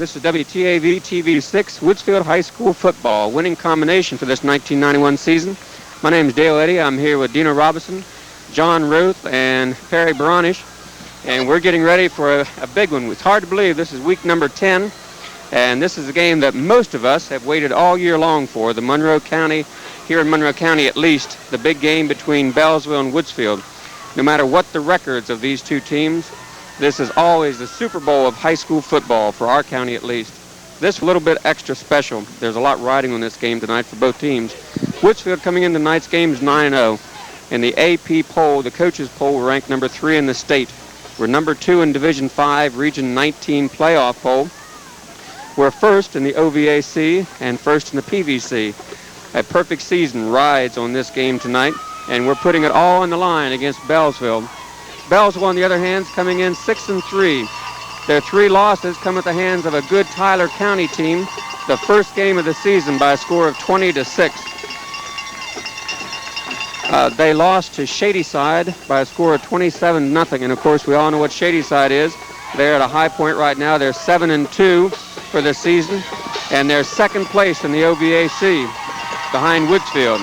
This is WTAV TV6 Woodsfield High School football, winning combination for this 1991 season. My name is Dale Eddy. I'm here with Dina Robinson, John Ruth, and Perry Baranish, and we're getting ready for a big one. It's hard to believe this is week number 10, and this is a game that most of us have waited all year long for. The Monroe County, here in Monroe County at least, the big game between Beallsville and Woodsfield. No matter what the records of these two teams, this is always the Super Bowl of high school football for our county at least. This a little bit extra special. There's a lot riding on this game tonight for both teams. Woodsfield coming in tonight's game is 9-0. In the AP poll, the coaches poll, we're ranked number 3 in the state. We're number 2 in Division 5, Region 19 playoff poll. We're first in the OVAC and first in the PVC. A perfect season rides on this game tonight, and we're putting it all on the line against Beallsville. Beallsville, on the other hand, is coming in 6-3. Their 3 losses come at the hands of a good Tyler County team, the first game of the season by a score of 20-6. They lost to Shadyside by a score of 27-0, and of course we all know what Shadyside is. They're at a high point right now. They're 7-2 for the season, and they're second place in the OVAC behind Woodsfield.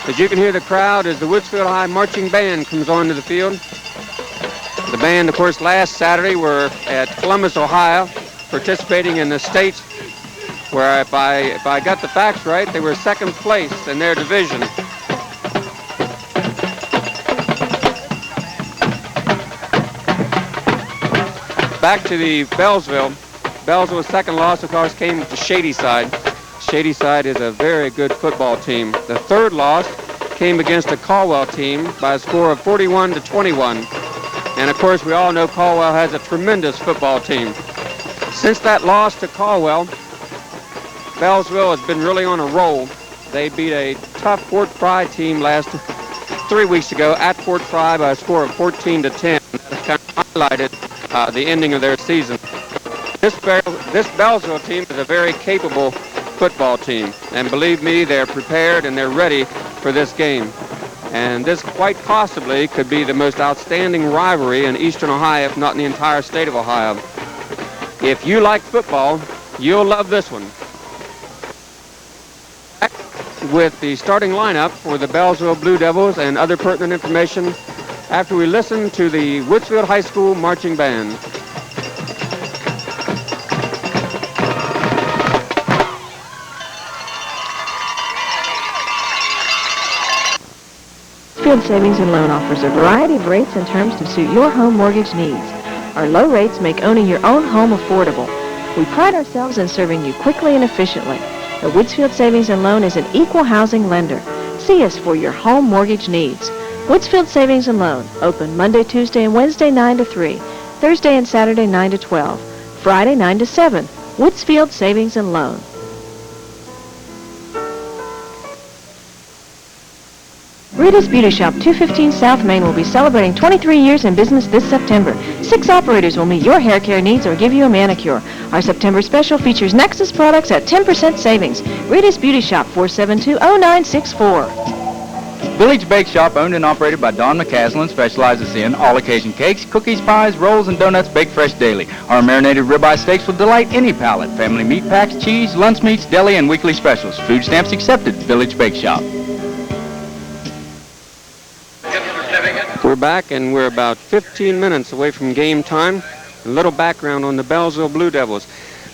As you can hear the crowd as the Woodsfield High Marching Band comes onto the field. The band, of course, last Saturday were at Columbus, Ohio, participating in the state, where if I got the facts right, they were second place in their division. Back to the Beallsville. Beallsville's second loss, of course, came to Shadyside. Shadyside is a very good football team. The third loss came against a Caldwell team by a score of 41-21. And of course, we all know Caldwell has a tremendous football team. Since that loss to Caldwell, Beallsville has been really on a roll. They beat a tough Fort Fry team 3 weeks ago at Fort Fry by a score of 14-10. That kind of highlighted the ending of their season. This Beallsville team is a very capable football team, and believe me, they're prepared and they're ready for this game. And this quite possibly could be the most outstanding rivalry in Eastern Ohio, if not in the entire state of Ohio. If you like football, you'll love this one. With the starting lineup for the Beallsville Blue Devils and other pertinent information after we listen to the Woodsfield High School Marching Band. Woodsfield Savings and Loan offers a variety of rates and terms to suit your home mortgage needs. Our low rates make owning your own home affordable. We pride ourselves in serving you quickly and efficiently. The Woodsfield Savings and Loan is an equal housing lender. See us for your home mortgage needs. Woodsfield Savings and Loan, open Monday, Tuesday, and Wednesday 9 to 3, Thursday and Saturday 9 to 12, Friday 9 to 7. Woodsfield Savings and Loan. Rita's Beauty Shop, 215 South Main, will be celebrating 23 years in business this September. 6 operators will meet your hair care needs or give you a manicure. Our September special features Nexus products at 10% savings. Rita's Beauty Shop, 472-0964. Village Bake Shop, owned and operated by Don McCaslin, specializes in all-occasion cakes, cookies, pies, rolls, and donuts baked fresh daily. Our marinated ribeye steaks will delight any palate. Family meat packs, cheese, lunch meats, deli, and weekly specials. Food stamps accepted. Village Bake Shop. We're back, and we're about 15 minutes away from game time. A little background on the Beallsville Blue Devils.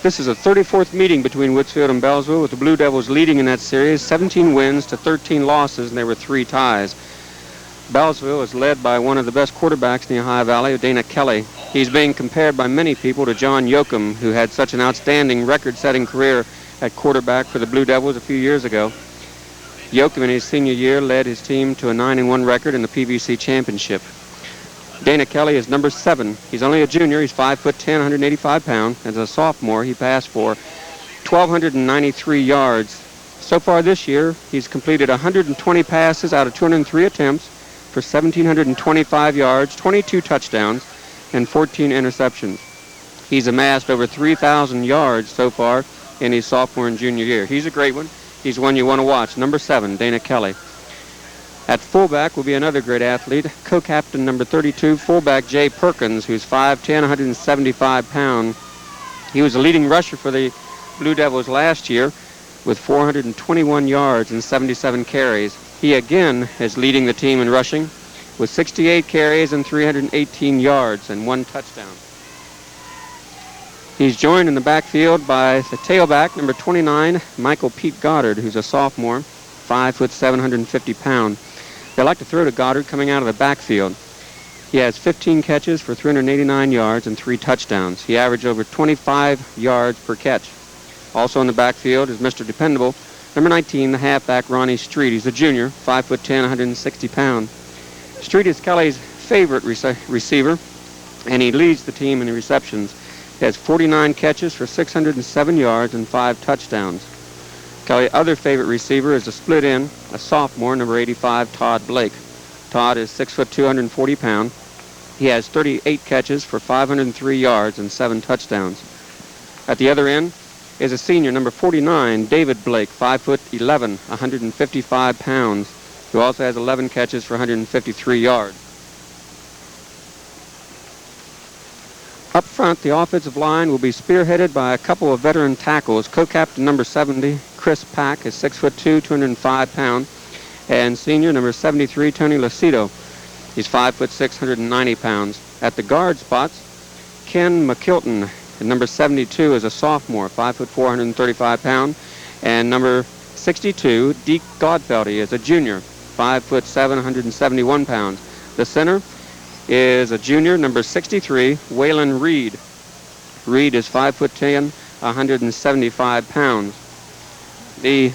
This is a 34th meeting between Woodsfield and Beallsville, with the Blue Devils leading in that series, 17 wins to 13 losses, and there were 3 ties. Beallsville is led by one of the best quarterbacks in the Ohio Valley, Dana Kelly. He's being compared by many people to John Yoakum, who had such an outstanding record-setting career at quarterback for the Blue Devils a few years ago. Yoakum, in his senior year, led his team to a 9-1 record in the PVC championship. Dana Kelly is number 7. He's only a junior. He's 5'10", 185 pounds. As a sophomore, he passed for 1,293 yards. So far this year, he's completed 120 passes out of 203 attempts for 1,725 yards, 22 touchdowns, and 14 interceptions. He's amassed over 3,000 yards so far in his sophomore and junior year. He's a great one. He's one you want to watch. Number 7, Dana Kelly. At fullback will be another great athlete, co-captain number 32, fullback Jay Perkins, who's 5'10", 175 pounds. He was the leading rusher for the Blue Devils last year with 421 yards and 77 carries. He again is leading the team in rushing with 68 carries and 318 yards and 1 touchdown. He's joined in the backfield by the tailback, number 29, Michael Pete Goddard, who's a sophomore, 5 foot 750 pounds. They like to throw to Goddard coming out of the backfield. He has 15 catches for 389 yards and 3 touchdowns. He averaged over 25 yards per catch. Also in the backfield is Mr. Dependable, number 19, the halfback, Ronnie Street. He's a junior, 5 foot 10, 160 pounds. Street is Kelly's favorite receiver, and he leads the team in receptions. He has 49 catches for 607 yards and 5 touchdowns. Kelly's other favorite receiver is a split end, a sophomore, number 85, Todd Blake. Todd is 6 foot 240 pounds. He has 38 catches for 503 yards and 7 touchdowns. At the other end is a senior, number 49, David Blake, 5 foot 11, 155 pounds, who also has 11 catches for 153 yards. Up front, the offensive line will be spearheaded by a couple of veteran tackles. Co-captain number 70, Chris Pack, is 6 foot 2, 205 pounds, and senior number 73, Tony Lucido. He's 5 foot 6, 190 pounds. At the guard spots, Ken McKilton, number 72, is a sophomore, 5 foot 4, 135 pounds, and number 62, Deke Godfeldy, is a junior, 5 foot 7, 171 pounds. The center is a junior, number 63, Waylon Reed. Reed is 5 foot 10, 175 pounds. The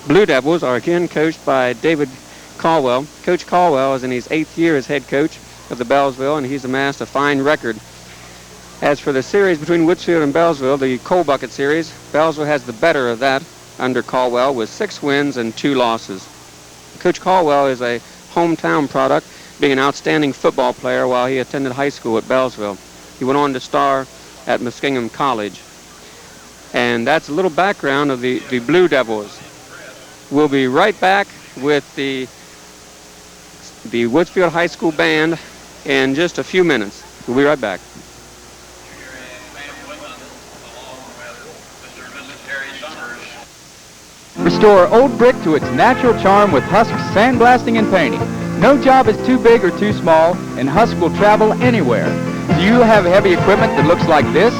Blue Devils are again coached by David Caldwell. Coach Caldwell is in his 8th year as head coach of the Beallsville, and he's amassed a fine record. As for the series between Woodsfield and Beallsville, the Coal Bucket Series, Beallsville has the better of that under Caldwell with 6 wins and 2 losses. Coach Caldwell is a hometown product, being an outstanding football player while he attended high school at Beallsville. He went on to star at Muskingum College. And that's a little background of the Blue Devils. We'll be right back with the Woodsfield High School Band in just a few minutes. We'll be right back. Restore old brick to its natural charm with Husk sandblasting and painting. No job is too big or too small, and Husk will travel anywhere. Do you have heavy equipment that looks like this?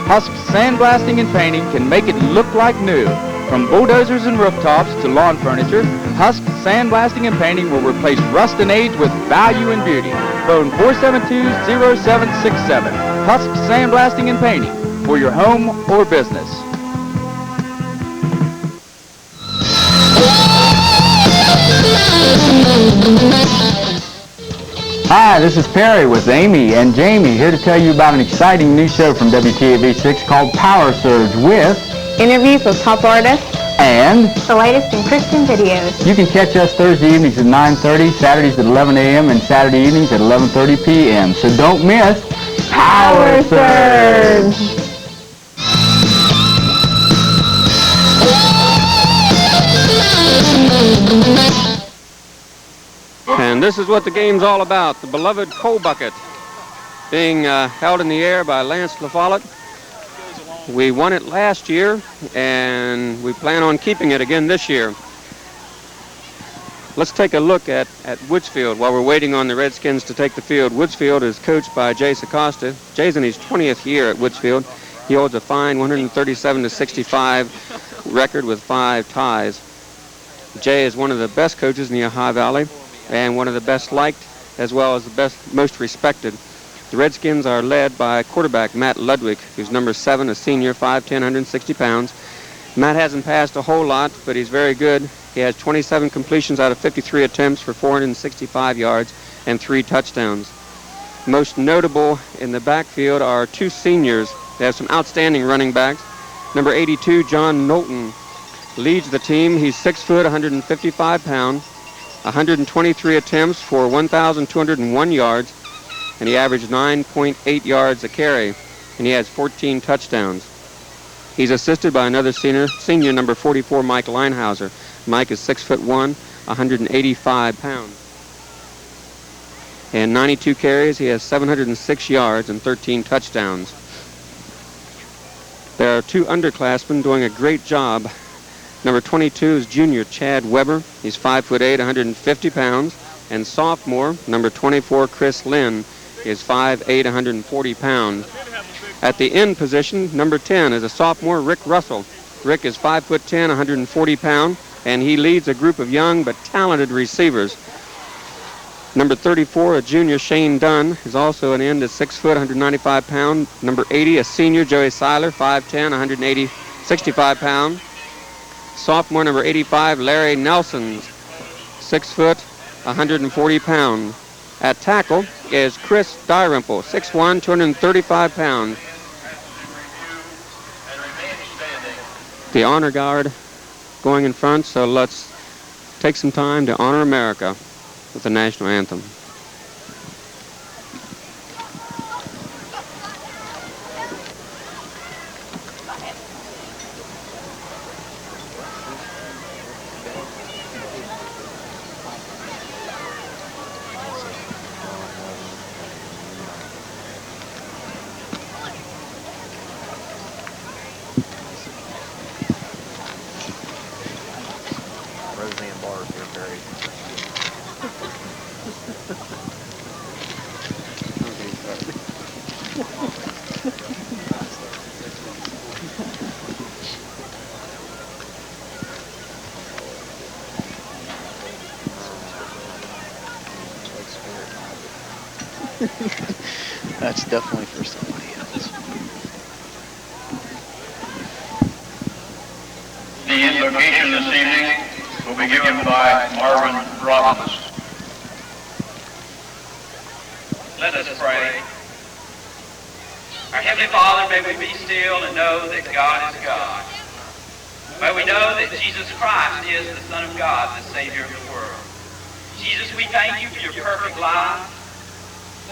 Husk sandblasting and painting can make it look like new. From bulldozers and rooftops to lawn furniture, Husk sandblasting and painting will replace rust and age with value and beauty. Phone 472-0767. Husk sandblasting and painting for your home or business. Hi, this is Perry with Amy and Jamie here to tell you about an exciting new show from WTAV6 called Power Surge with interviews with top artists and the latest in Christian videos. You can catch us Thursday evenings at 9:30, Saturdays at 11 a.m., and Saturday evenings at 11:30 p.m. So don't miss Power Surge! And this is what the game's all about, the beloved coal bucket being held in the air by Lance LaFollette. We won it last year, and we plan on keeping it again this year. Let's take a look at Woodsfield while we're waiting on the Redskins to take the field. Woodsfield is coached by Jay Sacosta. Jay's in his 20th year at Woodsfield. He holds a fine 137-65 record with 5 ties. Jay is one of the best coaches in the Ohio Valley and one of the best liked as well as the most respected. The Redskins are led by quarterback Matt Ludwig, who's number 7, a senior, 5'10", 160 pounds. Matt hasn't passed a whole lot, but he's very good. He has 27 completions out of 53 attempts for 465 yards and 3 touchdowns. Most notable in the backfield are 2 seniors. They have some outstanding running backs. Number 82, John Knowlton, leads the team. He's 6 foot, 155 pounds, 123 attempts for 1,201 yards, and he averaged 9.8 yards a carry, and he has 14 touchdowns. He's assisted by another senior number 44, Mike Linehauser. Mike is 6'1", 185 pounds. And 92 carries, he has 706 yards and 13 touchdowns. There are two underclassmen doing a great job. Number 22 is junior Chad Weber. He's 5'8", 150 pounds. And sophomore, number 24, Chris Lynn, is 5'8", 140 pounds. At the end position, number 10 is a sophomore, Rick Russell. Rick is 5'10", 140 pounds, and he leads a group of young but talented receivers. Number 34, a junior, Shane Dunn, is also an end at 6 foot, 195 pounds. Number 80, a senior, Joey Seiler, 5'10", 65 pounds. Sophomore, number 85, Larry Nelsons, 6 foot, 140 pounds. At tackle is Chris Dyrimple, 6'1", 235 pounds. The honor guard going in front, so let's take some time to honor America with the national anthem. That's definitely for somebody else. The invocation this evening will be given by Marvin Robbins. Let us pray. Our Heavenly Father, may we be still and know that God is God. May we know that Jesus Christ is the Son of God, the Savior of the world. Jesus, we thank you for your perfect life.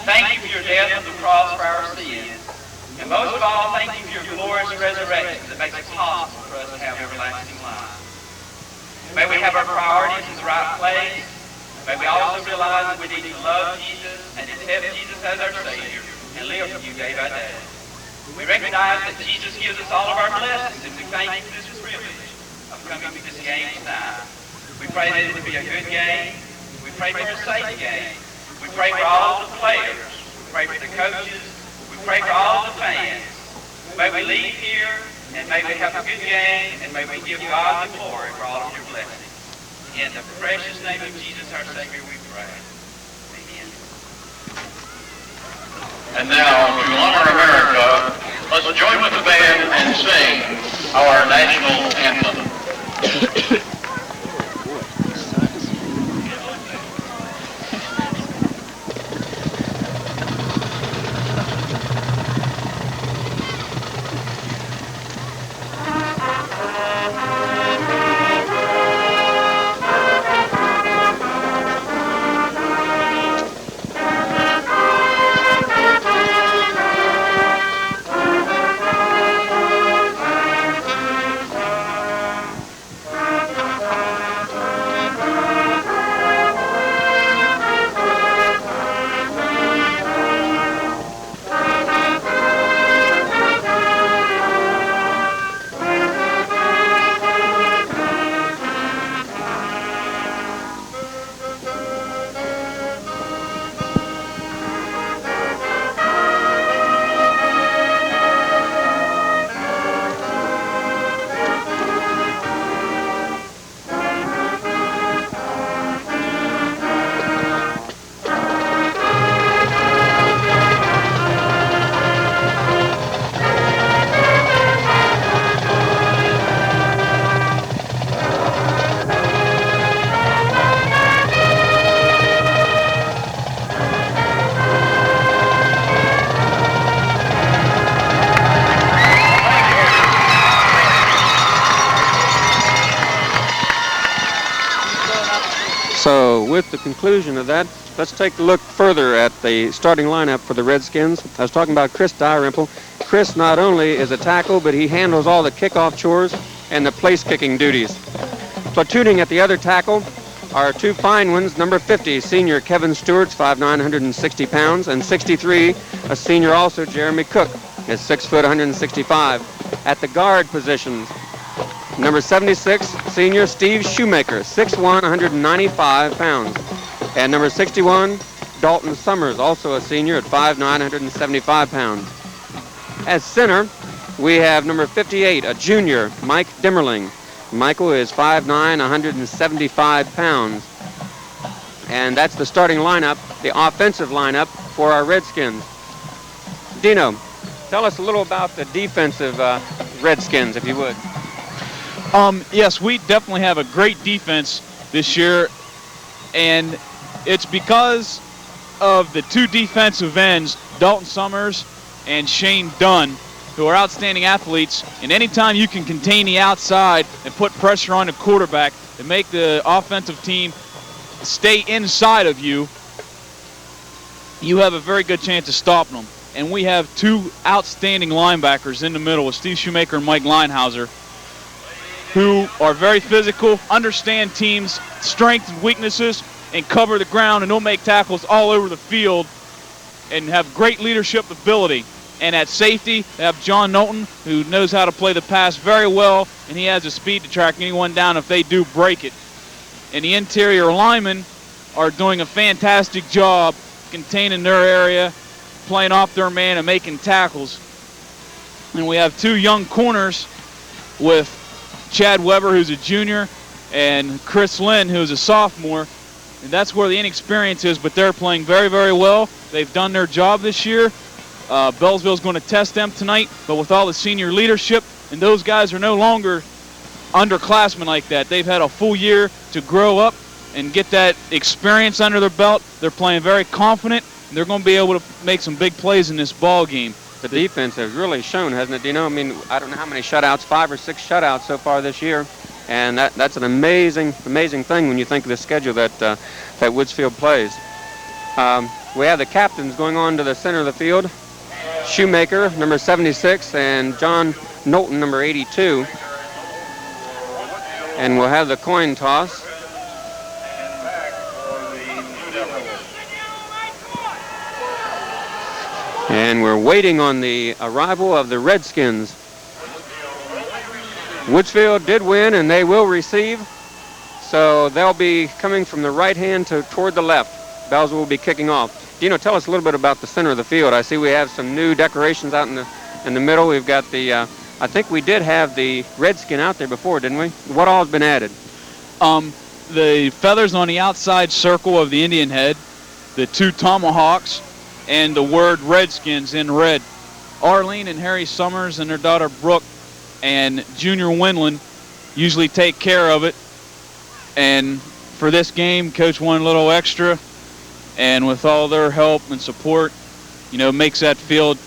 Thank you for your death on the cross for our sins. And most of all, thank you for your glorious resurrection that makes it possible for us to have everlasting life. May we have our priorities in the right place. May we also realize that we need to love Jesus and accept Jesus as our Savior and live for you day by day. We recognize that Jesus gives us all of our blessings, and we thank you for this privilege of coming to this game tonight. We pray that it would be a good game. We pray for a safe game. We pray for all of the players. We pray for the coaches. We pray for all of the fans. May we leave here, and may we have a good game, and may we give God the glory for all of your blessings. In the precious name of Jesus, our Savior, we pray. Amen. And now, to honor America, let's join with the band and sing our national anthem. So with the conclusion of that, let's take a look further at the starting lineup for the Redskins. I was talking about Chris Dyrimple. Chris not only is a tackle, but he handles all the kickoff chores and the place kicking duties. Platooning at the other tackle are two fine ones. Number 50, senior Kevin Stewart's 5'9", 160 pounds, and 63, a senior also, Jeremy Cook, is 6 foot 165. At the guard positions, number 76, senior Steve Shoemaker, 6'1", 195 pounds. And number 61, Dalton Summers, also a senior at 5'9", 175 pounds. As center, we have number 58, a junior, Mike Dimmerling. Michael is 5'9", 175 pounds. And that's the starting lineup, the offensive lineup for our Redskins. Dino, tell us a little about the defensive Redskins, if you would. Yes, we definitely have a great defense this year, and it's because of the two defensive ends, Dalton Summers and Shane Dunn, who are outstanding athletes. And anytime you can contain the outside and put pressure on the quarterback and make the offensive team stay inside of you, you have a very good chance of stopping them. And we have two outstanding linebackers in the middle with Steve Shoemaker and Mike Leinhauser, who are very physical, understand teams' strengths and weaknesses, and cover the ground, and they'll make tackles all over the field and have great leadership ability. And at safety, they have John Knowlton, who knows how to play the pass very well, and he has the speed to track anyone down if they do break it. And the interior linemen are doing a fantastic job containing their area, playing off their man, and making tackles. And we have two young corners with Chad Weber, who's a junior, and Chris Lynn, who's a sophomore. And that's where the inexperience is, but they're playing very, very well. They've done their job this year. Beallsville's going to test them tonight, but with all the senior leadership, and those guys are no longer underclassmen like that. They've had a full year to grow up and get that experience under their belt. They're playing very confident, and they're going to be able to make some big plays in this ball game. The defense has really shown, hasn't it, Dino? I mean, I don't know how many shutouts, 5 or 6 shutouts so far this year. And that's an amazing thing when you think of the schedule that Woodsfield plays. We have the captains going on to the center of the field. Shoemaker, number 76, and John Knowlton, number 82. And we'll have the coin toss. And we're waiting on the arrival of the Redskins. Woodsfield did win, and they will receive. So they'll be coming from the right hand toward the left. Beallsville will be kicking off. Dino, tell us a little bit about the center of the field. I see we have some new decorations out in the middle. We've got the, I think we did have the Redskin out there before, didn't we? What all has been added? The feathers on the outside circle of the Indian head, the 2 tomahawks, and the word Redskins in red. Arlene and Harry Summers and their daughter Brooke and Junior Winland usually take care of it. And for this game, Coach wanted a little extra. And with all their help and support, makes that field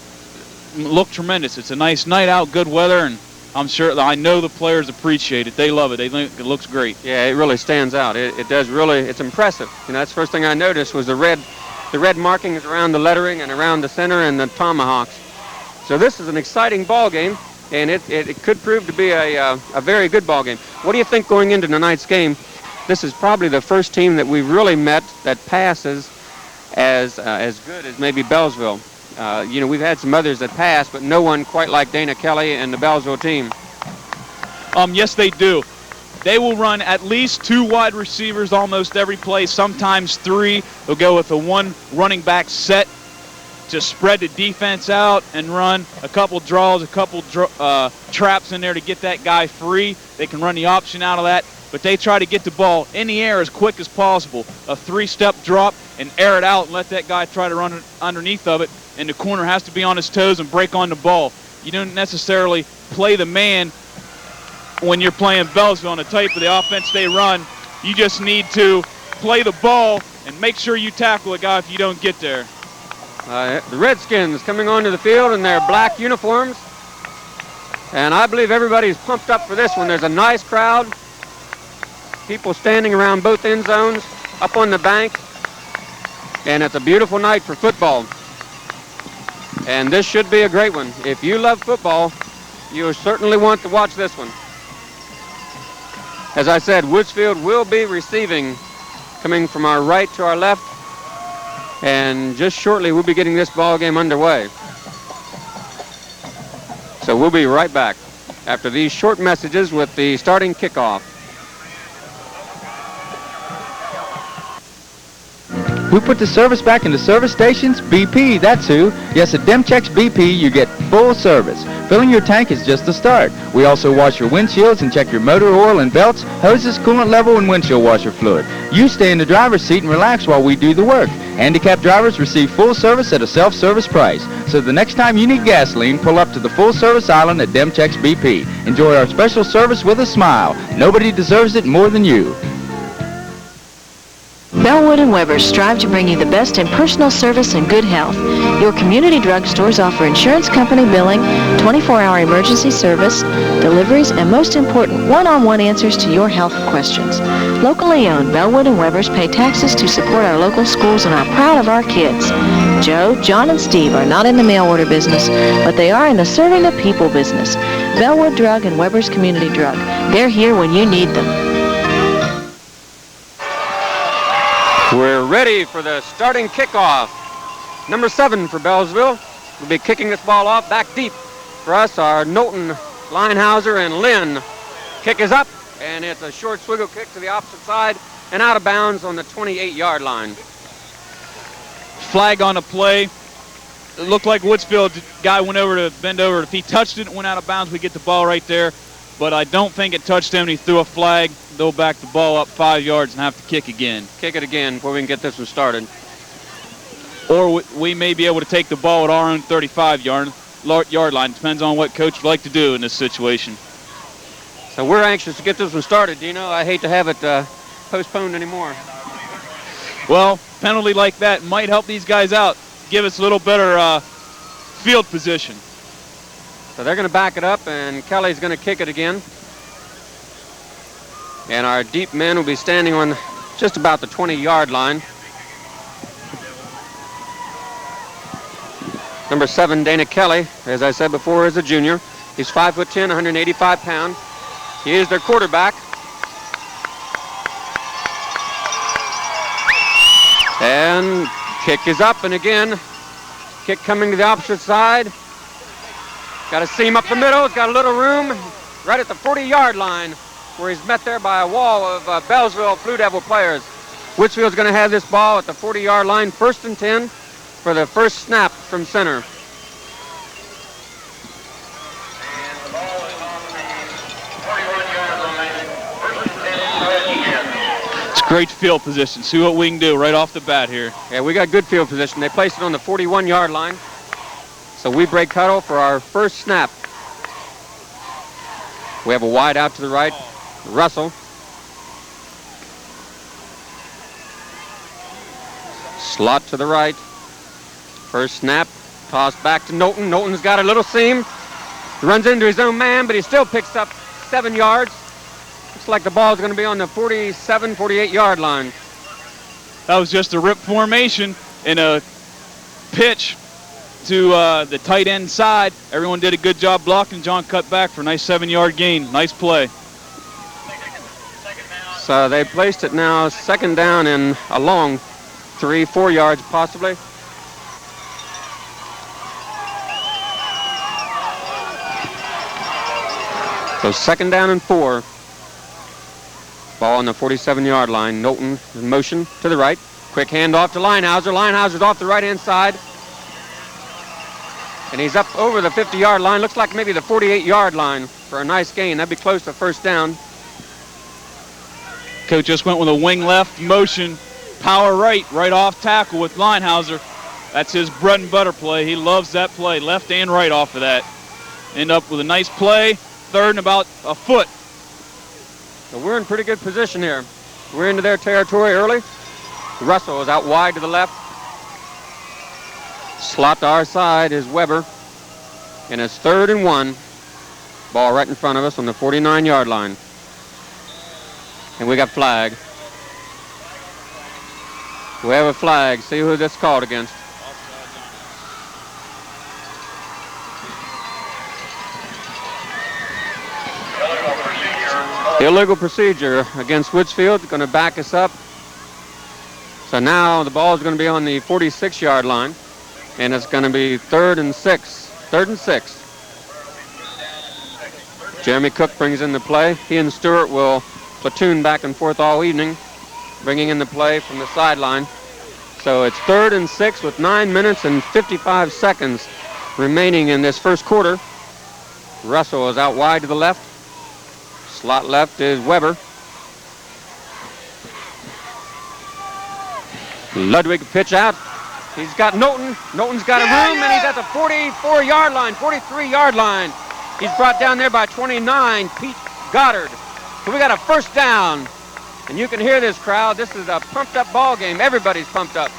look tremendous. It's a nice night out, good weather, and I know the players appreciate it. They love it. They think it looks great. Yeah, it really stands out. It does really. It's impressive. That's the first thing I noticed was the red markings around the lettering and around the center and the tomahawks. So this is an exciting ball game, and it could prove to be a very good ball game. What do you think going into tonight's game? This is probably the first team that we've really met that passes as good as maybe Beallsville. We've had some others that pass, but no one quite like Dana Kelly and the Beallsville team. Yes, they do. They will run at least 2 wide receivers almost every play, sometimes 3. They'll go with a 1 running back set to spread the defense out and run a couple draws, a couple traps in there to get that guy free. They can run the option out of that, but they try to get the ball in the air as quick as possible. A 3-step drop and air it out and let that guy try to run underneath of it, and the corner has to be on his toes and break on the ball. You don't necessarily play the man when you're playing Beallsville on the type of the offense they run. You just need to play the ball and make sure you tackle a guy if you don't get there. The Redskins coming onto the field in their black uniforms. And I believe everybody's pumped up for this one. There's a nice crowd. People standing around both end zones, up on the bank. And it's a beautiful night for football. And this should be a great one. If you love football, you certainly want to watch this one. As I said, Woodsfield will be receiving, coming from our right to our left. And just shortly, we'll be getting this ball game underway. So we'll be right back after these short messages with the starting kickoff. Who put the service back into service stations? BP, that's who. Yes, at Demchecks BP, you get full service. Filling your tank is just the start. We also wash your windshields and check your motor oil and belts, hoses, coolant level, and windshield washer fluid. You stay in the driver's seat and relax while we do the work. Handicapped drivers receive full service at a self-service price. So the next time you need gasoline, pull up to the full service island at Demchecks BP. Enjoy our special service with a smile. Nobody deserves it more than you. Bellwood and Weber's strive to bring you the best in personal service and good health. Your community drugstores offer insurance company billing, 24-hour emergency service, deliveries, and most important, one-on-one answers to your health questions. Locally owned, Bellwood and Weber's pay taxes to support our local schools and are proud of our kids. Joe, John, and Steve are not in the mail order business, but they are in the serving the people business. Bellwood Drug and Weber's Community Drug. They're here when you need them. We're ready for the starting kickoff. Number 7 for Beallsville will be kicking this ball off back deep. For us are Knowlton, Linehauser, and Lynn. Kick is up, and it's a short swiggle kick to the opposite side and out of bounds on the 28-yard line. Flag on the play. It looked like Woodsfield guy went over to bend over. If he touched it and went out of bounds, we get the ball right there. But I don't think it touched him, and he threw a flag. They'll back the ball up 5 yards and have to kick again. Kick it again before we can get this one started. Or we may be able to take the ball at our own 35-yard line. Depends on what coach would like to do in this situation. So we're anxious to get this one started, Dino. I hate to have it postponed anymore. Well, penalty like that might help these guys out, give us a little better field position. So they're going to back it up, and Kelly's going to kick it again. And our deep men will be standing on just about the 20-yard line. Number 7, Dana Kelly, as I said before, is a junior. He's 5'10", 185 pounds. He is their quarterback. And kick is up, and again, kick coming to the opposite side. Got a seam up the middle. It's got a little room right at the 40-yard line, where he's met there by a wall of Beallsville Blue Devil players. Woodsfield's going to have this ball at the 40-yard line, 1st and 10 for the first snap from center. And the ball is on the 41-yard line, 1st and 10. It's great field position. See what we can do right off the bat here. Yeah, we got good field position. They placed it on the 41-yard line. So we break huddle for our first snap. We have a wide out to the right. Russell. Slot to the right. First snap. Toss back to Knowlton. Knowlton's got a little seam. He runs into his own man, but he still picks up 7 yards. Looks like the ball's going to be on the 47, 48-yard line. That was just a rip formation and a pitch to the tight end side. Everyone did a good job blocking. John cut back for a nice 7-yard gain. Nice play. So they placed it now 2nd down and a long 3-4 yards possibly. So 2nd down and 4. Ball on the 47-yard line. Knowlton in motion to the right. Quick handoff to Linehauser. Linehauser's off the right-hand side. And he's up over the 50-yard line. Looks like maybe the 48-yard line for a nice gain. That'd be close to 1st down. Coach just went with a wing left motion, power right off tackle with Linehauser. That's his bread and butter play. He loves that play, left and right off of that. End up with a nice play, 3rd and about a foot. So we're in pretty good position here. We're into their territory early. Russell is out wide to the left. Slot to our side is Weber. And it's 3rd and 1. Ball right in front of us on the 49-yard line. And we got flag. We have a flag. See who that's called against. Illegal procedure against Woodsfield. Going to back us up. So now the ball is going to be on the 46-yard line. And it's going to be 3rd and 6. 3rd and 6. Jeremy Cook brings in the play. He and Stewart will platoon back and forth all evening, bringing in the play from the sideline. So it's 3rd and 6 with 9 minutes and 55 seconds remaining in this first quarter. Russell is out wide to the left. Slot left is Weber. Ludwig pitch out. He's got Knowlton. Knowlton's got a room, and he's at the 44-yard line, 43-yard line. He's brought down there by 29, Pete Goddard. So we got a first down. And you can hear this crowd. This is a pumped-up ball game. Everybody's pumped up.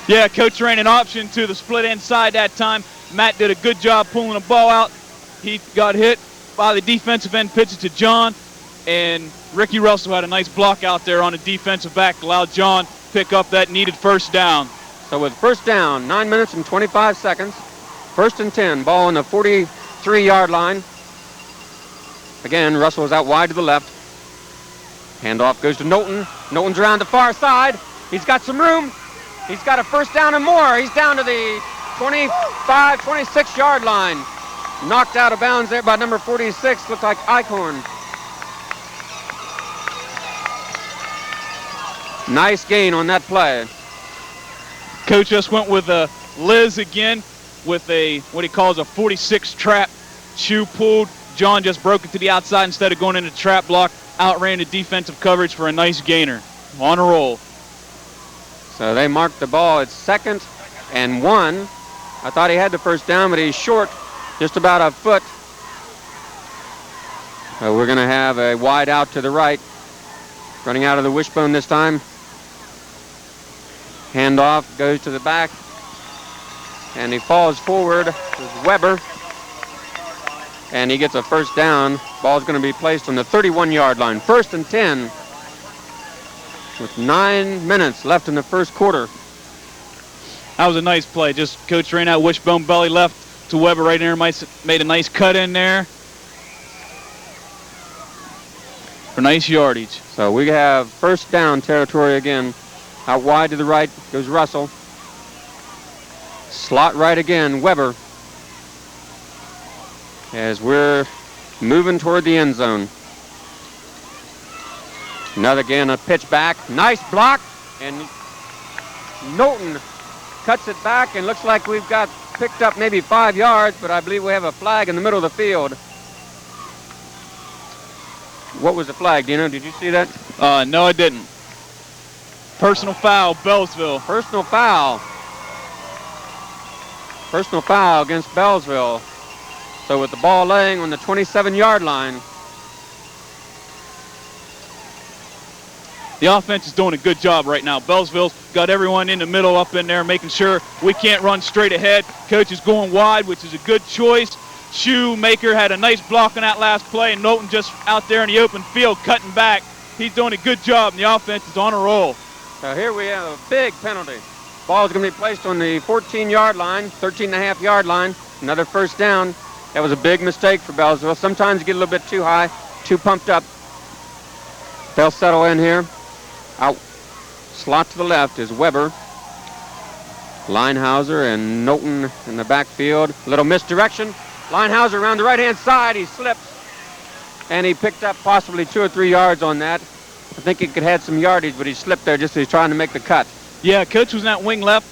Yeah, Coach ran an option to the split inside that time. Matt did a good job pulling the ball out. He got hit by the defensive end, pitch it to John. And Ricky Russell had a nice block out there on the defensive back, allowed John pick up that needed first down. So with first down, 9 minutes and 25 seconds, 1st and 10, ball on the 43-yard line. Again, Russell is out wide to the left. Handoff goes to Knowlton. Knowlton's around the far side. He's got some room. He's got a first down and more. He's down to the 25, 26-yard line. Knocked out of bounds there by number 46, looked like Eichhorn. Nice gain on that play. Coach just went with Liz again with a, what he calls a 46 trap. Shoe pulled. John just broke it to the outside instead of going into trap block. Outran the defensive coverage for a nice gainer. On a roll. So they marked the ball at 2nd and 1. I thought he had the first down, but he's short just about a foot. So we're going to have a wide out to the right. Running out of the wishbone this time. Handoff goes to the back. And he falls forward with Weber. And he gets a first down. Ball's going to be placed on the 31-yard line. 1st and 10 with 9 minutes left in the first quarter. That was a nice play. Just Coach ran out wishbone belly left to Weber right there. Made a nice cut in there for nice yardage. So we have first down territory again. Out wide to the right goes Russell. Slot right again, Weber. As we're moving toward the end zone. Another again, a pitch back. Nice block. And Knowlton cuts it back and looks like we've got picked up maybe 5 yards, but I believe we have a flag in the middle of the field. What was the flag, Dino? Did you see that? No, I didn't. Personal foul, Beallsville. Personal foul. Personal foul against Beallsville. So with the ball laying on the 27-yard line. The offense is doing a good job right now. Beallsville's got everyone in the middle up in there, making sure we can't run straight ahead. Coach is going wide, which is a good choice. Shoemaker had a nice block on that last play, and Knowlton just out there in the open field cutting back. He's doing a good job, and the offense is on a roll. So here we have a big penalty. Ball is going to be placed on the 14-yard line, 13.5-yard line. Another first down. That was a big mistake for Beallsville. Sometimes you get a little bit too high, too pumped up. They'll settle in here. Out. Slot to the left is Weber. Linehauser and Knowlton in the backfield. Little misdirection. Linehauser around the right-hand side. He slipped. And he picked up possibly 2 or 3 yards on that. I think he could have had some yardage, but he slipped there just as he's trying to make the cut. Yeah, Coach was in that wing left,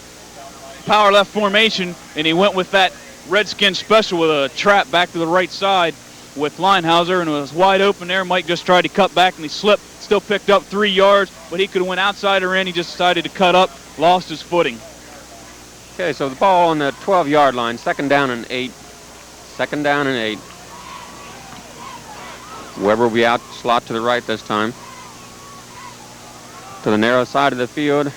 power left formation, and he went with that Redskin special with a trap back to the right side with Linehauser, and it was wide open there. Mike just tried to cut back, and he slipped. Still picked up 3 yards, but he could have went outside or in. He just decided to cut up, lost his footing. Okay, so the ball on the 12-yard line, 2nd down and 8. 2nd down and 8. Weber will be out, slot to the right this time. To the narrow side of the field.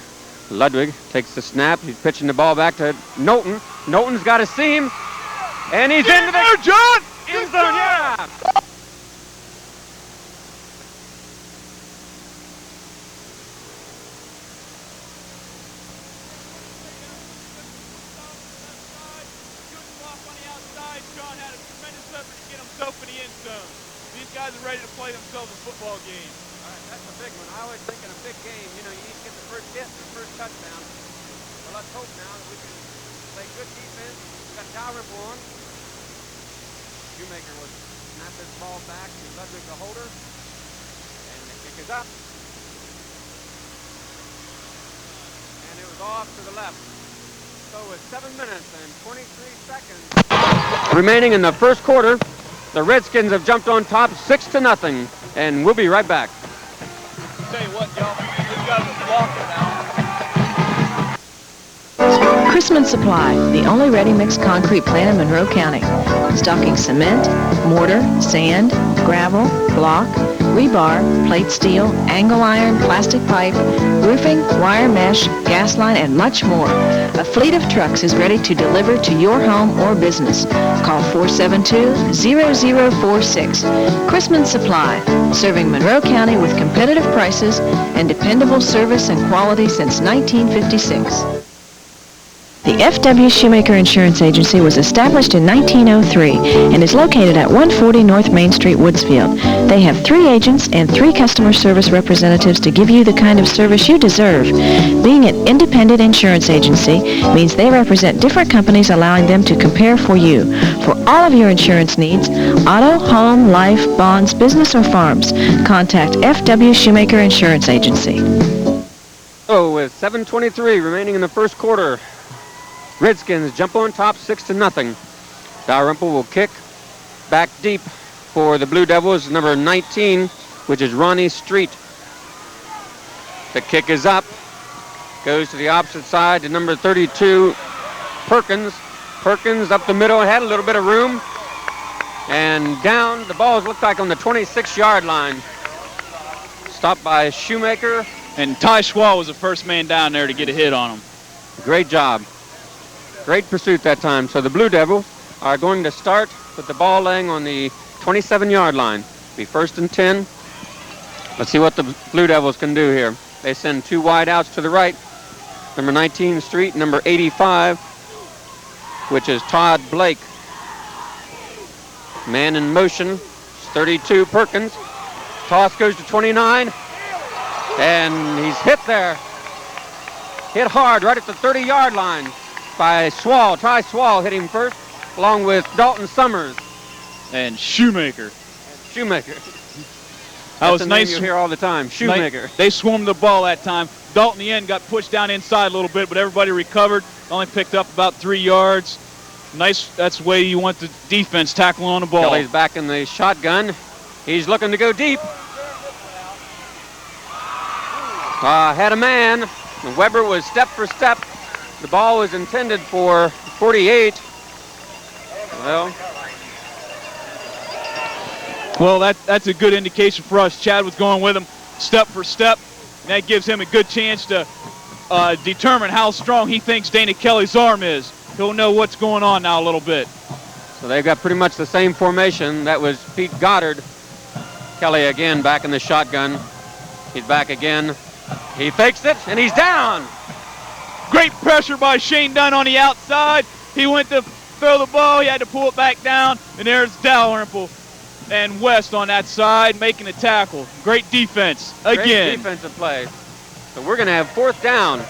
Ludwig takes the snap. He's pitching the ball back to Knowlton. Knowlton's got a seam. And he's into the John! end zone, yeah! These guys are ready to play themselves a football game. All right, that's a big one. I always think in a big game, you know, you need to get the first hit, the first touchdown. Well, let's hope now that we can play good defense. We've got Dalrymple on. Shoemaker was snap this ball back to Ludwig the holder. And the kick is up. And it was off to the left. So with 7 minutes and 23 seconds remaining in the first quarter, the Redskins have jumped on top 6-0. And we'll be right back. Tell you what, y'all, these guys are blocking now. Chrisman Supply, the only ready-mix concrete plant in Monroe County. Stocking cement, mortar, sand, gravel, block, rebar, plate steel, angle iron, plastic pipe, roofing, wire mesh, gas line, and much more. A fleet of trucks is ready to deliver to your home or business. Call 472-0046. Chrisman Supply, serving Monroe County with competitive prices and dependable service and quality since 1956. The F.W. Shoemaker Insurance Agency was established in 1903 and is located at 140 North Main Street, Woodsfield. They have 3 agents and 3 customer service representatives to give you the kind of service you deserve. Being an independent insurance agency means they represent different companies, allowing them to compare for you. For all of your insurance needs, auto, home, life, bonds, business, or farms, contact F.W. Shoemaker Insurance Agency. So with 7:23 remaining in the first quarter, Redskins jump on top 6-0. Dalrymple will kick back deep for the Blue Devils, number 19, which is Ronnie Street. The kick is up, goes to the opposite side to number 32, Perkins. Perkins up the middle, had a little bit of room, and down. The balls look like on the 26-yard line. Stopped by Shoemaker. And Ty Schwal was the first man down there to get a hit on him. Great job. Great pursuit that time. So the Blue Devils are going to start with the ball laying on the 27-yard line. Be 1st and 10. Let's see what the Blue Devils can do here. They send 2 wide outs to the right. Number 19 Street, number 85, which is Todd Blake. Man in motion, 32 Perkins. Toss goes to 29, and he's hit there. Hit hard right at the 30-yard line by Swall. Ty Swall hit him first, along with Dalton Summers. And Shoemaker. Shoemaker. That was nice. You hear all the time, Shoemaker. They swarmed the ball that time. Dalton, in the end, got pushed down inside a little bit, but everybody recovered. Only picked up about 3 yards. Nice. That's the way you want the defense tackling on the ball. Kelly's back in the shotgun. He's looking to go deep. Had a man. Weber was step for step. The ball was intended for 48. Well, that's a good indication for us. Chad was going with him step for step. And that gives him a good chance to determine how strong he thinks Dana Kelly's arm is. He'll know what's going on now a little bit. So they've got pretty much the same formation. That was Pete Goddard. Kelly again back in the shotgun. He's back again. He fakes it, and he's down. Great pressure by Shane Dunn on the outside. He went to throw the ball. He had to pull it back down. And there's Dalrymple and West on that side making a tackle. Great defense again. Great defensive play. So we're going to have 4th down.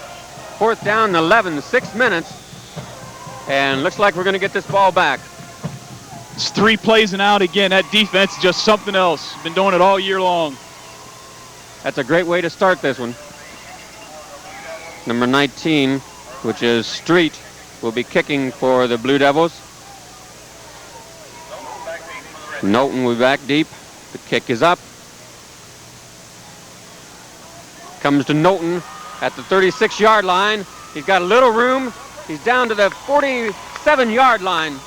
4th down and 11, 6 minutes. And looks like we're going to get this ball back. It's 3 plays and out again. That defense is just something else. Been doing it all year long. That's a great way to start this one. Number 19, which is Street, will be kicking for the Blue Devils. Knowlton will be back deep. The kick is up. Comes to Knowlton at the 36-yard line. He's got a little room. He's down to the 47-yard line.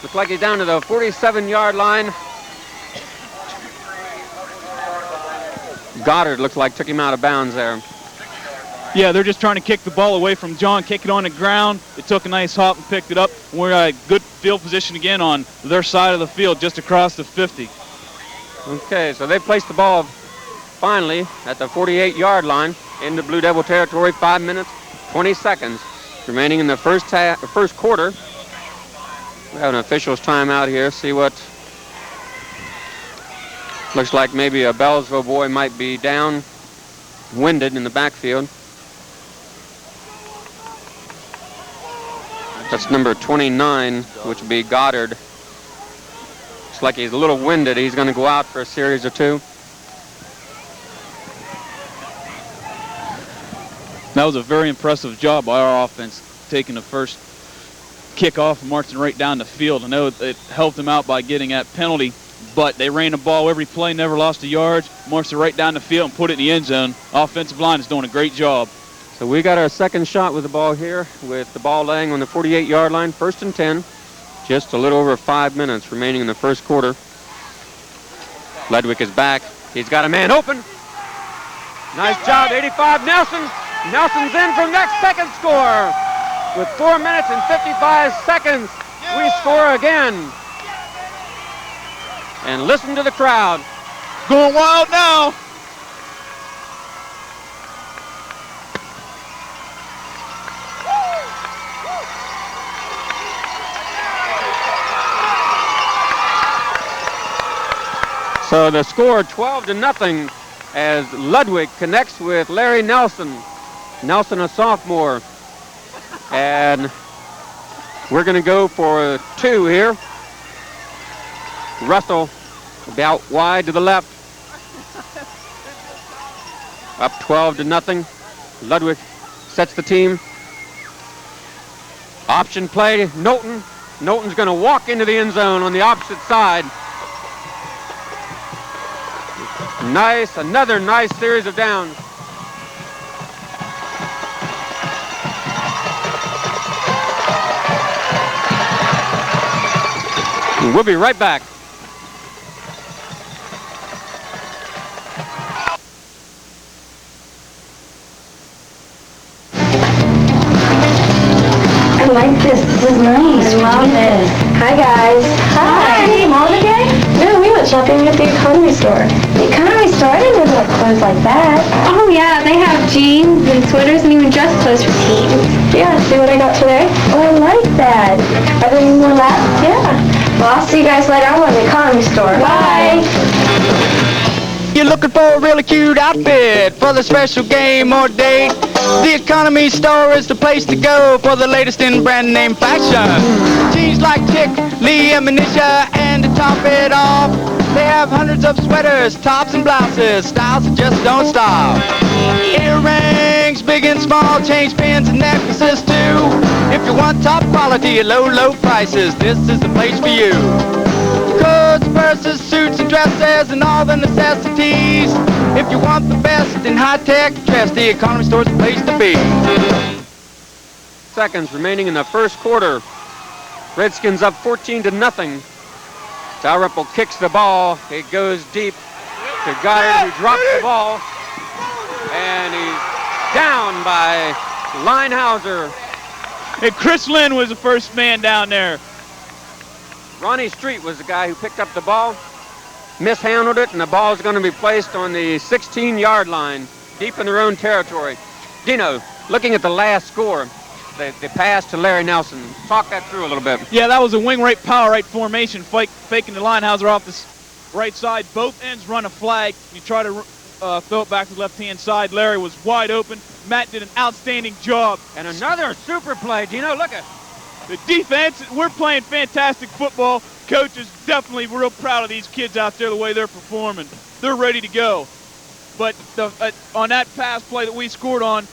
Looks like he's down to the 47-yard line. Goddard looks like took him out of bounds there. Yeah, they're just trying to kick the ball away from John, kick it on the ground. They took a nice hop and picked it up. We're at good field position again on their side of the field, just across the 50. Okay, so they placed the ball finally at the 48-yard line into Blue Devil territory. 5 minutes, 20 seconds remaining in the first quarter. We have an official's timeout here. See what looks like maybe a Beallsville boy might be down, winded in the backfield. That's number 29, which would be Goddard. Looks like he's a little winded. He's going to go out for a series or two. That was a very impressive job by our offense, taking the first kickoff and marching right down the field. I know it helped them out by getting that penalty, but they ran the ball every play, never lost a yard, marched it right down the field and put it in the end zone. Offensive line is doing a great job. So we got our second shot with the ball here, with the ball laying on the 48-yard line, 1st and 10. Just a little over 5 minutes remaining in the first quarter. Ludwig is back. He's got a man open. Nice job, 85 Nelson. Nelson's in for next second score. With 4 minutes and 55 seconds, we score again. And listen to the crowd. Going wild now. So the score 12-0 as Ludwig connects with Larry Nelson. Nelson, a sophomore. And we're going to go for 2 here. Russell about wide to the left. Up 12-0. Ludwig sets the team. Option play, Knowlton. Knowlton's going to walk into the end zone on the opposite side. Nice, another nice series of downs. We'll be right back. I like this. This is nice. I love it. Hi, guys. Hi. Hey, Mom again? No, we went shopping at the Economy store. The Economy store? I didn't know they had clothes like that. Oh, yeah. They have jeans and sweaters and even dress clothes for teens. Yeah, see what I got today? Oh, I like that. Are there any more left? Yeah. Well, I'll see you guys later on at the Economy store. Bye. You're looking for a really cute outfit for the special game or date. The Economy store is the place to go for the latest in brand name fashion. Jeans like Chick, Lee, and Manisha, and to top it off, they have hundreds of sweaters, tops, and blouses, styles that just don't stop. Earrings, big and small, change pins and necklaces too. If you want top quality at low, low prices, this is the place for you. Coats, purses, suits, and dresses, and all the necessities. If you want the best in high-tech dress, the Economy Store's the place to be. Seconds remaining in the first quarter. Redskins up 14-0. Dalrymple kicks the ball. It goes deep to Goddard, who drops the ball. And he's down by Linehauser. And Chris Lynn was the first man down there. Ronnie Street was the guy who picked up the ball, mishandled it, and the ball is going to be placed on the 16-yard line, deep in their own territory. Dino, looking at the last score, the pass to Larry Nelson. Talk that through a little bit. Yeah, that was a wing right, power right formation, faking the Linehauser off the right side. Both ends run a flag. You try to throw it back to the left-hand side. Larry was wide open. Matt did an outstanding job. And another super play. Dino, look at the defense. We're playing fantastic football. Coach is definitely real proud of these kids out there, the way they're performing. They're ready to go. But on that pass play that we scored on,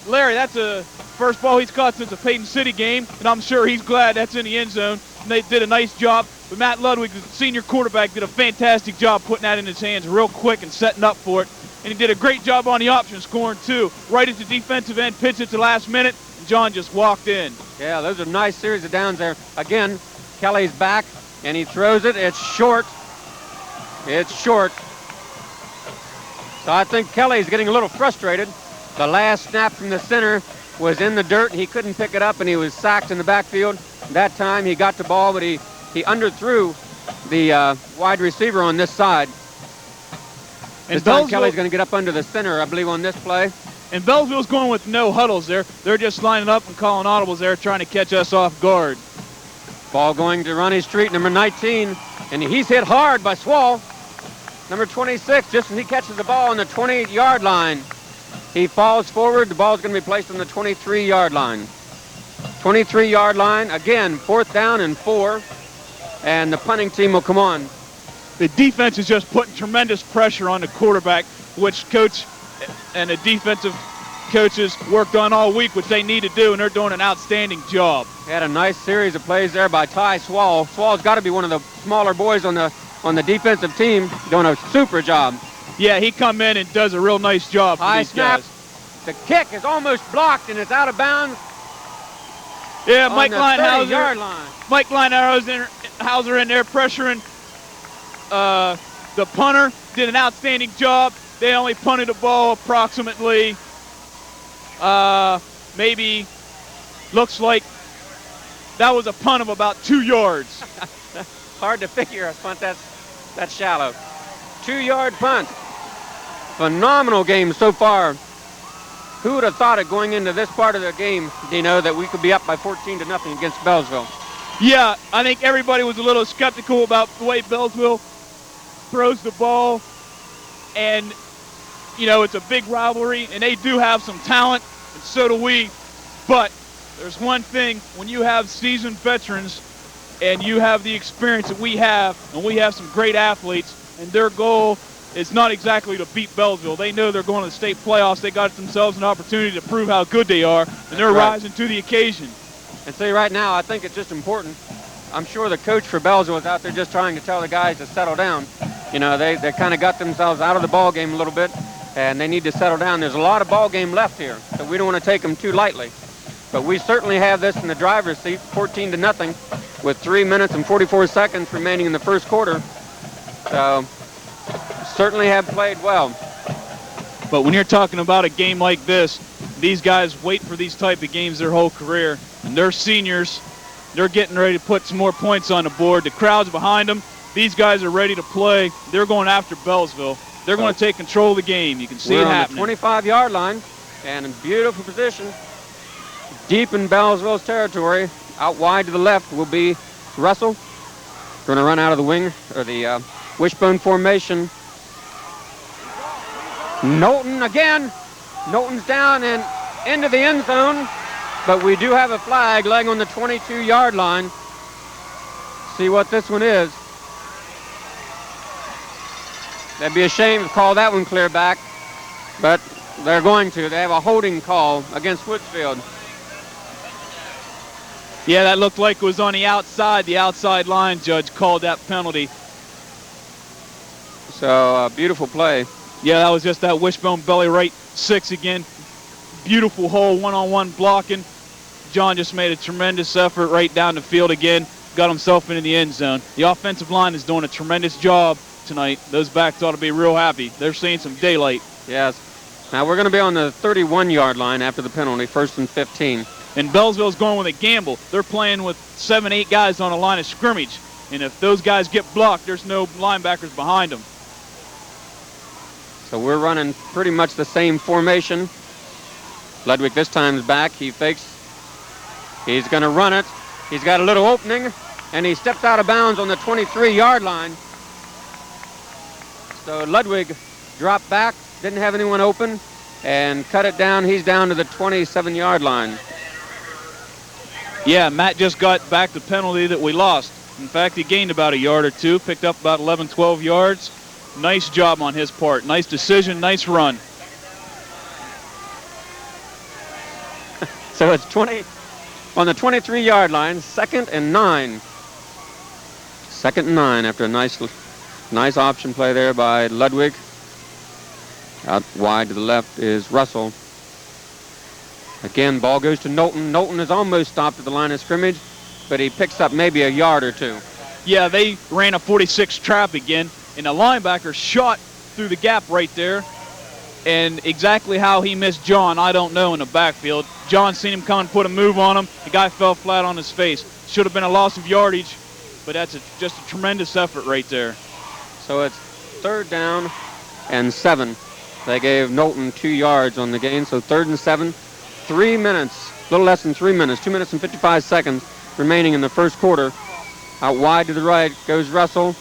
Larry, that's a first ball he's caught since the Payton City game, and I'm sure he's glad that's in the end zone. And they did a nice job. But Matt Ludwig, the senior quarterback, did a fantastic job putting that in his hands real quick and setting up for it. And he did a great job on the option, scoring too. Right at the defensive end, pitched it to the last minute, and John just walked in. Yeah, those are nice series of downs there. Again, Kelly's back, and he throws it. It's short. It's short. So I think Kelly's getting a little frustrated. The last snap from the center was in the dirt. He couldn't pick it up, and he was sacked in the backfield. That time he got the ball, but he underthrew the wide receiver on this side. And this time Kelly's going to get up under the center, I believe, on this play. And Beallsville's going with no huddles there. They're just lining up and calling audibles there, trying to catch us off guard. Ball going to Ronnie Street, number 19. And he's hit hard by Swall. Number 26, just as he catches the ball on the 28-yard line. He falls forward. The ball's going to be placed on the 23-yard line. 23-yard line. Again, 4th down and 4. and the punting team will come on. The defense is just putting tremendous pressure on the quarterback, which coach and the defensive coaches worked on all week, which they need to do, and they're doing an outstanding job. Had a nice series of plays there by Ty Swall. Swall's got to be one of the smaller boys on the defensive team, doing a super job. Yeah, he come in and does a real nice job for High these snap. guys. The kick is almost blocked, and it's out of bounds. Yeah, on Mike the Linehauser. 30-yard line. Mike Linehauser in there pressuring the punter. Did an outstanding job. They only punted the ball approximately, maybe, looks like that was a punt of about 2 yards. Hard to figure a punt that's shallow. 2-yard punt. Phenomenal game so far. Who would have thought it going into this part of the game, Dino, that we could be up by 14-0 against Beallsville? Yeah, I think everybody was a little skeptical about the way Beallsville throws the ball. And, you know, it's a big rivalry, and they do have some talent, and so do we. But there's one thing, when you have seasoned veterans and you have the experience that we have, and we have some great athletes, and their goal is not exactly to beat Beallsville. They know they're going to the state playoffs. They got themselves an opportunity to prove how good they are, and they're rising to the occasion. And see, right now, I think it's just important. I'm sure the coach for Beallsville is out there just trying to tell the guys to settle down. You know, they kind of got themselves out of the ball game a little bit, and they need to settle down. There's a lot of ball game left here, so we don't want to take them too lightly. But we certainly have this in the driver's seat, 14-0, with 3 minutes and 44 seconds remaining in the first quarter. So certainly have played well. But when you're talking about a game like this, these guys wait for these type of games their whole career, and they're seniors. They're getting ready to put some more points on the board. The crowd's behind them. These guys are ready to play. They're going after Beallsville. They're going to take control of the game. You can see it happening. We're on the 25-yard line, and in beautiful position, deep in Beallsville's territory. Out wide to the left will be Russell. Going to run out of the wing, or the wishbone formation. Knowlton again. Knowlton's down and into the end zone, but we do have a flag laying on the 22-yard line. See what this one is. That'd be a shame to call that one clear back, but they're going to. They have a holding call against Woodsfield. Yeah, that looked like it was on the outside line. Judge called that penalty. So, beautiful play. Yeah, that was just that wishbone belly right 6 again. Beautiful hole, one-on-one blocking. John just made a tremendous effort right down the field again. Got himself into the end zone. The offensive line is doing a tremendous job tonight. Those backs ought to be real happy. They're seeing some daylight. Yes. Now we're going to be on the 31-yard line after the penalty, 1st and 15. And Beallsville's going with a gamble. They're playing with 7, 8 guys on a line of scrimmage. And if those guys get blocked, there's no linebackers behind them. So we're running pretty much the same formation. Ludwig this time is back. He fakes. He's going to run it. He's got a little opening, and he steps out of bounds on the 23-yard line. So Ludwig dropped back, didn't have anyone open, and cut it down. He's down to the 27-yard line. Yeah, Matt just got back the penalty that we lost. In fact, he gained about a yard or two, picked up about 11, 12 yards. Nice job on his part. Nice decision, nice run. So it's 20 on the 23-yard line, 2nd and 9. 2nd and 9 after a nice option play there by Ludwig. Out wide to the left is Russell. Again, ball goes to Knowlton. Knowlton is almost stopped at the line of scrimmage, but he picks up maybe a yard or two. Yeah, they ran a 46 trap again, and the linebacker shot through the gap right there. And exactly how he missed John, I don't know, in the backfield. John seen him come and put a move on him. The guy fell flat on his face. Should have been a loss of yardage, but that's just a tremendous effort right there. So it's 3rd down and 7. They gave Knowlton 2 yards on the gain, so 3rd and 7. 3 minutes, a little less than 3 minutes, 2 minutes and 55 seconds remaining in the first quarter. Out wide to the right goes Russell.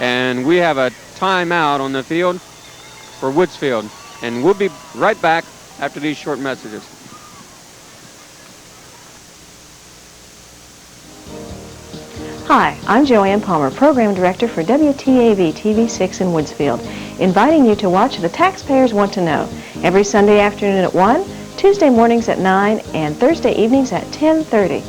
And we have a timeout on the field for Woodsfield. And we'll be right back after these short messages. Hi, I'm Joanne Palmer, Program Director for WTAV TV6 in Woodsfield, inviting you to watch The Taxpayers Want to Know every Sunday afternoon at 1, Tuesday mornings at 9, and Thursday evenings at 10:30.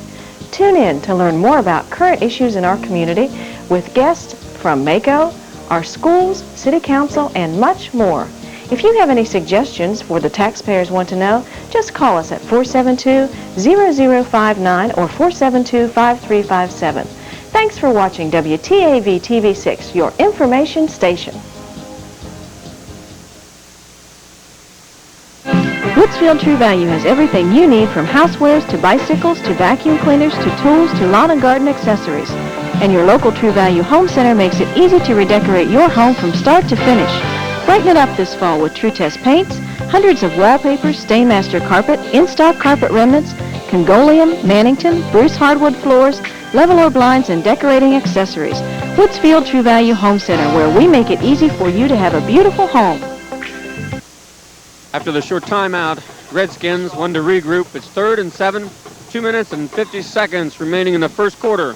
Tune in to learn more about current issues in our community with guests from MACO, our schools, City Council, and much more. If you have any suggestions for The Taxpayers Want to Know, just call us at 472-0059 or 472-5357. Thanks for watching WTAV TV6, your information station. Woodsfield True Value has everything you need, from housewares to bicycles to vacuum cleaners to tools to lawn and garden accessories. And your local True Value Home Center makes it easy to redecorate your home from start to finish. Brighten it up this fall with True Test paints, hundreds of wallpapers, Stainmaster carpet, in-stock carpet remnants, Congolium, Mannington, Bruce hardwood floors, leveler blinds, and decorating accessories. Woodsfield True Value Home Center, where we make it easy for you to have a beautiful home. After the short timeout, Redskins want to regroup. It's 3rd and 7, 2 minutes and 50 seconds remaining in the first quarter.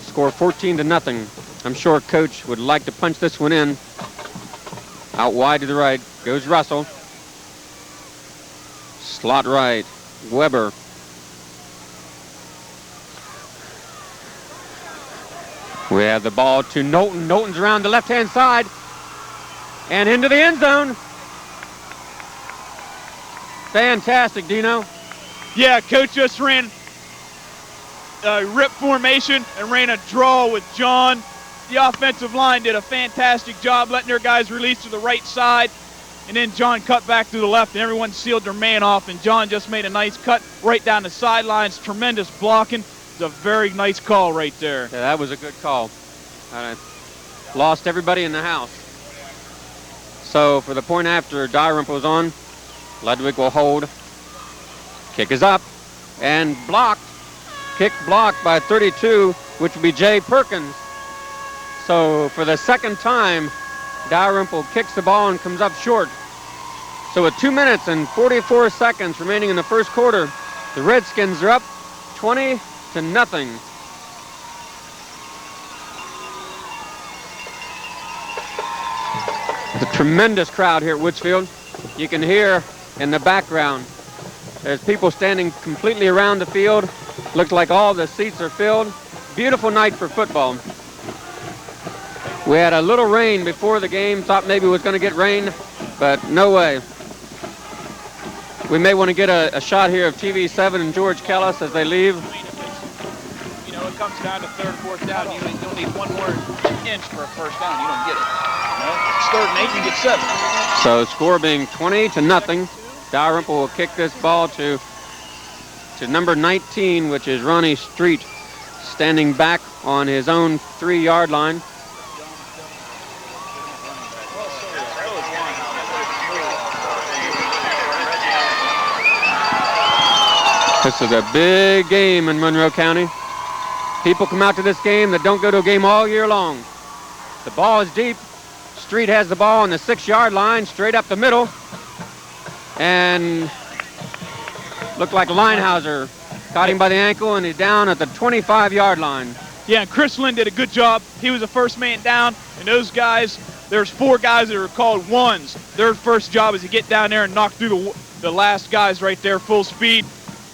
Score 14-0. I'm sure Coach would like to punch this one in. Out wide to the right goes Russell. Slot right, Weber. We have the ball to Knowlton. Knowlton's around the left-hand side and into the end zone. Fantastic, Dino. Yeah, Coach just ran a rip formation and ran a draw with John. The offensive line did a fantastic job letting their guys release to the right side, and then John cut back to the left, and everyone sealed their man off, and John just made a nice cut right down the sidelines. Tremendous blocking. It's a very nice call right there. Yeah, that was a good call. Lost everybody in the house. So for the point after, Dalrymple's on. Ludwig will hold. Kick is up and blocked. Kick blocked by 32, which will be Jay Perkins. So for the second time, Dalrymple kicks the ball and comes up short. So with 2 minutes and 44 seconds remaining in the first quarter, the Redskins are up 20-0. It's a tremendous crowd here at Woodsfield. You can hear in the background, there's people standing completely around the field. Looks like all the seats are filled. Beautiful night for football. We had a little rain before the game. Thought maybe it was going to get rain, but no way. We may want to get a shot here of TV7 and George Kellis as they leave. You know, it comes down to 3rd, 4th down. You'll need one more inch for a first down. You don't get it. You know, it's 3rd and 8, you get 7. So score being 20-0. Dalrymple will kick this ball to number 19, which is Ronnie Street, standing back on his own 3-yard line. This is a big game in Monroe County. People come out to this game that don't go to a game all year long. The ball is deep. Street has the ball on the 6-yard line, straight up the middle. And looked like Linehauser caught him by the ankle, and he's down at the 25-yard line. Yeah, and Chris Lynn did a good job. He was the first man down, and those guys, there's 4 guys that are called ones. Their first job is to get down there and knock through the last guys right there full speed.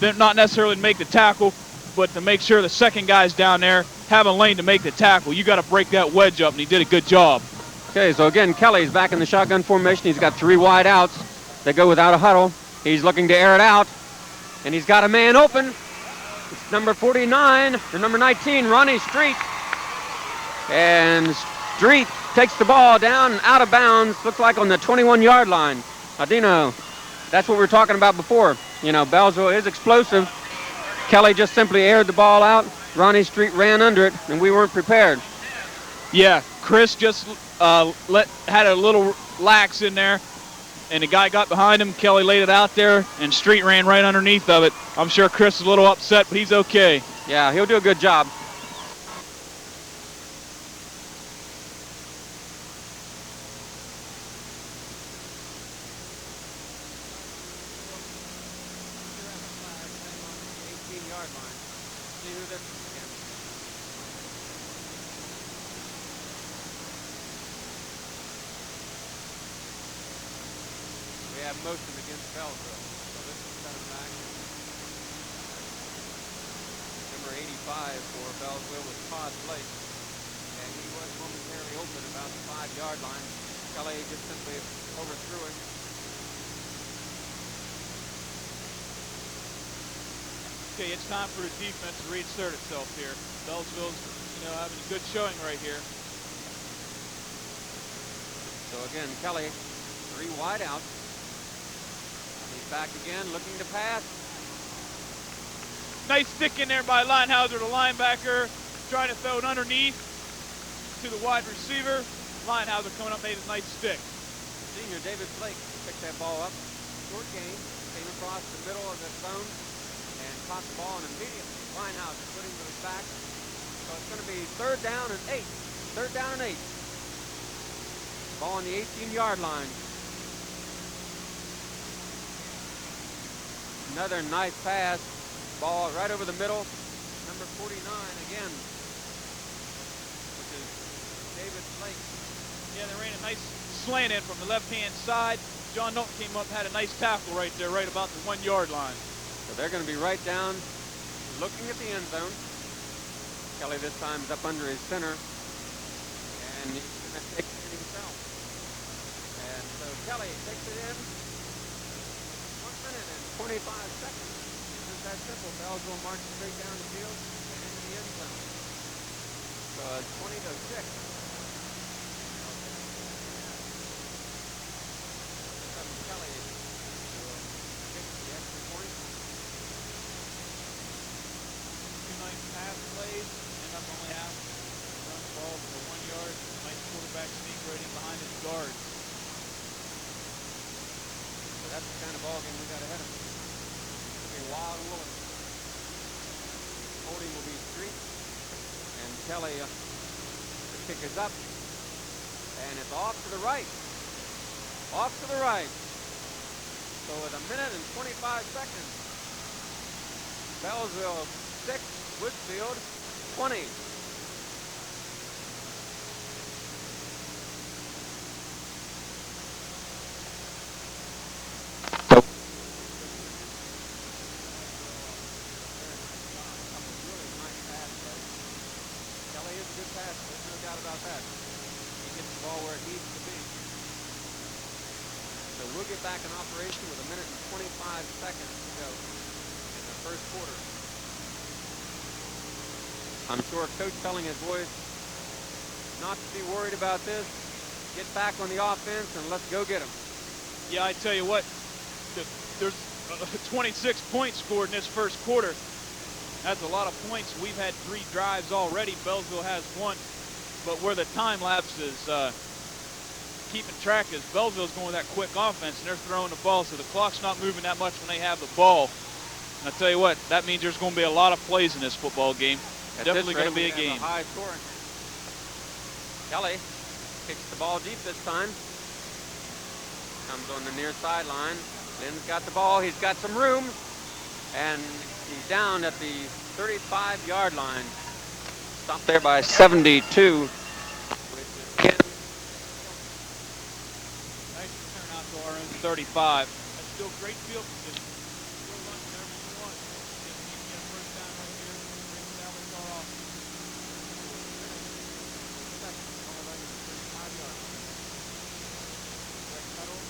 They're not necessarily to make the tackle, but to make sure the second guy's down there, have a lane to make the tackle. You got to break that wedge up, and he did a good job. Okay, so again, Kelly's back in the shotgun formation. He's got 3 wide outs. They go without a huddle. He's looking to air it out, and he's got a man open. It's number 49, or number 19, Ronnie Street. And Street takes the ball down and out of bounds, looks like on the 21-yard line. Dino, that's what we were talking about before. You know, Beallsville is explosive. Kelly just simply aired the ball out. Ronnie Street ran under it, and we weren't prepared. Yeah, Chris just had a little lax in there, and the guy got behind him. Kelly laid it out there, and Street ran right underneath of it. I'm sure Chris is a little upset, but he's okay. Yeah, he'll do a good job. motion against Beallsville. So this is set him back. Number 85 for Beallsville was Todd Blake. And he was momentarily open about the 5-yard line. Kelly just simply overthrew him. Okay, it's time for the defense to reinsert itself here. Beallsville's, having a good showing right here. So again, Kelly, 3 wide out. He's back again, looking to pass. Nice stick in there by Linehaus, the linebacker, trying to throw it underneath to the wide receiver. Linehaus coming up, made a nice stick. Senior David Blake picked that ball up. Short gain, came across the middle of the zone and caught the ball, and immediately Linehaus put him to his back. So it's going to be 3rd down and 8. 3rd down and 8. Ball on the 18-yard line. Another nice pass. Ball right over the middle. Number 49 again, which is David Blake. Yeah, they ran a nice slant in from the left-hand side. John Norton came up, had a nice tackle right there, right about the 1-yard line. So they're going to be right down, looking at the end zone. Kelly this time is up under his center, and he's going to take it himself. And so Kelly takes it in 1 minute and 25 seconds. It's that simple. Beallsville marches straight down the field and into the end zone. So it's 20-6. Kelly will kick the extra point. 2 nice pass plays, end up only half. Run the ball for 1 yard. Nice quarterback sneak right in behind his guard. So that's the kind of ball game we got ahead of us. It'll be wild and woolly. Holding will be Street, and Kelly, the kick is up, and it's off to the right. Off to the right. So with 1 minute and 25 seconds, Beallsville 6, Woodsfield 20. Kelly is a good passer, there's no doubt about that. He gets the ball where it needs to be. So we'll get back in operation with 1 minute and 25 seconds to go in the first quarter. I'm sure Coach telling his boys not to be worried about this. Get back on the offense and let's go get them. Yeah, I tell you what, there's 26 points scored in this first quarter. That's a lot of points. We've had 3 drives already. Beallsville has 1. But where the time lapse is keeping track is Beallsville's going with that quick offense, and they're throwing the ball, so the clock's not moving that much when they have the ball. And I tell you what, that means there's going to be a lot of plays in this football game. Definitely going to be a game. High scoring. Kelly kicks the ball deep this time. Comes on the near sideline. Lynn's got the ball. He's got some room. And he's down at the 35-yard line. Stopped there by 72. Nice return out to our own 35. That's still great field position. Still run whenever you want. If you can get a first down right here, bring salvage our offense. Second, ball right at the 35-yard line. Quick huddle.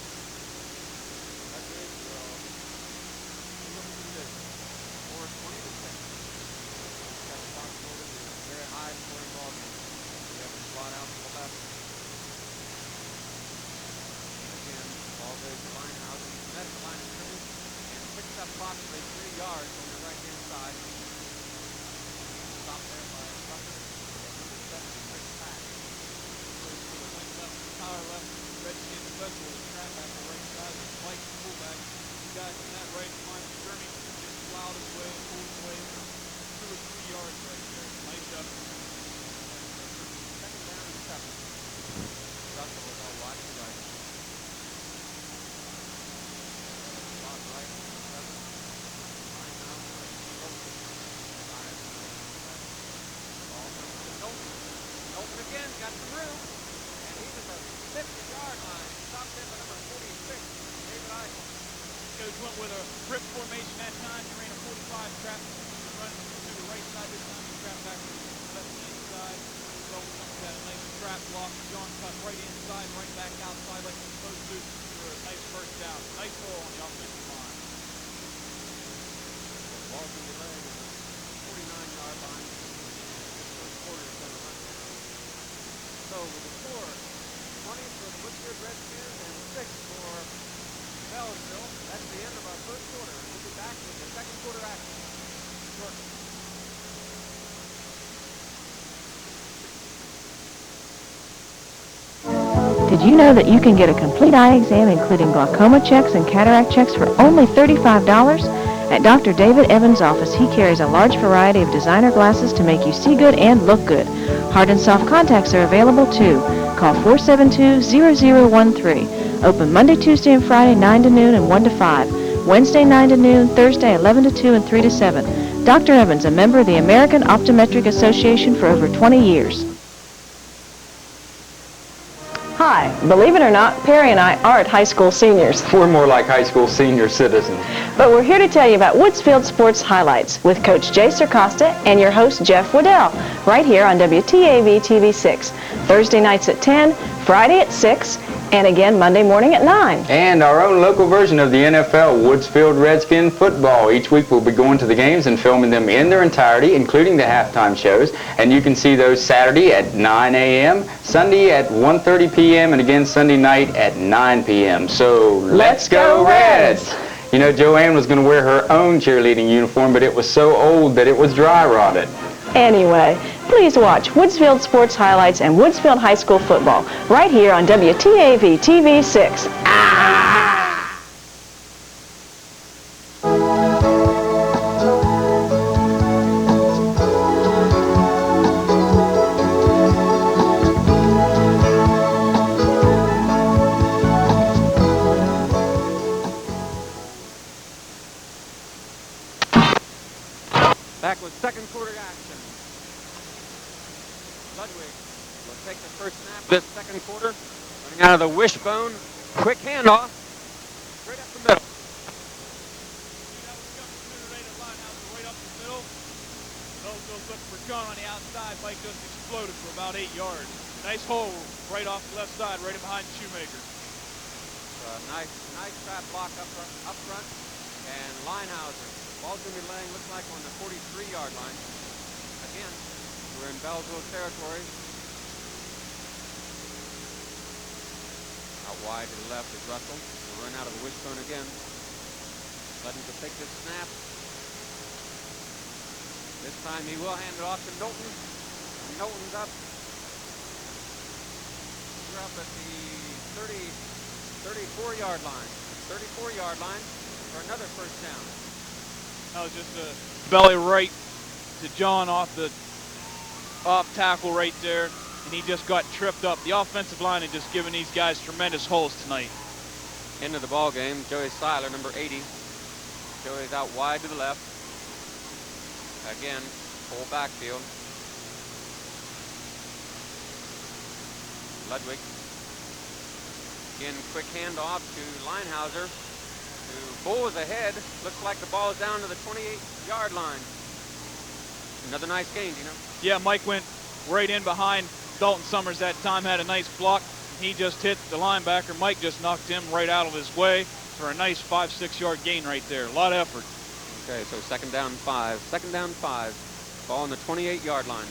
That's it. So, look at this. Score 20-6. That's a possibility. It's a very high scoring ball game. We have a slot out to the left. Again, ball goes to Linehaus. He's met at the line of scrimmage and picks up approximately 3 yards on the right-hand side. Stopped there by Rucker at number 7, Chris Pack. Power left, Redskin special with a trap back the right side with Mike the fullback. You guys in that right line of scrimmage just plowed his way, pulled his way 2 or 3 yards right there. Nice effort. Second down and 7. Russell was all wide to the right. Slot right, 7. Linehaus right. Ball comes to Knowlton. Knowlton again, got some room. And he was a 50-yard line. Stopped in by number 46, David side. Coach went with a rip formation that time. He ran a 45 trap. He run to the right side this time. He trapped back to the left-hand side. So Summers had a nice trap block. John cut right inside, right back outside like he's supposed to for a nice first down. Nice hole on the offensive line. Ball's going to be laid at the 49-yard line. This first quarter is going to run down. So with the score, 20 for the Woodsfield Redskins and 6 for Beallsville. That's the end of our first quarter. We'll be back with the second quarter action shortly. Did you know that you can get a complete eye exam including glaucoma checks and cataract checks for only $35? At Dr. David Evans' office, he carries a large variety of designer glasses to make you see good and look good. Hard and soft contacts are available too. Call 472-0013. Open Monday, Tuesday, and Friday 9 to noon and 1 to 5. Wednesday 9 to noon, Thursday 11 to 2 and 3 to 7. Dr. Evans, a member of the American Optometric Association for over 20 years. Hi, believe it or not, Perry and I aren't high school seniors. We're more like high school senior citizens. But we're here to tell you about Woodsfield Sports Highlights with Coach Jay Circosta and your host, Jeff Waddell, right here on WTAV TV 6. Thursday nights at 10, Friday at 6, and again Monday morning at 9. And our own local version of the NFL, Woodsfield Redskin Football. Each week we'll be going to the games and filming them in their entirety, including the halftime shows. And you can see those Saturday at 9 a.m., Sunday at 1:30 p.m., and again Sunday night at 9 p.m. So let's go Reds! You know, Joanne was going to wear her own cheerleading uniform, but it was so old that it was dry rotted. Anyway, please watch Woodsfield Sports Highlights and Woodsfield High School Football right here on WTAV TV 6. Back with second quarter action. Ludwig will take the first snap of this second quarter. Running out of the wishbone. Quick handoff. Straight up the middle. Right up the middle. Beallsville's looking for John on the outside. Mike just exploded for about 8 yards. Nice hole right off the left side, right in behind Shoemaker. Nice trap block up front. And Linehauser. Ball's going to be laying, looks like, on the 43-yard line. Again, we're in Beallsville territory. Out wide to the left is Russell. We'll run out of the wishbone again. Letting to take this snap. This time he will hand it off to Knowlton. And Knowlton's up. We're up at the 34-yard line. 34-yard line for another first down. That was just a belly right to John off tackle right there, and he just got tripped up. The offensive line had just given these guys tremendous holes tonight. Into the ball game, Joey Seiler, number 80. Joey's out wide to the left. Again, full backfield. Ludwig. Again, quick handoff to Linehauser. Bull is ahead. Looks like the ball is down to the 28-yard line. Another nice gain, you know. Yeah, Mike went right in behind Dalton Summers that time, had a nice block. He just hit the linebacker. Mike just knocked him right out of his way for a nice 5-6 yard gain right there. A lot of effort. Okay, so second down 5. Second down 5. Ball on the 28-yard line.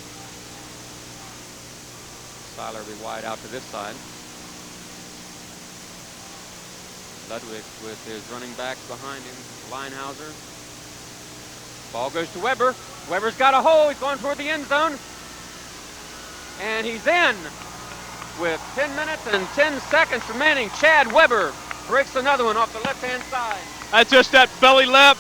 Seiler will be wide out to this side. Ludwig with his running back behind him, Linehauser. Ball goes to Weber. Weber's got a hole. He's going toward the end zone. And he's in with 10 minutes and 10 seconds remaining. Chad Weber breaks another one off the left-hand side. That's just that belly left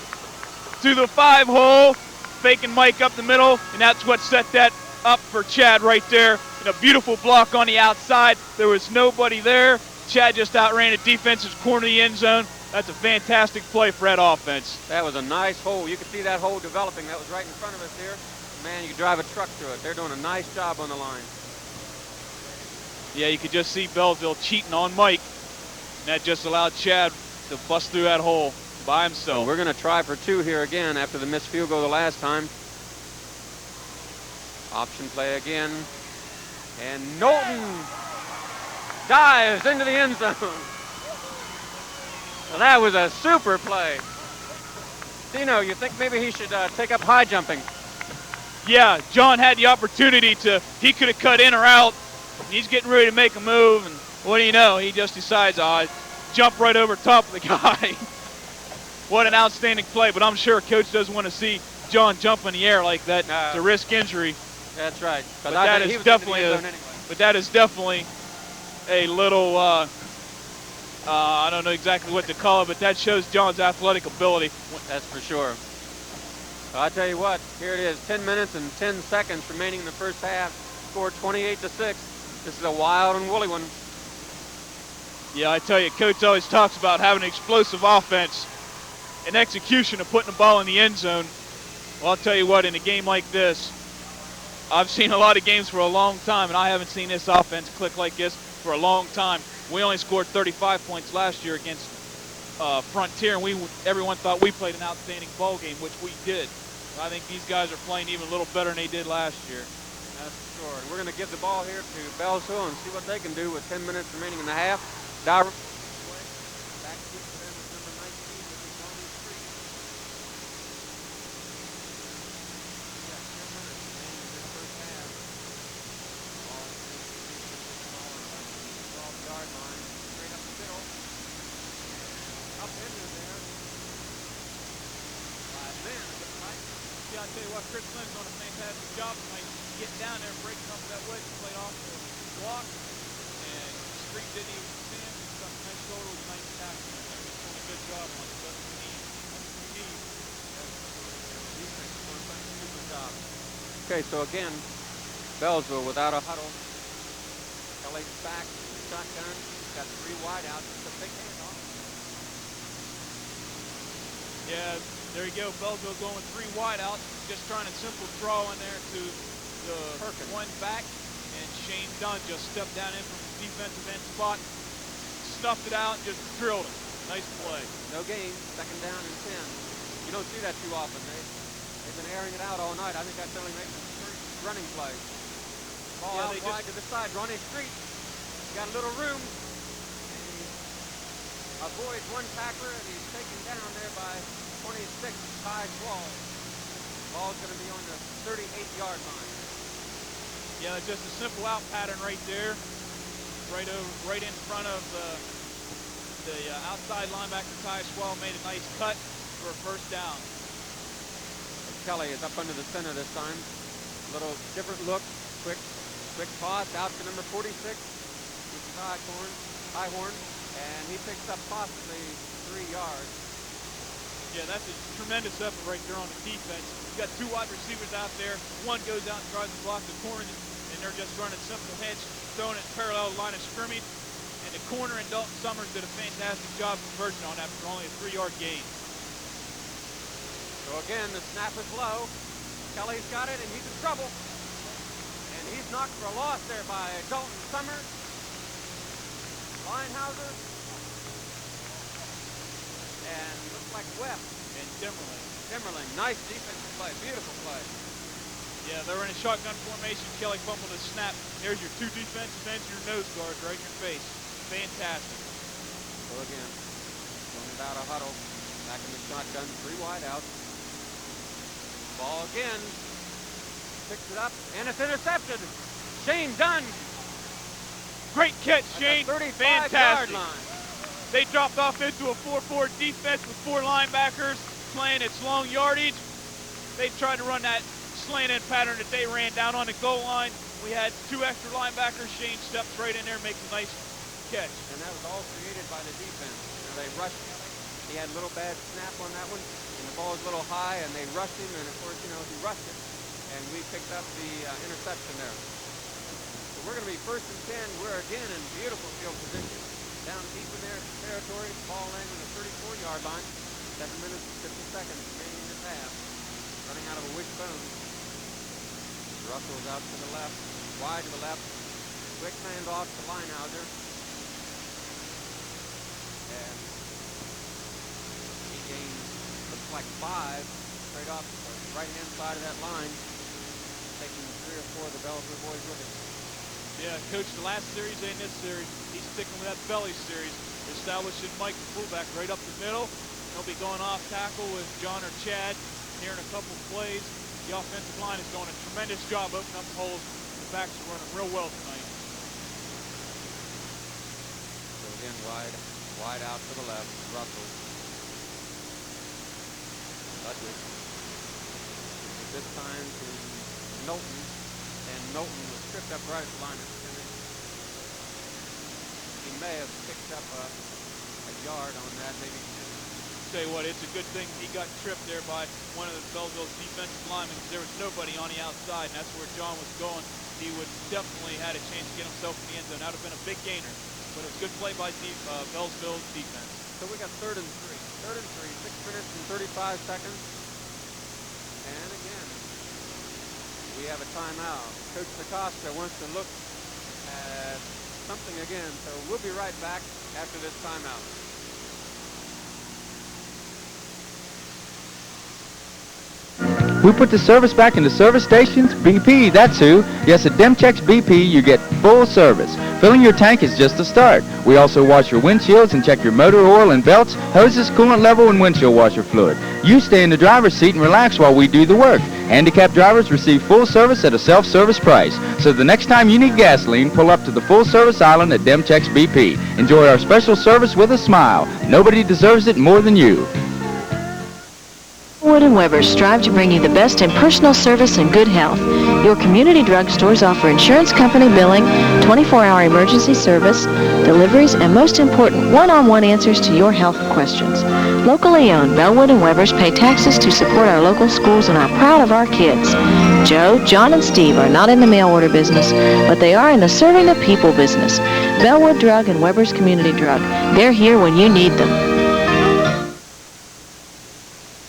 to the 5 hole, faking Mike up the middle, and that's what set that up for Chad right there. And a beautiful block on the outside. There was nobody there. Chad just outran the defense's corner of the end zone. That's a fantastic play for that offense. That was a nice hole. You could see that hole developing. That was right in front of us here. Man, you could drive a truck through it. They're doing a nice job on the line. Yeah, you could just see Beallsville cheating on Mike. And that just allowed Chad to bust through that hole by So himself. we're going to try for 2 here again after the missed field goal the last time. Option play again. And Knowlton dives into the end zone. Well, that was a super play. Dino, you think maybe he should take up high jumping? Yeah, John had the opportunity to, he could have cut in or out. And he's getting ready to make a move, and what do you know? He just decides, jump right over top of the guy. What an outstanding play, but I'm sure Coach doesn't want to see John jump in the air like that to risk injury. That's right. But that is definitely a little, I don't know exactly what to call it, but that shows John's athletic ability. That's for sure. Well, I'll tell you what, here it is, 10 minutes and 10 seconds remaining in the first half. Scored 28-6. This is a wild and woolly one. Yeah, I tell you, Coach always talks about having an explosive offense and execution of putting the ball in the end zone. Well, I'll tell you what, in a game like this, I've seen a lot of games for a long time, and I haven't seen this offense click like this for a long time. We only scored 35 points last year against Frontier, and everyone thought we played an outstanding ball game, which we did. I think these guys are playing even a little better than they did last year. That's for sure. And we're going to give the ball here to Beallsville and see what they can do with 10 minutes remaining in the half. Back to them is number 19, which is Ronnie Street. Yeah, 10 minutes remaining in this first half. Ball is the 12-yard line, straight up the middle. And up into there. By Ben, it looks like. Yeah, I'll tell you what, Chris Lynn's done a fantastic job tonight getting down there and breaking up that wedge and played off the block. And Street didn't even see him. He got a nice shoulder with a nice tackle in there. He's doing a good job on it. That's what we need. Defense is doing such a super job. Okay, so again, Beallsville without a huddle. Kelly's back, shotgun. He's got 3 wideouts. It's a big handoff. Yeah, there you go. Beallsville going 3 wideouts. Just trying a simple draw in there to the one back. And Shane Dunn just stepped down in from the defensive end spot, snuffed it out, and just drilled it. Nice play. No gain, 2nd down and 10. You don't see that too often. They've been airing it out all night. I think that's only making the first running play. Ball out wide to the side. Ronnie Street got a little room. And he avoids one tackler, and he's taken down there by 26, Ty Schwall. Ball's going to be on the 38-yard line. Yeah, just a simple out pattern right there, right in front of the outside linebacker Ty Schwall made a nice cut for a first down. And Kelly is up under the center this time. A little different look, quick toss out to number 46, which is Highhorn, and he picks up possibly 3 yards. Yeah, that's a tremendous effort right there on the defense. You've got 2 wide receivers out there. One goes out and tries to block the corner, and they're just running simple hitch, throwing it parallel line of scrimmage. And the corner and Dalton Summers did a fantastic job converting on that for only a 3-yard gain. So again, the snap is low. Kelly's got it, and he's in trouble. And he's knocked for a loss there by Dalton Summers. Linehauser. And looks like Webb. And Timmerling, nice defensive play, beautiful play. Yeah, they were in a shotgun formation. Kelly fumbled a snap. There's your 2 defensive ends, your nose guards right in your face. Fantastic. So again, going without a huddle. Back in the shotgun, 3 wideouts. Ball again. Picks it up, and it's intercepted. Shane Dunn. Great catch, Shane. 35-yard line. They dropped off into a 4-4 defense with 4 linebackers playing its long yardage. They tried to run that slant end pattern that they ran down on the goal line. We had 2 extra linebackers. Shane steps right in there and makes a nice catch. And that was all created by the defense. They rushed Kelly. He had a little bad snap on that one, and the ball was a little high, and they rushed him, and of course, he rushed it. And we picked up the interception there. So we're going to be 1st and 10. We're again in beautiful field position. Down deep in their territory, ball laying on the 34-yard line. 7 minutes and 50 seconds remaining in this half. Running out of a wishbone. Russell's out to the left, wide to the left. Quick handoff to Linehauser. And like 5 straight off the right-hand side of that line, taking 3 or 4 of the Beallsville boys with him. Yeah, Coach, the last series and this series, he's sticking with that belly series, establishing Mike the fullback right up the middle. He'll be going off tackle with John or Chad here in a couple plays. The offensive line is doing a tremendous job opening up holes. The backs are running real well tonight. So again, wide out to the left, Russell. Ludwig. This time to Knowlton, and Knowlton was tripped up right at the line of scrimmage. He may have picked up a yard on that, maybe 2. Tell you what, it's a good thing he got tripped there by one of the Beallsville's defensive linemen, because there was nobody on the outside, and that's where John was going. He would definitely had a chance to get himself in the end zone. That would have been a big gainer, but it was a good play by Beallsville's defense. So we got 3rd and 3. 3rd and 3, 6 minutes and 35 seconds. And again, we have a timeout. Coach Acosta wants to look at something again, so we'll be right back after this timeout. Who put the service back into service stations? BP, that's who. Yes, at Demchecks BP, you get full service. Filling your tank is just the start. We also wash your windshields and check your motor oil and belts, hoses, coolant level, and windshield washer fluid. You stay in the driver's seat and relax while we do the work. Handicapped drivers receive full service at a self-service price. So the next time you need gasoline, pull up to the full-service island at Demchecks BP. Enjoy our special service with a smile. Nobody deserves it more than you. Wood & Weber's strive to bring you the best in personal service and good health. Your community drugstores offer insurance company billing, 24-hour emergency service, deliveries, and most important, one-on-one answers to your health questions. Locally owned, Bellwood & Weber's pay taxes to support our local schools and are proud of our kids. Joe, John, and Steve are not in the mail order business, but they are in the serving the people business. Bellwood Drug and Weber's Community Drug. They're here when you need them.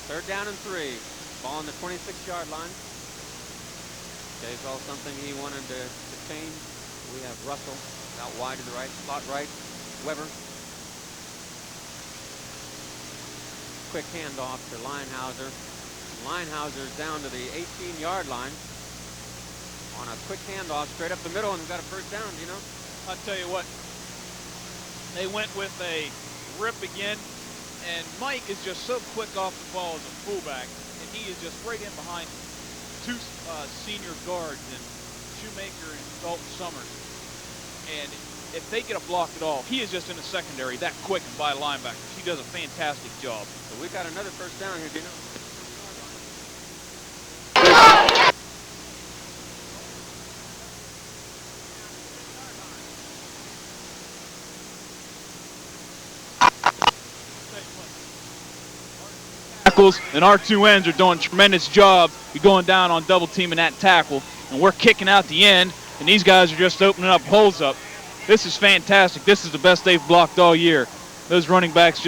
3rd down and 3. Ball on the 26-yard line. Jay saw something he wanted to change. We have Russell out wide to the right, slot right. Weber. Quick handoff to Linehauser. Linehauser's down to the 18-yard line on a quick handoff straight up the middle, and got a 1st down, you know? I'll tell you what, they went with a rip again, and Mike is just so quick off the ball as a fullback, and he is just right in behind 2 senior guards, and Shoemaker and Dalton Summers. And if they get a block at all, he is just in the secondary that quick and by linebackers. He does a fantastic job. So we've got another 1st down here, do you know? Tackles, and our 2 ends are doing a tremendous job. You're going down on double teaming that tackle, and we're kicking out the end, and these guys are just opening up holes up. This is fantastic. This is the best they've blocked all year. Those running backs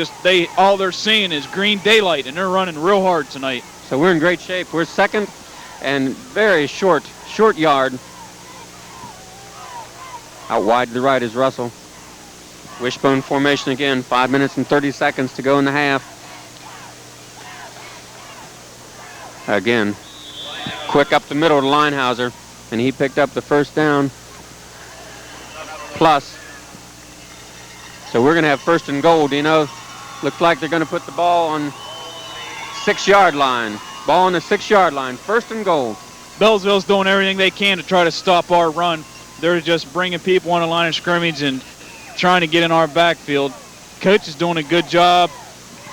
all they're seeing is green daylight, and they're running real hard tonight. So we're in great shape. We're 2nd and very short yard. Out wide to the right is Russell. Wishbone formation again. 5 minutes and 30 seconds to go in the half. Again, quick up the middle to Linehauser, and he picked up the 1st down. Plus. So we're going to have 1st and goal, you know. Looks like they're going to put the ball on 6-yard line. Ball on the 6-yard line. 1st and goal. Beallsville's doing everything they can to try to stop our run. They're just bringing people on the line of scrimmage and trying to get in our backfield. Coach is doing a good job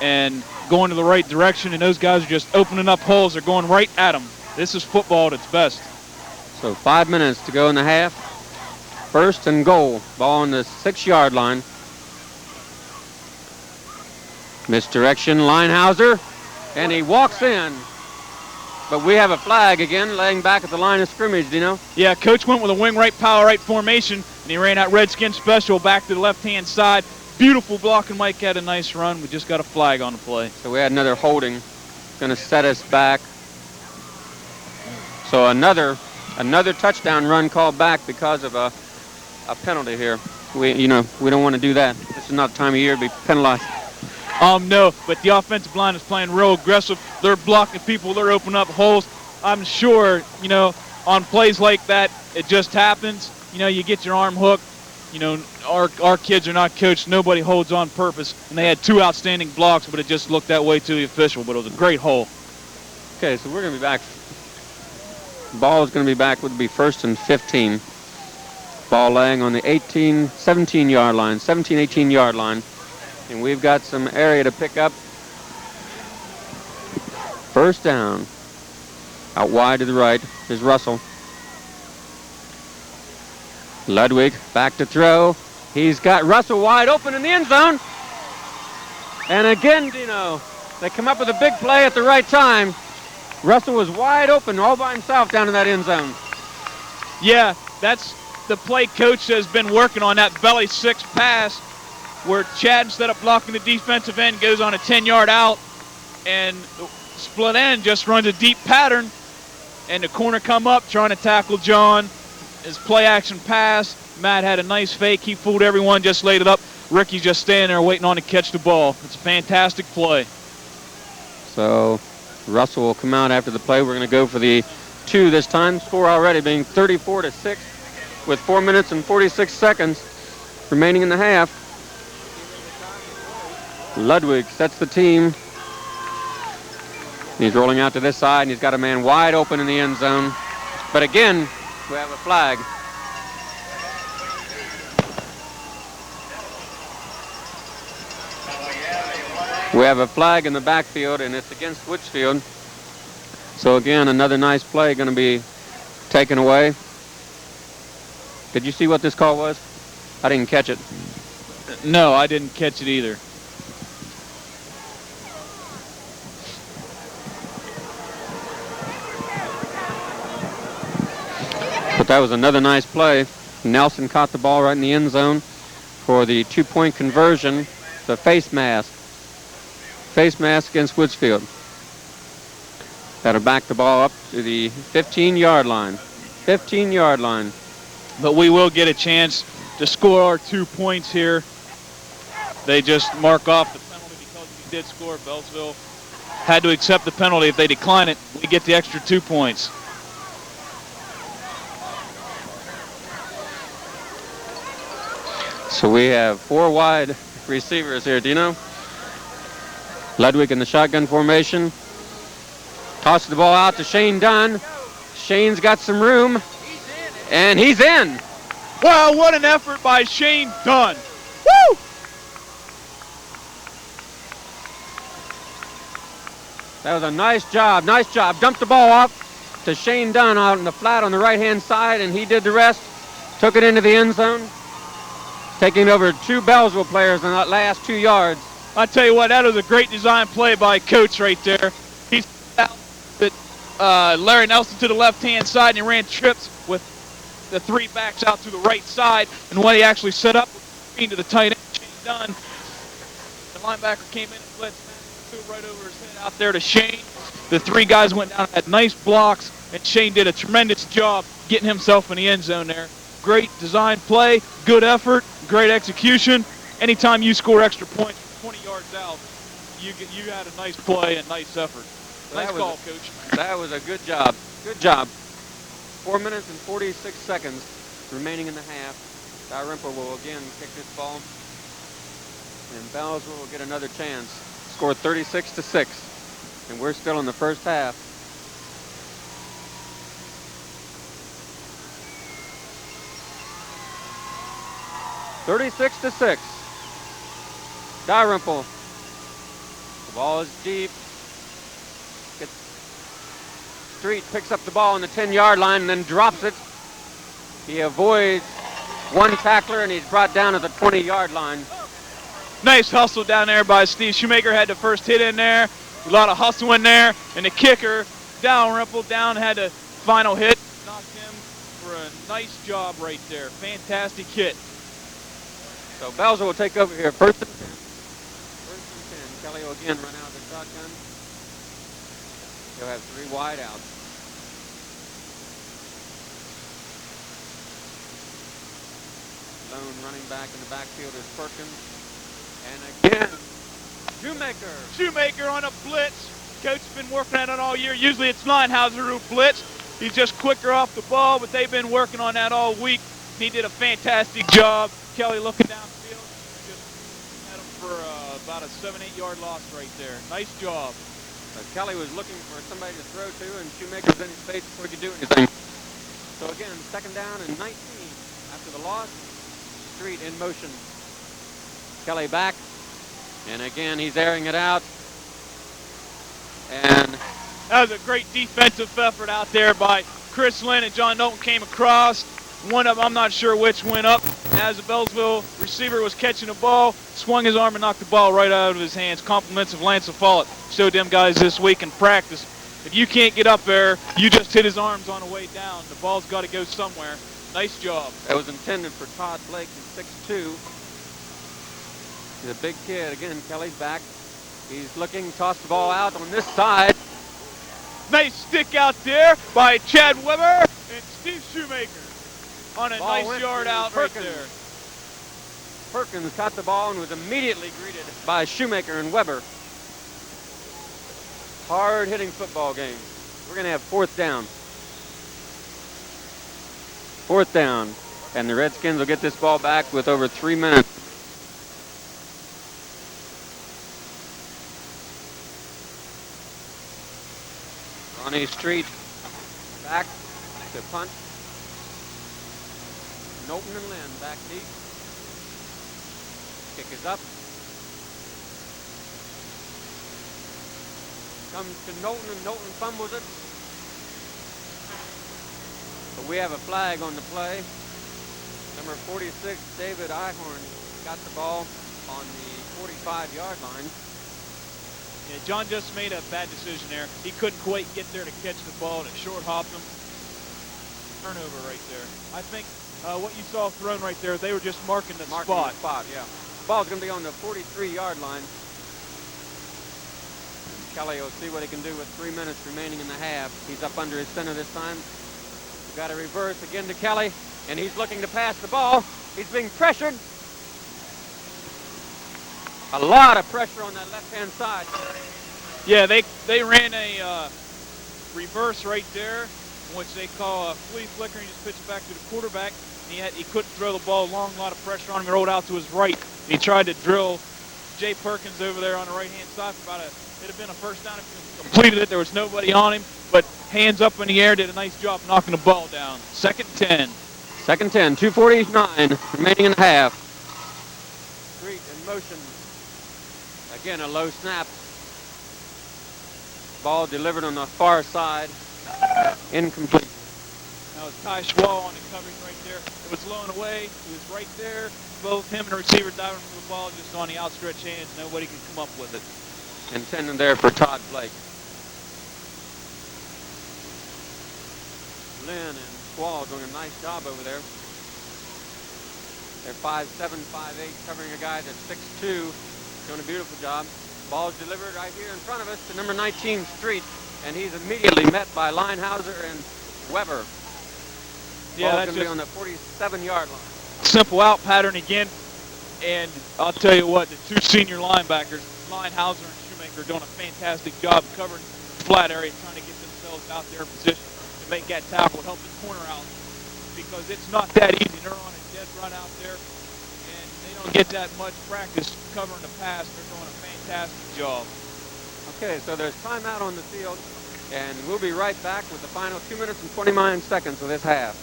and going to the right direction, and those guys are just opening up holes. They're going right at them. This is football at its best. So 5 minutes to go in the half. 1st and goal. Ball on the 6-yard line. Misdirection, Linehauser, and he walks in. But we have a flag again, laying back at the line of scrimmage, do you know? Yeah, Coach went with a wing right, power right formation, and he ran that Redskin special back to the left-hand side. Beautiful block, and Mike had a nice run. We just got a flag on the play. So we had another holding. Going to set us back. So another touchdown run called back because of a penalty here. We don't want to do that. This is not the time of year to be penalized. No, but the offensive line is playing real aggressive. They're blocking people. They're opening up holes. I'm sure, on plays like that, it just happens. You get your arm hooked. Our kids are not coached. Nobody holds on purpose. And they had 2 outstanding blocks, but it just looked that way to the official. But it was a great hole. Okay, so we're going to be back. Ball is going to be back. Would be 1st and 15. Ball laying on the 17-yard line, 18-yard line. And we've got some area to pick up. First down. Out wide to the right is Russell. Ludwig back to throw. He's got Russell wide open in the end zone. And again, Dino, they come up with a big play at the right time. Russell was wide open all by himself down in that end zone. Yeah, that's the play coach has been working on, that belly 6 pass where Chad, instead of blocking the defensive end, goes on a 10-yard out, and the split end just runs a deep pattern, and the corner come up trying to tackle John. His play action pass. Matt had a nice fake. He fooled everyone, just laid it up. Ricky's just standing there waiting on to catch the ball. It's a fantastic play. So Russell will come out after the play. We're going to go for the 2 this time. Score already being 34-6 with 4 minutes and 46 seconds remaining in the half. Ludwig sets the team. He's rolling out to this side, and he's got a man wide open in the end zone. But again, we have a flag. We have a flag in the backfield, and it's against Woodsfield. So again, another nice play going to be taken away. Did you see what this call was? I didn't catch it. No, I didn't catch it either. But that was another nice play. Nelson caught the ball right in the end zone for the 2-point conversion, the face mask. Face mask against Woodsfield. That'll back the ball up to the 15-yard line. 15-yard line. But we will get a chance to score our 2 points here. They just mark off the penalty because we did score. Beallsville had to accept the penalty. If they decline it, we get the extra 2 points. So we have 4 wide receivers here, Dino. Ludwig in the shotgun formation. Tosses the ball out to Shane Dunn. Shane's got some room, and he's in. Wow, what an effort by Shane Dunn. Woo! That was a nice job, nice job. Dumped the ball off to Shane Dunn out in the flat on the right-hand side, and he did the rest. Took it into the end zone, taking over 2 Beallsville players in that last 2 yards. I tell you what, that was a great design play by Coach right there. He out Larry Nelson to the left-hand side, and he ran trips with the 3 backs out to the right side. And when he actually set up into the tight end, Shane Dunn, the linebacker came in and blitzed right over his head out there to Shane. The 3 guys went down, had nice blocks, and Shane did a tremendous job getting himself in the end zone there. Great design play, good effort, great execution. Anytime you score extra points from 20 yards out, you had a nice play and nice effort. Nice call, Coach. That was a good job. Good job. 4 minutes and 46 seconds remaining in the half. Dalrymple will again kick this ball, and Beallsville will get another chance. Score 36-6, and we're still in the first half. (36-6). Dalrymple. The ball is deep. Street picks up the ball on the 10-yard line and then drops it. He avoids 1 tackler, and he's brought down at the 20-yard line. Nice hustle down there by Steve Shoemaker. Had the first hit in there. A lot of hustle in there. And the kicker, Dalrymple, had the final hit. Knocked him for a nice job right there. Fantastic hit. So Beallsville will take over here. First and 10. First and 10. Kelly will again run out of the shotgun. He'll have 3 wide outs. Lone running back in the backfield is Perkins. And again, Shoemaker on a blitz. Coach has been working on it all year. Usually it's Linehausser who blitz. He's just quicker off the ball, but they've been working on that all week. He did a fantastic job. Kelly looking downfield. Just had him for about a 7-8 yard loss right there. Nice job. Kelly was looking for somebody to throw to, and Shoemaker's in his face before he could do anything. So again, 2nd down and 19 after the loss. Street in motion. Kelly back, and again he's airing it out. And that was a great defensive effort out there by Chris Lynn, and John Knowlton came across. One of them, I'm not sure which, went up. As the Beallsville receiver was catching the ball, swung his arm and knocked the ball right out of his hands. Compliments of Lance Follett. Showed them guys this week in practice. If you can't get up there, you just hit his arms on the way down. The ball's got to go somewhere. Nice job. That was intended for Todd Blake, who's 6'2". He's a big kid. Again, Kelly's back. He's looking, tossed the ball out on this side. Nice stick out there by Chad Weber and Steve Shoemaker on a nice yard out right there. Perkins caught the ball and was immediately greeted by Shoemaker and Weber. Hard-hitting football game. We're going to have 4th down. 4th down. And the Redskins will get this ball back with over 3 minutes. Ronnie Street back to punt. Knowlton and Lynn back deep. Kick is up. Comes to Knowlton, and Knowlton fumbles it. But we have a flag on the play. Number 46, David Ihorn, got the ball on the 45-yard line. Yeah, John just made a bad decision there. He couldn't quite get there to catch the ball, and it short hopped him. Turnover right there. I think what you saw thrown right there, they were just marking the spot. Yeah. The ball's going to be on the 43-yard line. Kelly will see what he can do with 3 minutes remaining in the half. He's up under his center this time. We've got a reverse again to Kelly, and he's looking to pass the ball. He's being pressured. A lot of pressure on that left-hand side. Yeah, they ran a reverse right there, which they call a flea flicker. He just pitched it back to the quarterback. And he couldn't throw the ball long. A lot of pressure on him. He rolled out to his right. And he tried to drill Jay Perkins over there on the right-hand side for it'd have been a 1st down if he completed it. There was nobody on him, but hands up in the air, did a nice job knocking the ball down. 2nd 10. 2nd 10, 2:49 remaining in the half. Street in motion. Again, a low snap. Ball delivered on the far side. Incomplete. That was Ty Schwall on the covering right there. It was low and away. He was right there. Both him and the receiver diving for the ball just on the outstretched hands. Nobody could come up with it. Intended there for Todd Blake. Lynn and Schwall doing a nice job over there. They're 5'7", 5'8", covering a guy that's 6'2", doing a beautiful job. Ball's delivered right here in front of us to number 19, Street, and he's immediately met by Linehausser and Weber. Yeah, Ball's that's going to be on the 47-yard line. Simple out pattern again, and I'll tell you what, the 2 senior linebackers, Linehausser and Shoemaker, are doing a fantastic job covering the flat area, trying to get themselves out there in position to make that tackle, help the corner out, because it's not that easy. They're on a dead run out there, and they don't get that much practice covering the pass. They're doing a fantastic job. Okay, so there's timeout on the field, and we'll be right back with the final 2 minutes and 29 seconds of this half.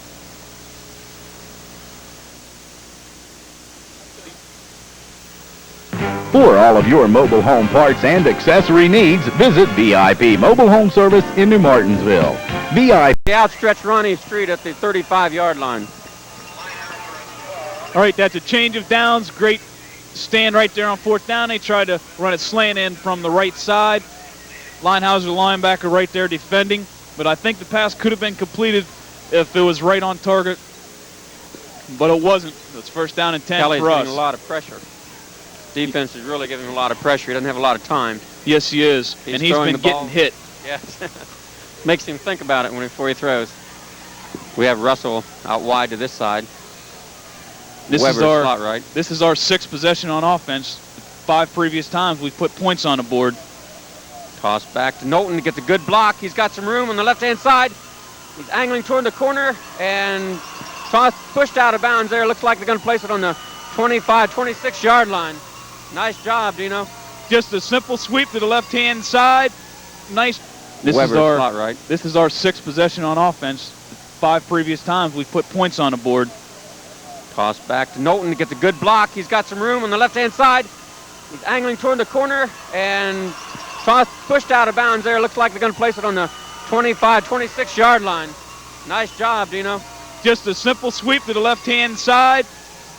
For all of your mobile home parts and accessory needs, visit VIP Mobile Home Service in New Martinsville. VIP. Outstretched Ronnie Street at the 35-yard line. All right, that's a change of downs. Great stand right there on 4th down. They tried to run it slant in from the right side. Linehausser, linebacker, right there defending. But I think the pass could have been completed if it was right on target. But it wasn't. It's 1st down and 10 Kelly's for us. getting a lot of pressure. Defense is really giving him a lot of pressure. He doesn't have a lot of time. Yes, he is. And he's been getting hit. Yes. Makes him think about it before he throws. We have Russell out wide to this side. This Weber's is our slot right. This is our 6th possession on offense. 5 previous times we've put points on the board. Toss back to Knowlton to get the good block. He's got some room on the left-hand side. He's angling toward the corner and pushed out of bounds there. Looks like they're going to place it on the 25, 26-yard line. Nice job, Dino. Just a simple sweep to the left-hand side. Nice. This is our 6th possession on offense. 5 previous times we've put points on the board. Toss back to Knowlton to get the good block. He's got some room on the left-hand side. He's angling toward the corner and pushed out of bounds there. Looks like they're going to place it on the 25, 26-yard line. Nice job, Dino. Just a simple sweep to the left-hand side.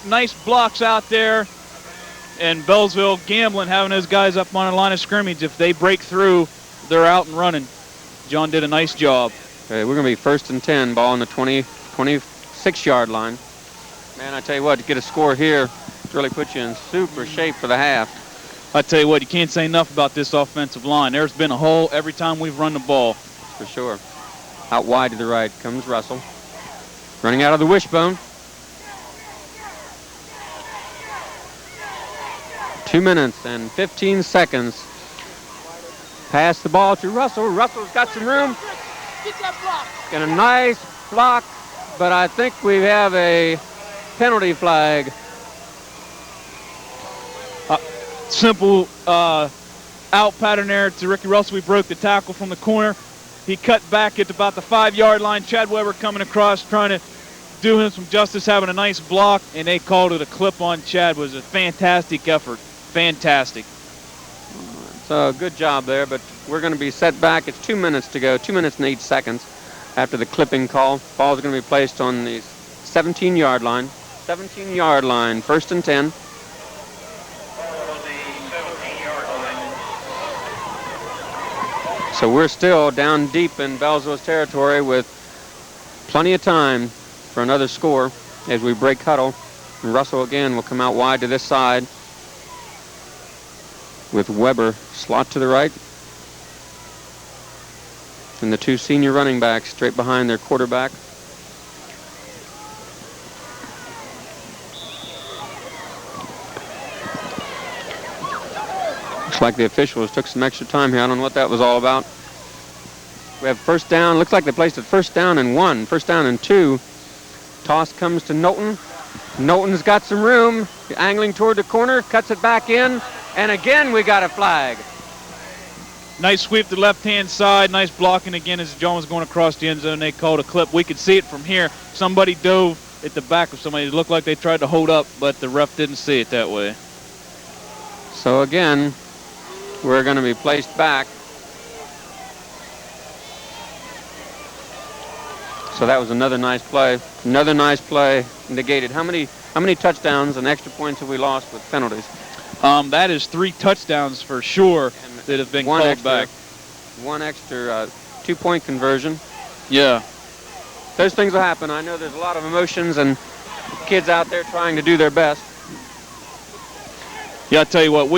Nice blocks out there. And Beallsville gambling, having those guys up on the line of scrimmage. If they break through, they're out and running. John did a nice job. Okay, we're going to be 1st and 10, ball on the 26-yard line. Man, I tell you what, to get a score here really puts you in super shape for the half. I tell you what, you can't say enough about this offensive line. There's been a hole every time we've run the ball. For sure. Out wide to the right comes Russell. Running out of the wishbone. 2 minutes and 15 seconds. Pass the ball to Russell. Russell's got some room. Got a nice block, but I think we have a penalty flag. Simple out pattern there to Ricky Russell. We broke the tackle from the corner. He cut back at about the 5-yard line. Chad Weber coming across, trying to do him some justice, having a nice block, and they called it a clip on Chad. It was a fantastic effort. Fantastic. So good job there, but we're going to be set back. It's 2 minutes to go, 2 minutes and 8 seconds after the clipping call. Ball's going to be placed on the 17-yard line. 17-yard line, 1st and 10. So we're still down deep in Beallsville's territory with plenty of time for another score as we break huddle. And Russell again will come out wide to this side with Weber slot to the right. And the 2 senior running backs straight behind their quarterback. Looks like the officials took some extra time here. I don't know what that was all about. We have 1st down. Looks like they placed it 1st down and 1. 1st down and 2. Toss comes to Knowlton. Knowlton's got some room. Angling toward the corner. Cuts it back in. And again, we got a flag. Nice sweep to the left-hand side. Nice blocking again as John was going across the end zone. They called a clip. We could see it from here. Somebody dove at the back of somebody. It looked like they tried to hold up, but the ref didn't see it that way. So again, we're going to be placed back. So that was another nice play. Another nice play negated. How many touchdowns and extra points have we lost with penalties? That is 3 touchdowns for sure that have been called back. One extra 2-point conversion. Yeah. Those things will happen. I know there's a lot of emotions and kids out there trying to do their best. Yeah, I'll tell you what,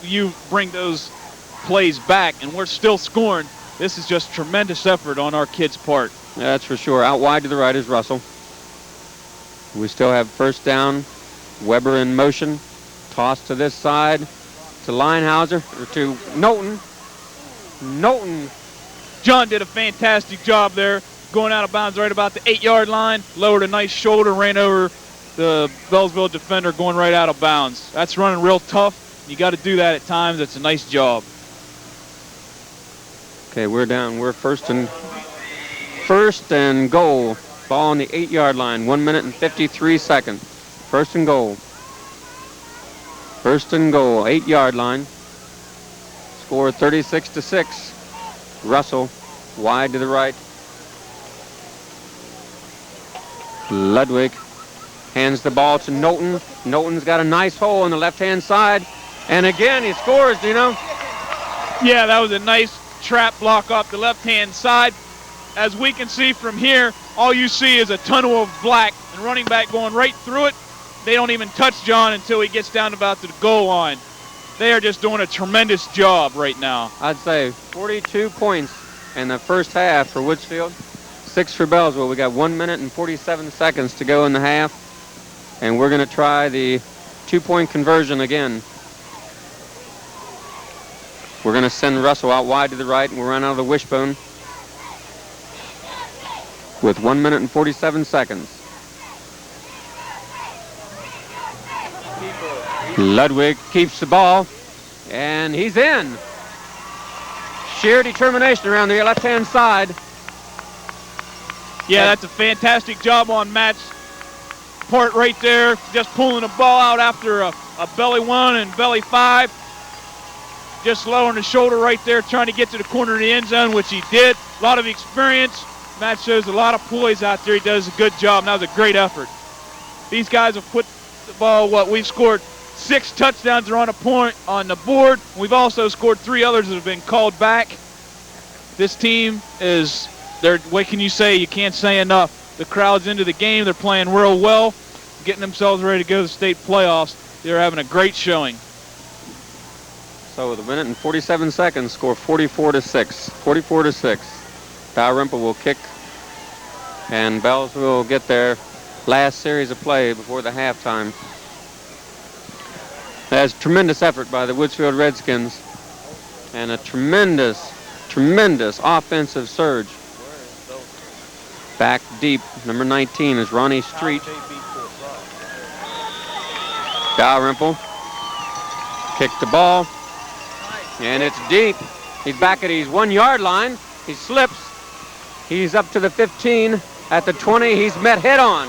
you bring those plays back and we're still scoring. This is just tremendous effort on our kids' part. Yeah, that's for sure. Out wide to the right is Russell. We still have 1st down. Weber in motion. Toss to this side to Linehauser, or to Knowlton. Knowlton. John did a fantastic job there, going out of bounds right about the 8-yard line, lowered a nice shoulder, ran over the Beallsville defender going right out of bounds. That's running real tough. You got to do that at times. It's a nice job. Okay, we're down. We're first and goal. Ball on the 8-yard line, 1 minute and 53 seconds. 1st and goal. 1st and goal, 8-yard line. Score 36-6. Russell wide to the right. Ludwig hands the ball to Knowlton. Knowlton's got a nice hole on the left-hand side. And again, he scores, Dino. Yeah, that was a nice trap block off the left-hand side. As we can see from here, all you see is a tunnel of black and running back going right through it. They don't even touch John until he gets down about the goal line. They are just doing a tremendous job right now. I'd say 42 points in the first half for Woodsfield, 6 for Beallsville. We got 1 minute and 47 seconds to go in the half, and we're going to try the 2-point conversion again. We're going to send Russell out wide to the right, and we'll run out of the wishbone with 1 minute and 47 seconds. Ludwig keeps the ball, and he's in. Sheer determination around the left-hand side. Yeah, that's a fantastic job on Matt's part right there, just pulling the ball out after a belly 1 and belly 5. Just lowering the shoulder right there, trying to get to the corner of the end zone, which he did. A lot of experience. Matt shows a lot of poise out there. He does a good job, and that was a great effort. These guys have put the ball, we've scored 6 touchdowns on a point on the board. We've also scored 3 others that have been called back. This team is, what can you say? You can't say enough. The crowd's into the game. They're playing real well, getting themselves ready to go to the state playoffs. They're having a great showing. So with 1 minute and 47 seconds, score 44-6. 44-6. Dalrymple will kick, and Beallsville will get their last series of play before the halftime. That's tremendous effort by the Woodsfield Redskins, and a tremendous offensive surge. Back deep, number 19 is Ronnie Street. Dalrymple kicked the ball, and it's deep. He's back at his 1 yard line. He slips. He's up to the 15. At the 20, he's met head on.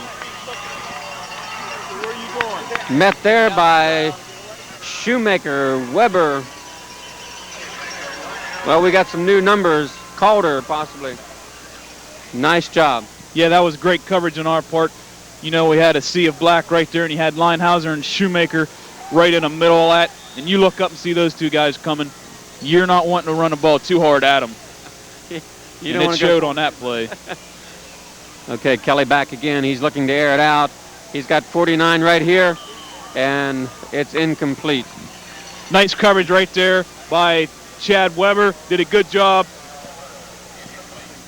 Met there by Shoemaker, Weber. Well, we got some new numbers. Calder, possibly. Nice job. Yeah, that was great coverage on our part. You know, we had a sea of black right there, and you had Linehauser and Shoemaker right in the middle of that. And you look up and see those 2 guys coming. You're not wanting to run the ball too hard at them. You and don't it showed on that play. Okay, Kelly back again. He's looking to air it out. He's got 49 right here, and it's incomplete. Nice coverage right there by Chad Weber. Did a good job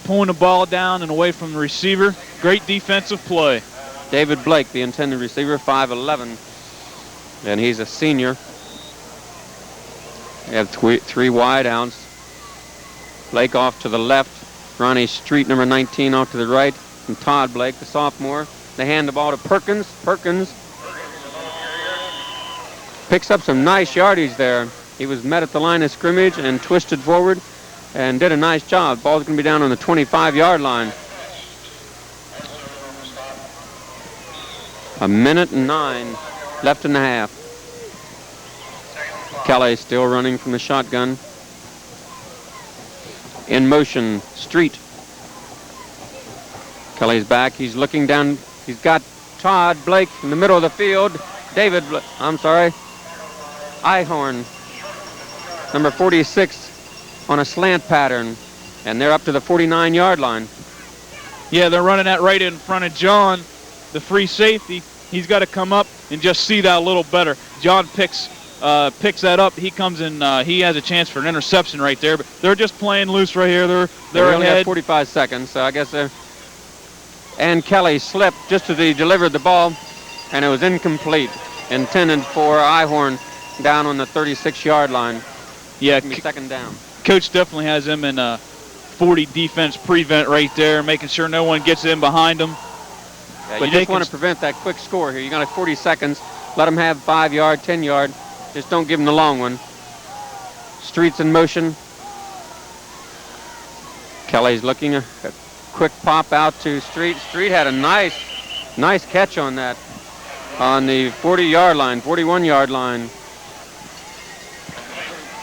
pulling the ball down and away from the receiver. Great defensive play. David Blake, the intended receiver, 5'11", and he's a senior. We have 3 wide outs. Blake off to the left. Ronnie Street, number 19, off to the right. And Todd Blake, the sophomore. They hand the ball to Perkins. Perkins picks up some nice yardage there. He was met at the line of scrimmage and twisted forward and did a nice job. Ball's going to be down on the 25-yard line. 1 minute and 9 left in the half. Kelly still running from the shotgun. In motion, Street. Kelly's back. He's looking down. He's got Todd Blake in the middle of the field. Ihorn, number 46, on a slant pattern. And they're up to the 49-yard line. Yeah, they're running that right in front of John, the free safety. He's got to come up and just see that a little better. John picks that up. He comes in. He has a chance for an interception right there. But they're just playing loose right here. They're only ahead. have 45 seconds, so I guess they're... And Kelly slipped just as he delivered the ball, and it was incomplete. Intended for Ihorn down on the 36-yard line. Yeah, second down. Coach definitely has him in a 40 defense prevent right there, making sure no one gets in behind him. Yeah, but you just want to prevent that quick score here. You got 40 seconds. Let them have 5-yard, 10-yard. Just don't give them the long one. Street's in motion. Kelly's looking a quick pop out to Street. Street had a nice catch on that on the 40-yard line, 41-yard line.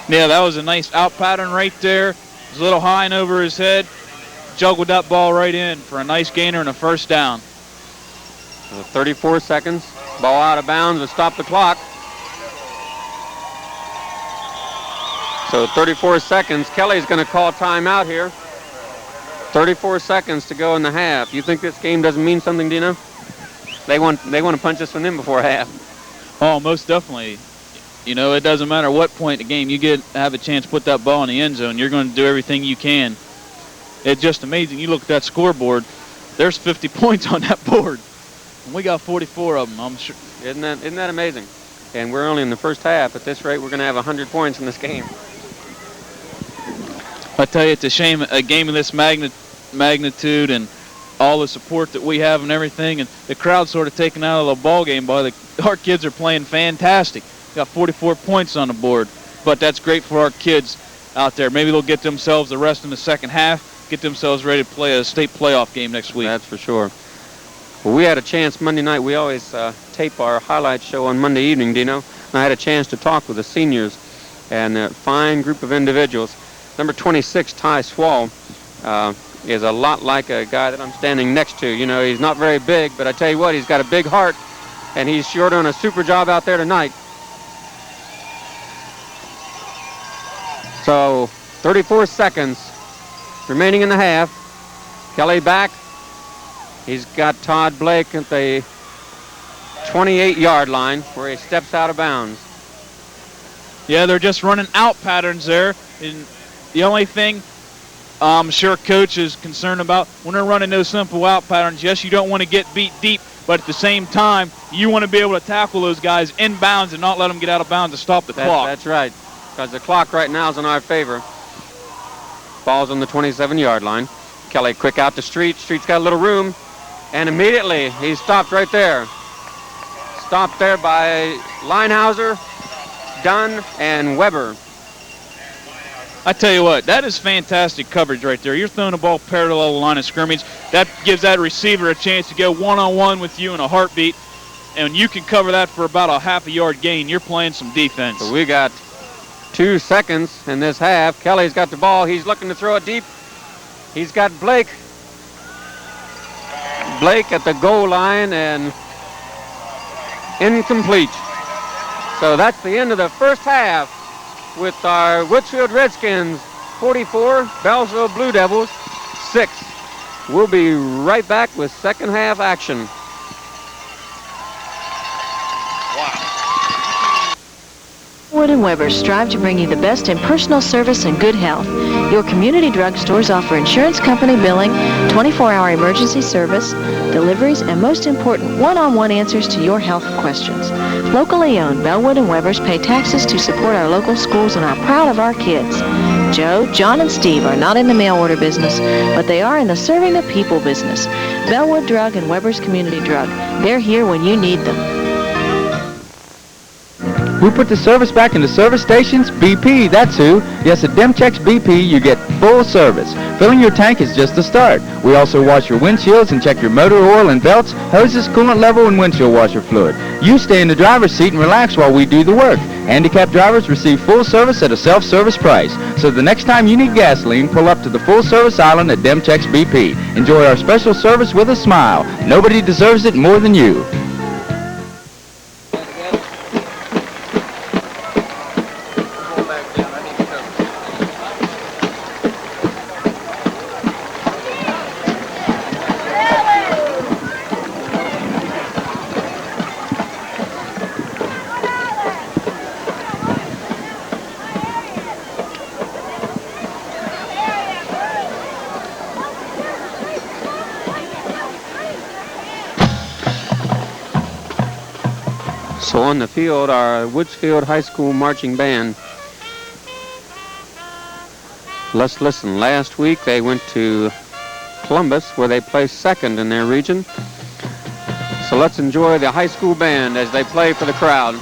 Yeah, that was a nice out pattern right there. It was a little high and over his head. Juggled that ball right in for a nice gainer and a first down. 34 seconds. Ball out of bounds to stop the clock. So 34 seconds. Kelly's going to call timeout here. 34 seconds to go in the half. You think this game doesn't mean something, Dino? They want to punch us from them before half. Oh, most definitely. You know, it doesn't matter what point in the game you have a chance to put that ball in the end zone. You're going to do everything you can. It's just amazing. You look at that scoreboard. There's 50 points on that board. And we got 44 of them, I'm sure. Isn't that amazing? And we're only in the first half. At this rate, we're going to have 100 points in this game. I tell you, it's a shame a game of this magnitude and all the support that we have and everything, and the crowd's sort of taken out of the ball game. Our kids are playing fantastic. Got 44 points on the board, but that's great for our kids out there. Maybe they'll get themselves the rest in the second half, get themselves ready to play a state playoff game next week. That's for sure. Well, we had a chance Monday night. We always tape our highlight show on Monday evening, Dino. And I had a chance to talk with the seniors and a fine group of individuals. Number 26, Ty Swall, is a lot like a guy that I'm standing next to. You know, he's not very big, but I tell you what, he's got a big heart, and he's sure doing a super job out there tonight. So 34 seconds remaining in the half. Kelly back. He's got Todd Blake at the 28-yard line where he steps out of bounds. Yeah, they're just running out patterns there. And the only thing I'm sure Coach is concerned about when they're running those simple out patterns, yes, you don't want to get beat deep, but at the same time, you want to be able to tackle those guys in bounds and not let them get out of bounds to stop the clock. That's right, because the clock right now is in our favor. Ball's on the 27-yard line. Kelly quick out to Street. Street's got a little room, and immediately he's stopped right there. Stopped there by Linehauser, Dunn, and Weber. I tell you what, that is fantastic coverage right there. You're throwing the ball parallel to the line of scrimmage. That gives that receiver a chance to go one-on-one with you in a heartbeat, and you can cover that for about a half a yard gain. You're playing some defense. So we got 2 seconds in this half. Kelly's got the ball. He's looking to throw it deep. He's got Blake. Blake at the goal line and incomplete. So that's the end of the first half with our Woodsfield Redskins 44, Beallsville Blue Devils 6. We'll be right back with second half action. Wood & Weber strive to bring you the best in personal service and good health. Your community drugstores offer insurance company billing, 24-hour emergency service, deliveries, and most important, one-on-one answers to your health questions. Locally owned, Bellwood & Webers pay taxes to support our local schools and are proud of our kids. Joe, John, and Steve are not in the mail order business, but they are in the serving the people business. Bellwood Drug and Weber's Community Drug. They're here when you need them. Who put the service back into service stations? BP, that's who. Yes, at Demchecks BP, you get full service. Filling your tank is just the start. We also wash your windshields and check your motor oil and belts, hoses, coolant level, and windshield washer fluid. You stay in the driver's seat and relax while we do the work. Handicapped drivers receive full service at a self-service price. So the next time you need gasoline, pull up to the full service island at Demchecks BP. Enjoy our special service with a smile. Nobody deserves it more than you. So on the field, our Woodsfield High School marching band. Let's listen. Last week they went to Columbus where they placed second in their region. So let's enjoy the high school band as they play for the crowd.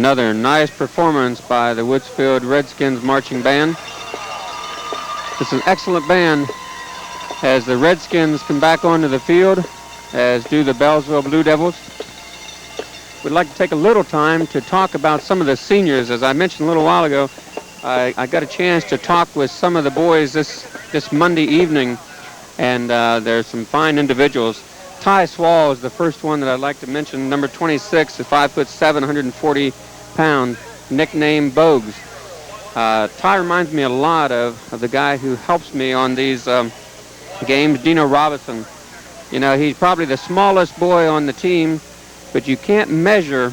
Another nice performance by the Woodsfield Redskins marching band. It's an excellent band as the Redskins come back onto the field, as do the Beallsville Blue Devils. We'd like to take a little time to talk about some of the seniors. As I mentioned a little while ago, I got a chance to talk with some of the boys this Monday evening, and there's some fine individuals. Ty Swall is the first one that I'd like to mention, number 26, at 5'7", 140 pounds, nicknamed Bogues. Ty reminds me a lot of the guy who helps me on these games, Dino Robinson. You know, he's probably the smallest boy on the team, but you can't measure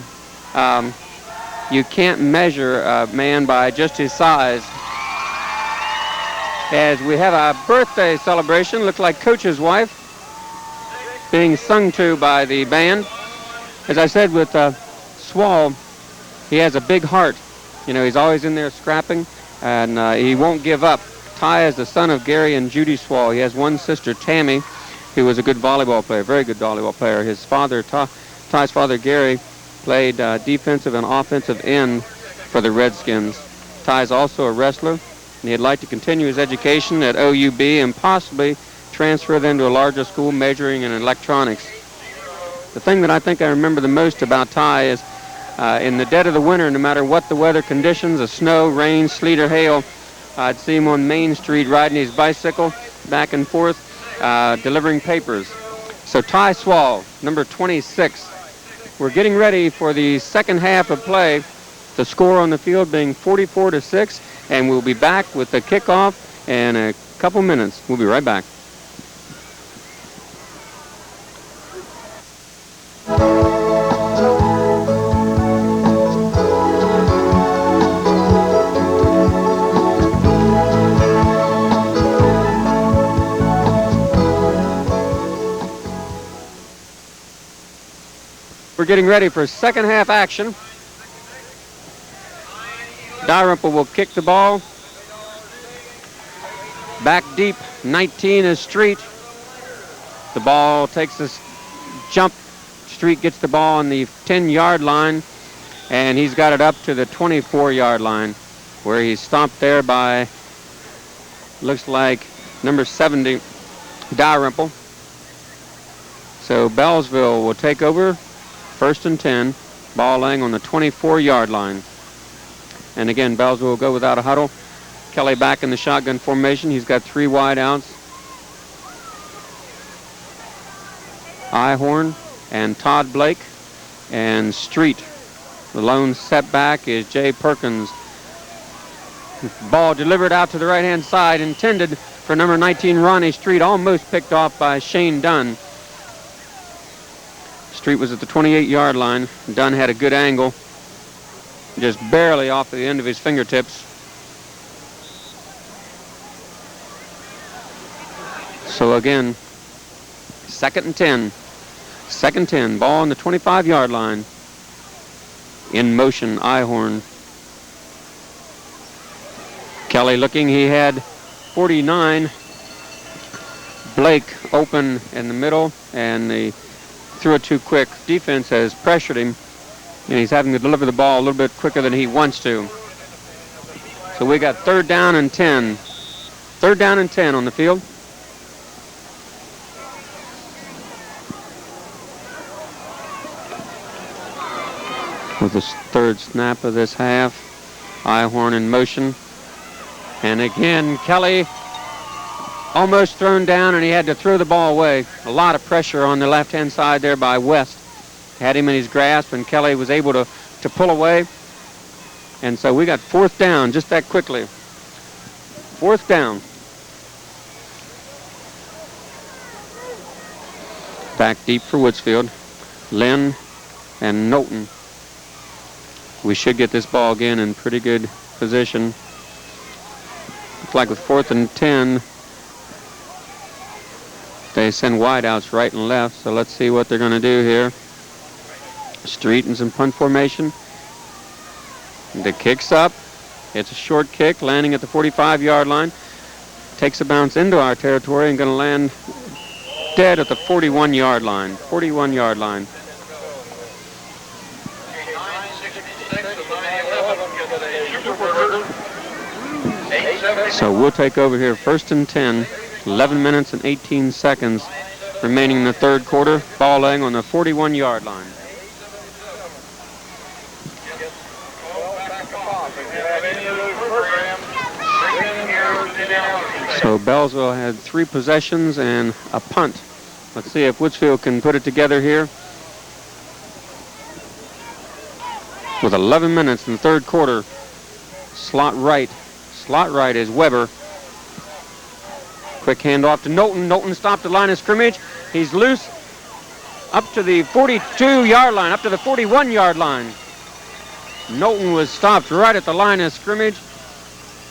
a man by just his size. As we have a birthday celebration, looks like Coach's wife, being sung to by the band. As I said with Swall, he has a big heart. You know, he's always in there scrapping, and he won't give up. Ty is the son of Gary and Judy Swall. He has one sister, Tammy, who was a good volleyball player, very good volleyball player. His father, Ty's father, Gary, played defensive and offensive end for the Redskins. Ty's also a wrestler, and he'd like to continue his education at OUB and possibly transfer then to a larger school majoring in electronics. The thing that I think I remember the most about Ty is in the dead of the winter, no matter what the weather conditions, the snow, rain, sleet, or hail, I'd see him on Main Street riding his bicycle back and forth, delivering papers. So Ty Swall, number 26. We're getting ready for the second half of play, the score on the field being 44-6, and we'll be back with the kickoff in a couple minutes. We'll be right back. We're getting ready for second half action. Dalrymple will kick the ball. Back deep, 19 is Street. The ball takes a jump. Street gets the ball on the 10-yard line, and he's got it up to the 24-yard line, where he's stopped there by, looks like, number 70, Dalrymple. So Beallsville will take over. First and 10, ball laying on the 24-yard line. And again, Beallsville will go without a huddle. Kelly back in the shotgun formation. He's got 3 wide outs. Ihorn and Todd Blake and Street. The lone setback is Jay Perkins. Ball delivered out to the right-hand side, intended for number 19, Ronnie Street, almost picked off by Shane Dunn. Street was at the 28-yard line. Dunn had a good angle, just barely off the end of his fingertips. So again, second and 10. Second 10, ball on the 25-yard line. In motion, Ihorn. Kelly looking, he had 49. Blake open in the middle, and the threw it too quick. Defense has pressured him, and he's having to deliver the ball a little bit quicker than he wants to. So we got third down and 10. Third down and 10 on the field. With the third snap of this half, Ihorn in motion. And again, Kelly almost thrown down, and he had to throw the ball away. A lot of pressure on the left-hand side there by West. Had him in his grasp, and Kelly was able to pull away. And so we got fourth down just that quickly. Fourth down. Back deep for Woodsfield. Lynn and Knowlton. We should get this ball again in pretty good position. Looks like with fourth and 10, they send wideouts right and left, so let's see what they're going to do here. Street in some punt formation. The kick's up. It's a short kick, landing at the 45-yard line. Takes a bounce into our territory and going to land dead at the 41-yard line. 41-yard line. So we'll take over here, 1st and 10, 11 minutes and 18 seconds remaining in the third quarter. Ball laying on the 41-yard line. So Beallsville had 3 possessions and a punt. Let's see if Woodsfield can put it together here. With 11 minutes in the third quarter, slot right is Weber. Quick handoff to Knowlton. Knowlton stopped the line of scrimmage. He's loose up to the 42-yard line, up to the 41-yard line. Knowlton was stopped right at the line of scrimmage,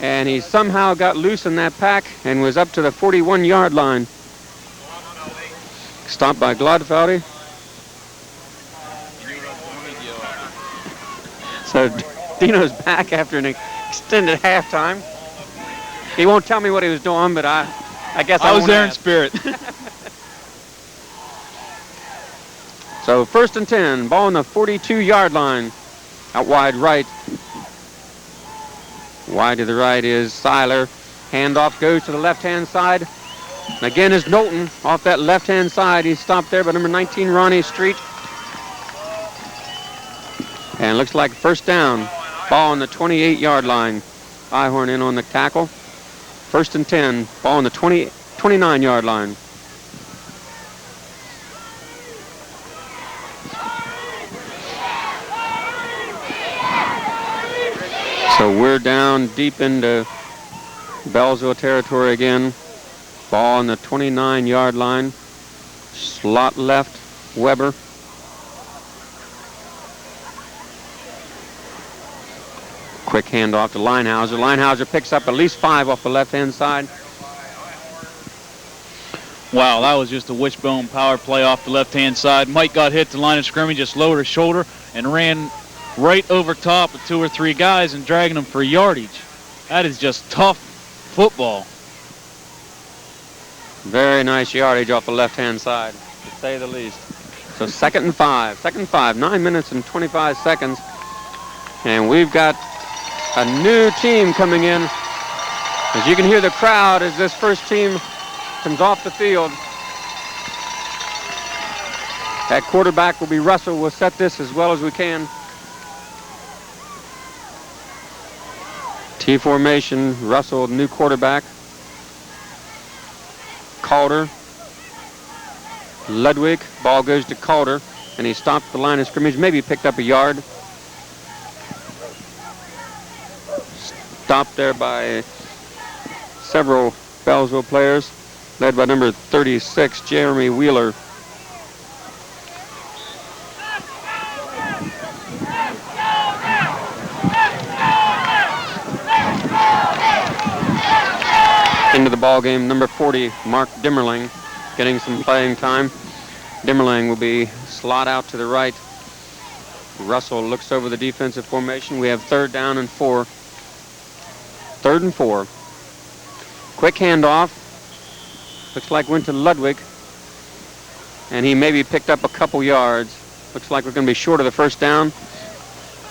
and he somehow got loose in that pack and was up to the 41-yard line. Stopped by Glodfeldy. So Dino's back after an extended halftime. He won't tell me what he was doing, but I guess I was there in ask. spirit. So 1st and 10, ball on the 42-yard line. Out wide right. Wide to the right is Seiler. Handoff goes to the left-hand side. And again is Knowlton off that left-hand side. He's stopped there by number 19, Ronnie Street. And looks like first down. Ball on the 28-yard line. Ihorn in on the tackle. 1st and 10, ball on the 29-yard line. So we're down deep into Beallsville territory again. Ball on the 29-yard line. Slot left, Weber. Quick handoff to Linehauser. Linehauser picks up at least 5 off the left-hand side. Wow, that was just a wishbone power play off the left-hand side. Mike got hit the line of scrimmage, just lowered his shoulder and ran right over top of 2 or 3 guys and dragging them for yardage. That is just tough football. Very nice yardage off the left-hand side, to say the least. So 2nd and 5. 2nd and 5, 9 minutes and 25 seconds. And we've got a new team coming in. As you can hear the crowd as this first team comes off the field. That quarterback will be Russell. We'll set this as well as we can. T formation, Russell, new quarterback. Calder. Ludwig, ball goes to Calder, and he stopped the line of scrimmage, maybe picked up a yard. Stopped there by several Beallsville players, led by number 36, Jeremy Wheeler. Into the ball game, number 40, Mark Dimmerling, getting some playing time. Dimmerling will be slot out to the right. Russell looks over the defensive formation. We have 3rd down and 4. 3rd and 4. Quick handoff. Looks like went to Ludwig. And he maybe picked up a couple yards. Looks like we're going to be short of the first down,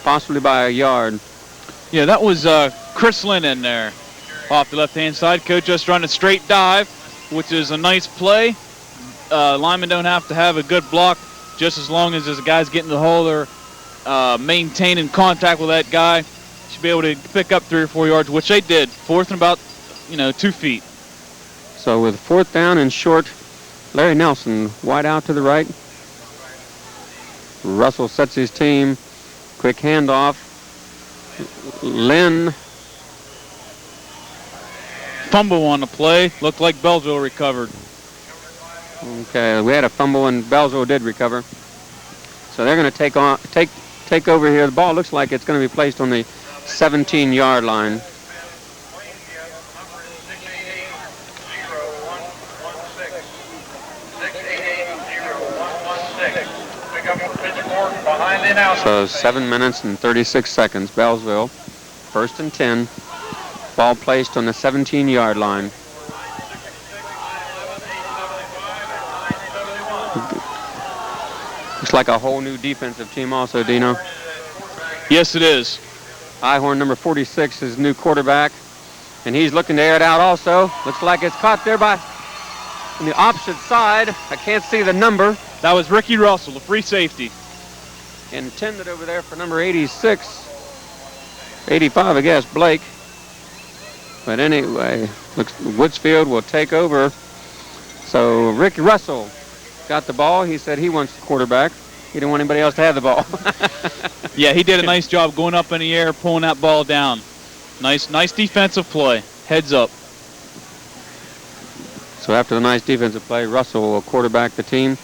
possibly by a yard. Yeah, that was Chris Lynn in there. Off the left-hand side, coach just run a straight dive, which is a nice play. Linemen don't have to have a good block, just as long as the guy's getting the hole or maintaining contact with that guy. Should be able to pick up 3 or 4 yards, which they did. 4th and about, 2 feet. So with 4th down and short, Larry Nelson wide out to the right. Russell sets his team. Quick handoff. Lynn. Fumble on the play. Looked like Beallsville recovered. Okay, we had a fumble and Beallsville did recover. So they're going to take over here. The ball looks like it's going to be placed on the 17-yard line. So 7 minutes and 36 seconds. Beallsville, 1st and 10. Ball placed on the 17-yard line. Looks like a whole new defensive team also, Dino. Yes, it is. Ihorn, number 46, is new quarterback. And he's looking to air it out also. Looks like it's caught there by on the opposite side. I can't see the number. That was Ricky Russell, the free safety. Intended over there for number 86. 85, I guess, Blake. But anyway, looks Woodsfield will take over. So Ricky Russell got the ball. He said he wants the quarterback. He didn't want anybody else to have the ball. Yeah, he did a nice job going up in the air, pulling that ball down. Nice defensive play. Heads up. So after the nice defensive play, Russell will quarterback the team.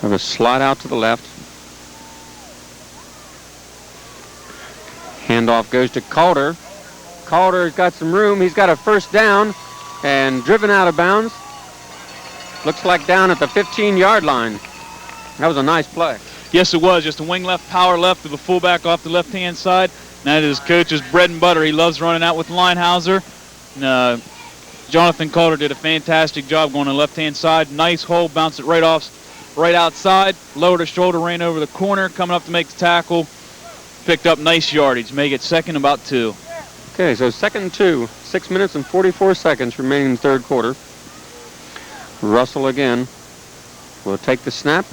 Have a slide out to the left. Handoff goes to Calder. Calder's got some room. He's got a first down and driven out of bounds. Looks like down at the 15-yard line. That was a nice play. Yes, it was. Just a wing left, power left to the fullback off the left-hand side. That is coach's bread and butter. He loves running out with Linehauser. Jonathan Calder did a fantastic job going to the left-hand side. Nice hole, bounced it right outside, lowered his shoulder, ran over the corner, coming up to make the tackle. Picked up nice yardage. Make it second about 2. Okay, so second and 2. 6 minutes and 44 seconds remaining in the third quarter. Russell again will take the snap.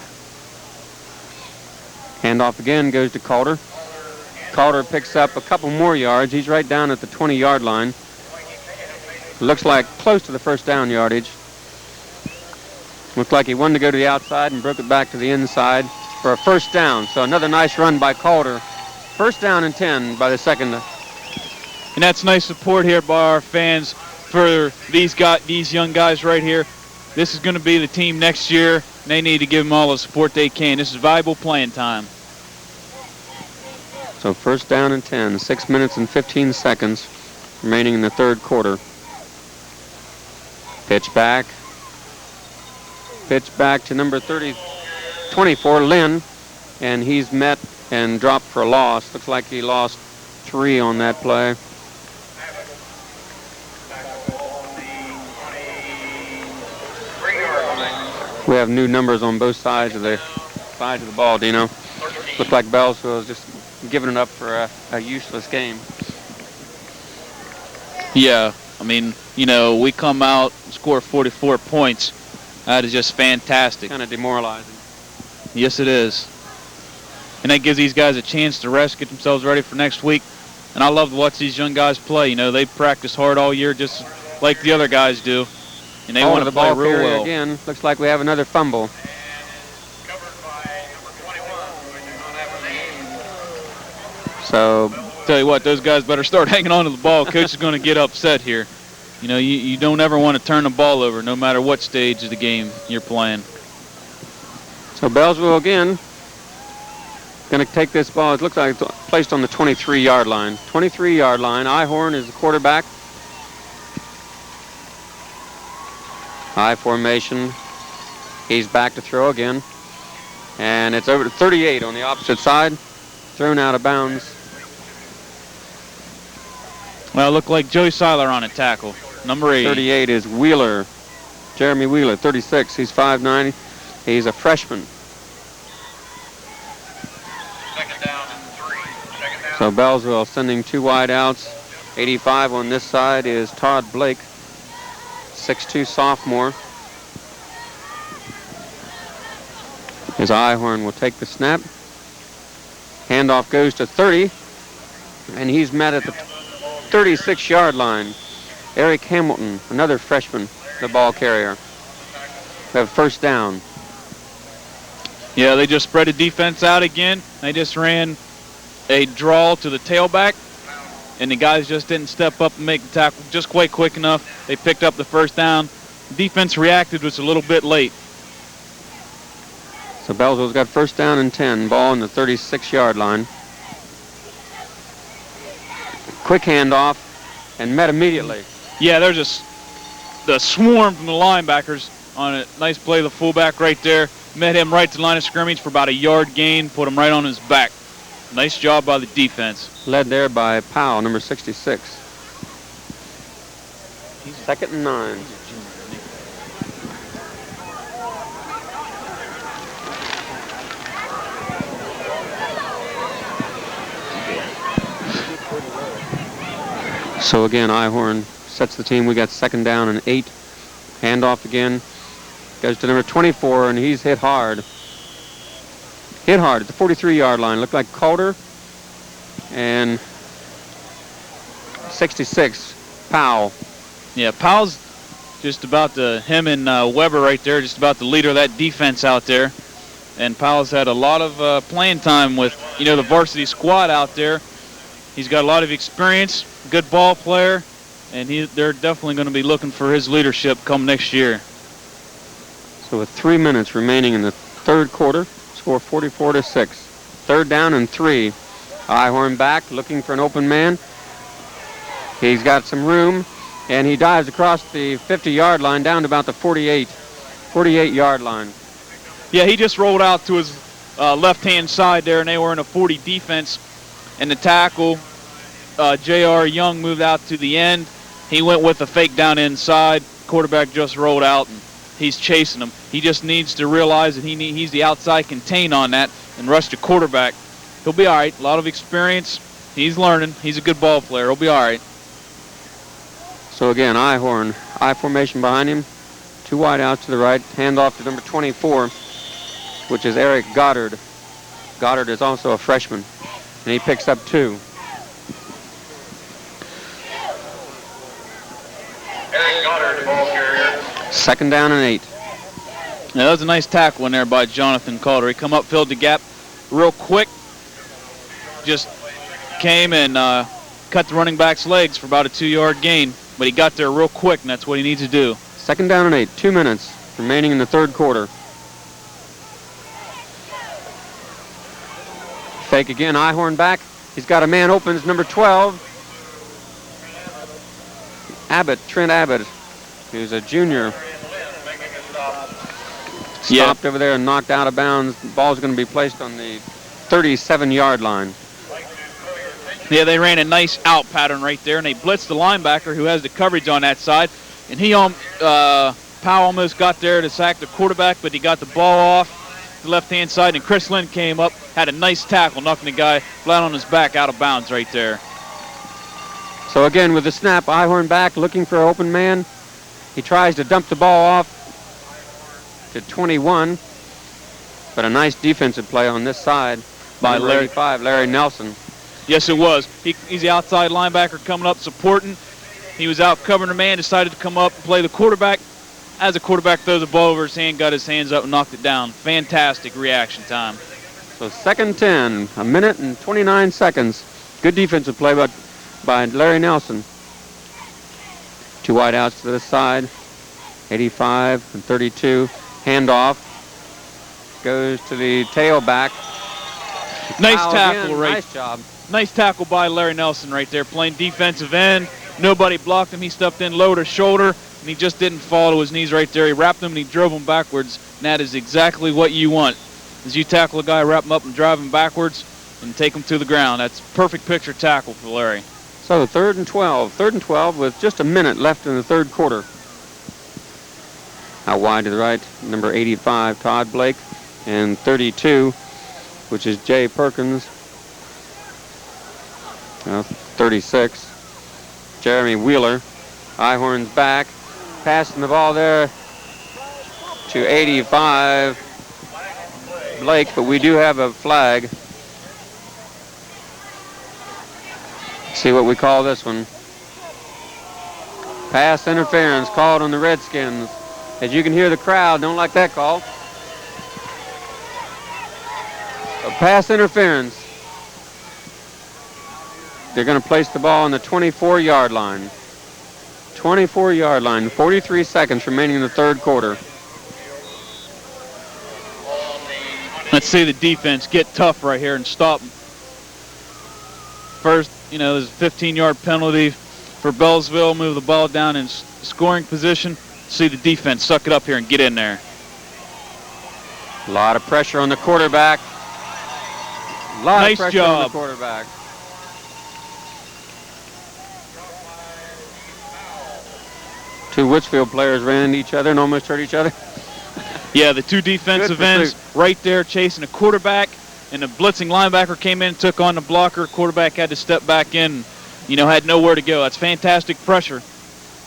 Handoff again goes to Calder. Calder picks up a couple more yards. He's right down at the 20-yard line. Looks like close to the first down yardage. Looked like he wanted to go to the outside and broke it back to the inside for a first down. So another nice run by Calder. First down and 10 by the second. And that's nice support here by our fans for these young guys right here. This is going to be the team next year. They need to give them all the support they can. This is valuable playing time. So first down and 10, 6 minutes and 15 seconds remaining in the third quarter. Pitch back to number 24, Lynn, and he's met and dropped for a loss. Looks like he lost 3 on that play. We have new numbers on both sides of the ball, Dino. Looked like Beallsville was just giving it up for a useless game. Yeah, I mean, we come out, score 44 points. That is just fantastic. Kind of demoralizing. Yes, it is. And that gives these guys a chance to rest, get themselves ready for next week. And I love to watch these young guys play. They practice hard all year just like the other guys do. And they want to play real well. Again, looks like we have another fumble. So, tell you what, those guys better start hanging on to the ball. Coach is going to get upset here. You don't ever want to turn the ball over, no matter what stage of the game you're playing. So Beallsville again going to take this ball. It looks like it's placed on the 23-yard line. 23-yard line. Ihorn is the quarterback. I formation. He's back to throw again. And it's over to 38 on the opposite side. Thrown out of bounds. Well, it looked like Joey Seiler on a tackle. Number 8. 38 is Wheeler. Jeremy Wheeler. 36. He's 5'9". He's a freshman. Second down and 3. Second down. So Beallsville sending 2 wide outs. 85 on this side is Todd Blake. 6'2" sophomore. His Ihorn will take the snap. Handoff goes to 30. And he's met at the 36-yard line. Eric Hamilton, another freshman, the ball carrier. We have first down. Yeah, they just spread the defense out again. They just ran a draw to the tailback, and the guys just didn't step up and make the tackle just quite quick enough. They picked up the first down. The defense reacted, was a little bit late. So Beallsville's got first down and 10. Ball on the 36-yard line. Quick handoff and met immediately. Yeah, there's the swarm from the linebackers on a nice play. The fullback right there met him right to the line of scrimmage for about a yard gain, put him right on his back. Nice job by the defense. Led there by Powell, number 66. Second and 9. So again, Ihorn sets the team. We got 2nd down and 8. Handoff again. Goes to number 24, and he's hit hard. Hit hard at the 43-yard line. Looked like Calder. And 66, Powell. Yeah, Powell's just about him and Weber right there, just about the leader of that defense out there. And Powell's had a lot of playing time with, the varsity squad out there. He's got a lot of experience, good ball player, and they're definitely going to be looking for his leadership come next year. So with 3 minutes remaining in the 3rd quarter, score 44-6. 3rd down and 3. Ihorn back, looking for an open man. He's got some room, and he dives across the 50-yard line down to about the 48-yard line. Yeah, he just rolled out to his left-hand side there, and they were in a 40 defense. And the tackle, J.R. Young, moved out to the end. He went with a fake down inside. Quarterback just rolled out, and he's chasing him. He just needs to realize that he's the outside contain on that and rush the quarterback. He'll be all right. A lot of experience. He's learning. He's a good ball player. He'll be all right. So again, Ihorn, I formation behind him. 2 wide outs to the right. Handoff to number 24, which is Eric Goddard. Goddard is also a freshman, and he picks up 2. Eric Goddard, ball carrier. 2nd down and 8. Now, that was a nice tackle in there by Jonathan Calder. He come up, filled the gap real quick. Just came and cut the running back's legs for about a 2-yard gain. But he got there real quick, and that's what he needs to do. 2nd down and 8. 2 minutes remaining in the 3rd quarter. Fake again. Ihorn back. He's got a man open. It's number 12. Trent Abbott, who's a junior. Stopped over there and knocked out of bounds. The ball's going to be placed on the 37-yard line. Yeah, they ran a nice out pattern right there, and they blitzed the linebacker who has the coverage on that side. And Powell almost got there to sack the quarterback, but he got the ball off the left-hand side, and Chris Lynn came up, had a nice tackle, knocking the guy flat on his back out of bounds right there. So again, with the snap, Ihorn back, looking for an open man. He tries to dump the ball off to 21, but a nice defensive play on this side by Larry Nelson. Yes, it was. He's the outside linebacker coming up, supporting. He was out covering a man, decided to come up and play the quarterback. As the quarterback throws the ball over his hand, got his hands up and knocked it down. Fantastic reaction time. So 2nd 10, 1 minute and 29 seconds. Good defensive play by Larry Nelson. 2 wide outs to this side. 85 and 32. Handoff. Goes to the tailback. Nice tackle, right? Nice job. Nice tackle by Larry Nelson right there, playing defensive end. Nobody blocked him. He stepped in low to shoulder, and he just didn't fall to his knees right there. He wrapped him, and he drove him backwards, and that is exactly what you want. As you tackle a guy, wrap him up and drive him backwards and take him to the ground. That's perfect picture tackle for Larry. So 3rd and 12. 3rd and 12 with just a minute left in the 3rd quarter. Out wide to the right, number 85, Todd Blake, and 32, which is Jay Perkins. 36, Jeremy Wheeler. Ihorn's back, passing the ball there to 85, Blake, but we do have a flag. See what we call this one. Pass interference called on the Redskins. As you can hear, the crowd don't like that call. So pass interference. They're going to place the ball on the 24-yard line. 24-yard line, 43 seconds remaining in the 3rd quarter. Let's see the defense get tough right here and stop them. First, there's a 15-yard penalty for Beallsville. Move the ball down in scoring position. See the defense suck it up here and get in there. A lot of pressure on the quarterback. Nice job. On the quarterback. Two Woodsfield players ran into each other and almost hurt each other. Yeah, the two defensive ends right there chasing a quarterback, and the blitzing linebacker came in and took on the blocker. Quarterback had to step back in, had nowhere to go. That's fantastic pressure.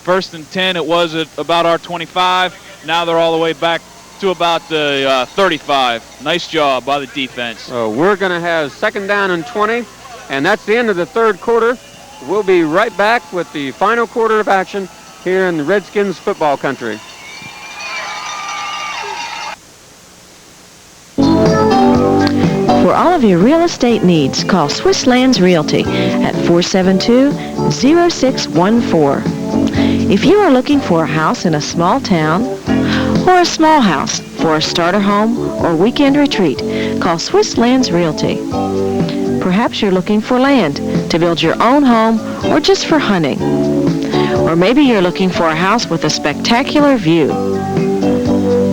1st and 10, it was at about our 25. Now they're all the way back to about the 35. Nice job by the defense. So we're going to have 2nd down and 20, and that's the end of the 3rd quarter. We'll be right back with the final quarter of action here in the Redskins football country. For all of your real estate needs, call Swiss Lands Realty at 472-0614. If you are looking for a house in a small town or a small house for a starter home or weekend retreat, call Swiss Lands Realty. Perhaps you're looking for land to build your own home or just for hunting. Or maybe you're looking for a house with a spectacular view.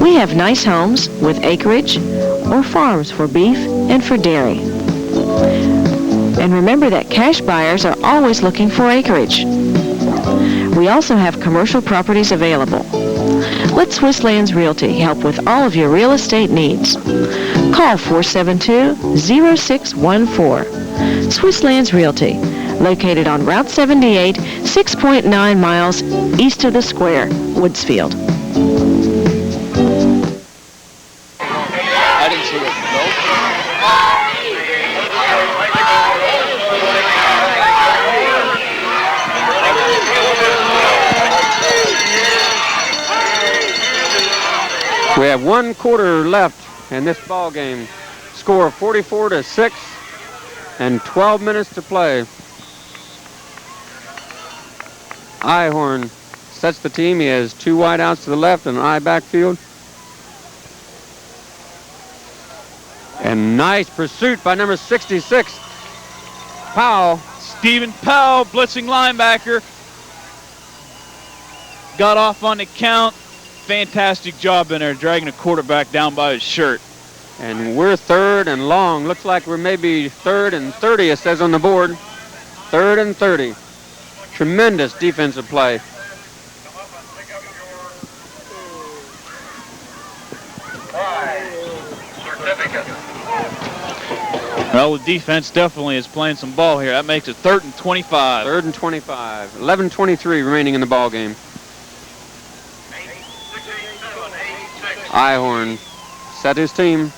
We have nice homes with acreage or farms for beef and for dairy. And remember that cash buyers are always looking for acreage. We also have commercial properties available. Let Swiss Lands Realty help with all of your real estate needs. Call 472-0614. Swiss Lands Realty, located on Route 78, 6.9 miles east of the square, Woodsfield. I didn't see it. We have 1 quarter left in this ball game. Score 44-6 and 12 minutes to play. Ihorn sets the team. He has 2 wideouts to the left and an I backfield. And nice pursuit by number 66, Powell. Stephen Powell, blitzing linebacker. Got off on the count. Fantastic job in there, dragging the quarterback down by his shirt. And we're 3rd and long. Looks like we're maybe 3rd and 30, it says on the board. 3rd and 30. Tremendous defensive play. Well, the defense definitely is playing some ball here. That makes it 3rd and 25. 3rd and 25. 11:23 remaining in the ball game. Ihorn set his team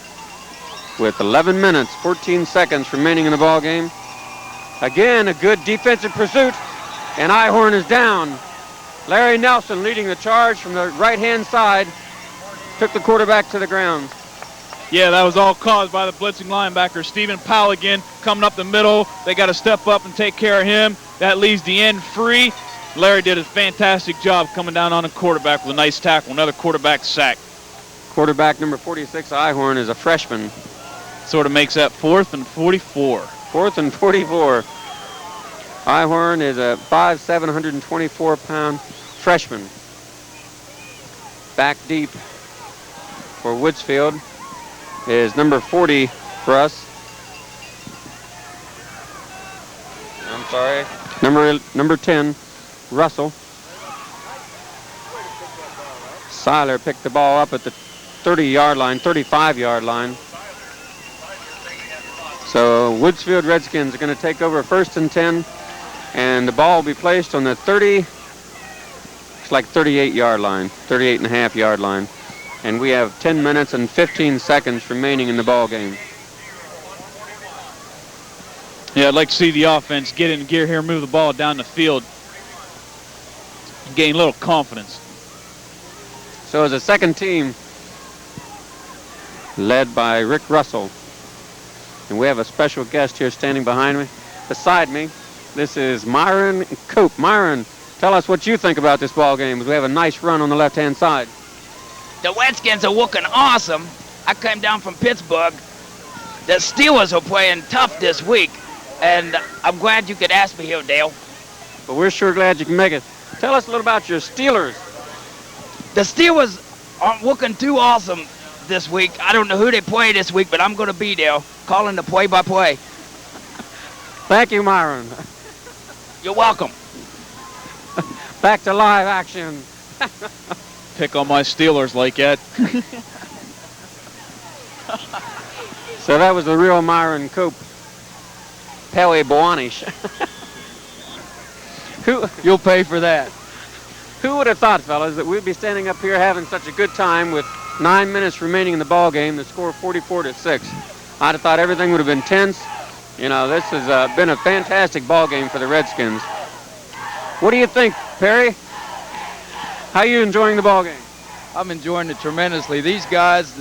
with 11 minutes, 14 seconds remaining in the ball game. Again, a good defensive pursuit, and Ihorn is down. Larry Nelson leading the charge from the right-hand side, took the quarterback to the ground. Yeah, that was all caused by the blitzing linebacker. Stephen Powell again coming up the middle. They got to step up and take care of him. That leaves the end free. Larry did a fantastic job coming down on the quarterback with a nice tackle. Another quarterback sack. Quarterback number 46, Ihorn, is a freshman. Sort of makes that 4th and 44. 4th and 44. Ihorn is a 5'7", 124-pound freshman. Back deep for Woodsfield is number 40 for us. I'm sorry. Number 10, Russell. Seiler picked the ball up at the 30-yard line, 35-yard line. So Woodsfield Redskins are going to take over 1st and 10, and the ball will be placed on the 38-yard line, 38.5-yard line. And we have 10 minutes and 15 seconds remaining in the ball game. Yeah, I'd like to see the offense get in gear here, move the ball down the field, gain a little confidence. So as a second team, led by Rick Russell. And we have a special guest here standing beside me. This is Myron Cope. Myron, tell us what you think about this ball game. We have a nice run on the left-hand side. The Redskins are looking awesome. I came down from Pittsburgh. The Steelers are playing tough this week, and I'm glad you could ask me here, Dale. But we're sure glad you can make it. Tell us a little about your Steelers. The Steelers aren't looking too awesome this week. I don't know who they play this week, but I'm going to be there calling the play-by-play. Thank you, Myron. You're welcome. Back to live action. Pick on my Steelers like that. So that was the real Myron Cope. Pele Boanish. You'll pay for that. Who would have thought, fellas, that we'd be standing up here having such a good time with 9 minutes remaining in the ball game, the score 44-6. I'd have thought everything would have been tense. You know, this has been a fantastic ball game for the Redskins. What do you think, Perry? How are you enjoying the ball game? I'm enjoying it tremendously. These guys,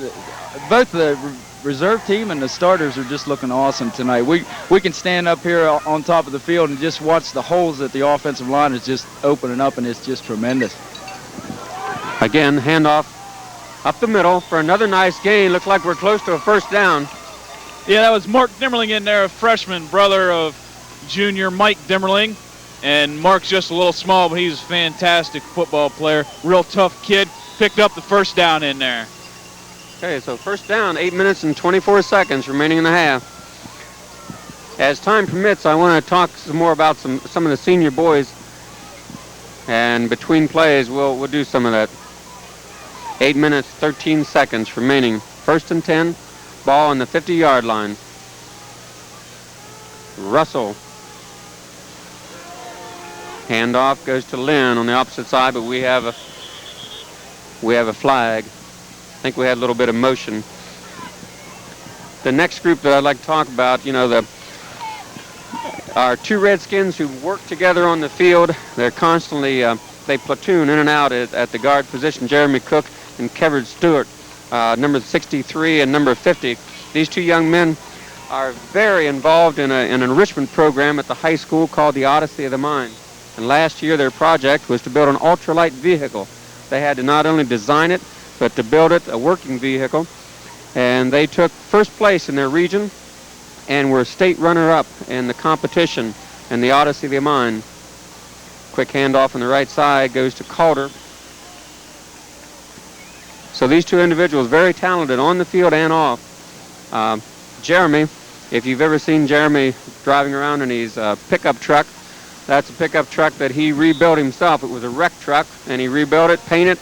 both the reserve team and the starters are just looking awesome tonight. We can stand up here on top of the field and just watch the holes that the offensive line is just opening up, and it's just tremendous. Again, handoff up the middle for another nice gain. Looks like we're close to a first down. Yeah, that was Mark Dimmerling in there, a freshman, brother of junior Mike Dimmerling. And Mark's just a little small, but he's a fantastic football player. Real tough kid. Picked up the first down in there. Okay, so first down, 8 minutes and 24 seconds remaining in the half. As time permits, I want to talk some more about some of the senior boys. And between plays, we'll do some of that. 8 minutes, 13 seconds remaining. First and 10, ball on the 50-yard line. Russell. Handoff goes to Lynn on the opposite side, but we have a flag. I think we had a little bit of motion. The next group that I'd like to talk about, you know, our two Redskins who work together on the field. They're constantly, they platoon in and out at the guard position. Jeremy Cook and Kevin Stewart, number 63 and number 50. These two young men are very involved in an enrichment program at the high school called the Odyssey of the Mind. And last year their project was to build an ultralight vehicle. They had to not only design it, but to build it a working vehicle. And they took first place in their region and were state runner-up in the competition in the Odyssey of the Mind. Quick handoff on the right side goes to Calder. So these two individuals, very talented on the field and off. Jeremy, if you've ever seen Jeremy driving around in his pickup truck, that's a pickup truck that he rebuilt himself. It was a wreck truck, and he rebuilt it, painted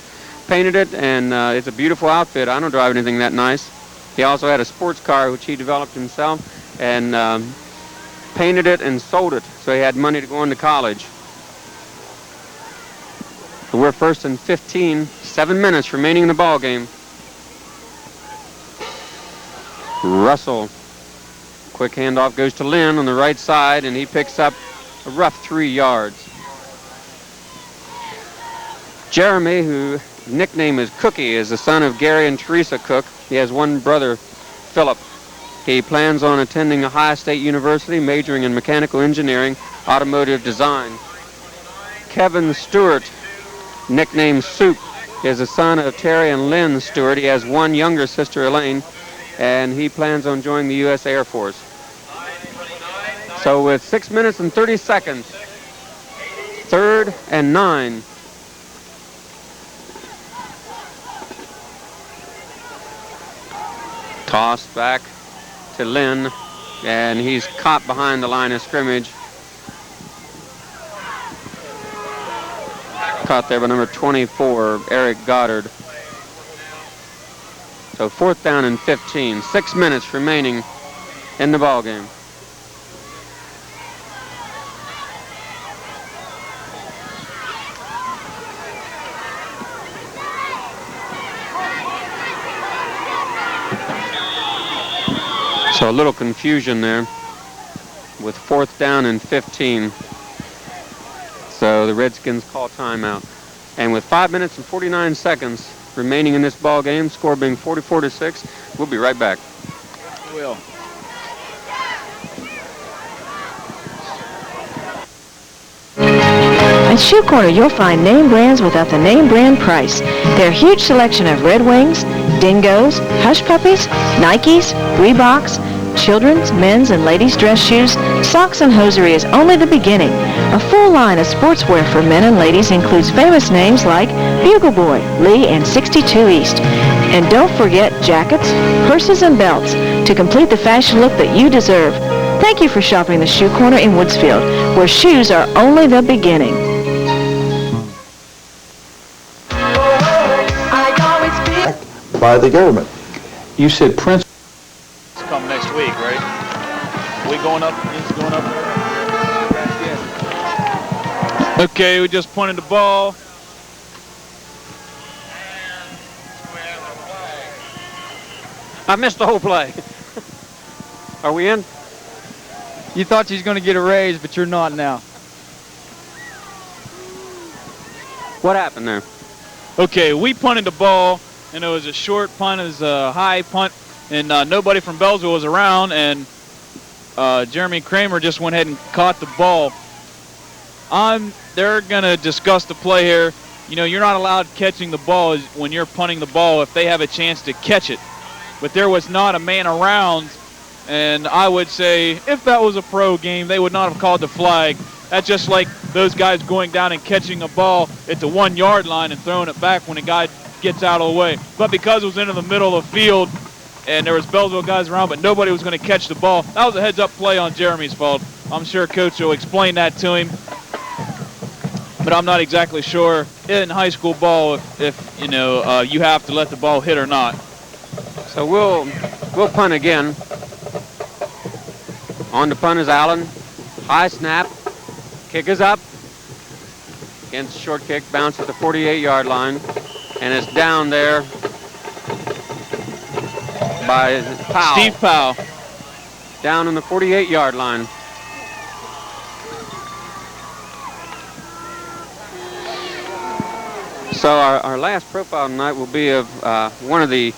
it, and it's a beautiful outfit. I don't drive anything that nice. He also had a sports car, which he developed himself, and painted it and sold it, so he had money to go into college. So we're first and 15, 7 minutes remaining in the ball game. Russell. Quick handoff goes to Lynn on the right side, and he picks up a rough 3 yards. Jeremy, whose nickname is Cookie, is the son of Gary and Teresa Cook. He has one brother, Philip. He plans on attending Ohio State University, majoring in mechanical engineering, automotive design. Kevin Stewart, nicknamed Soup, is the son of Terry and Lynn Stewart. He has one younger sister, Elaine, and he plans on joining the U.S. Air Force. So with 6 minutes and 30 seconds, 3rd and 9. Toss back to Lynn, and he's caught behind the line of scrimmage. Caught there by number 24, Eric Goddard. So 4th down and 15. 6 minutes remaining in the ball game. So a little confusion there with 4th down and 15. So the Redskins call timeout. And with 5 minutes and 49 seconds remaining in this ball game, score being 44-6, we'll be right back. We will. At Shoe Corner, you'll find name brands without the name brand price. Their huge selection of Red Wings, Dingos, Hush Puppies, Nikes, Reeboks, children's, men's, and ladies' dress shoes, socks, and hosiery is only the beginning. A full line of sportswear for men and ladies includes famous names like Bugle Boy, Lee, and 62 East. And don't forget jackets, purses, and belts to complete the fashion look that you deserve. Thank you for shopping the Shoe Corner in Woodsfield, where shoes are only the beginning. By the government. You said Prince. Come next week, right? We going up? He's going up there. Okay, we just punted the ball. I missed the whole play. Are we in? You thought you was going to get a raise, but you're not now. What happened there? Okay, we punted the ball, and it was a short punt. It was a high punt, and nobody from Beallsville was around, and Jeremy Kramer just went ahead and caught the ball. They're going to discuss the play here. You know, you're not allowed catching the ball when you're punting the ball if they have a chance to catch it. But there was not a man around, and I would say if that was a pro game, they would not have called the flag. That's just like those guys going down and catching a ball at the 1 yard line and throwing it back when a guy gets out of the way. But because it was into the middle of the field and there was Beallsville guys around, but nobody was going to catch the ball, that was a heads-up play on Jeremy's fault. I'm sure Coach will explain that to him. But I'm not exactly sure in high school ball if you know you have to let the ball hit or not. So we'll punt again. On the punt is Allen. High snap. Kick is up. Against short kick, bounce at the 48-yard line. And it's down there by Powell. Steve Powell. Down on the 48-yard line. So our last profile tonight will be of one of the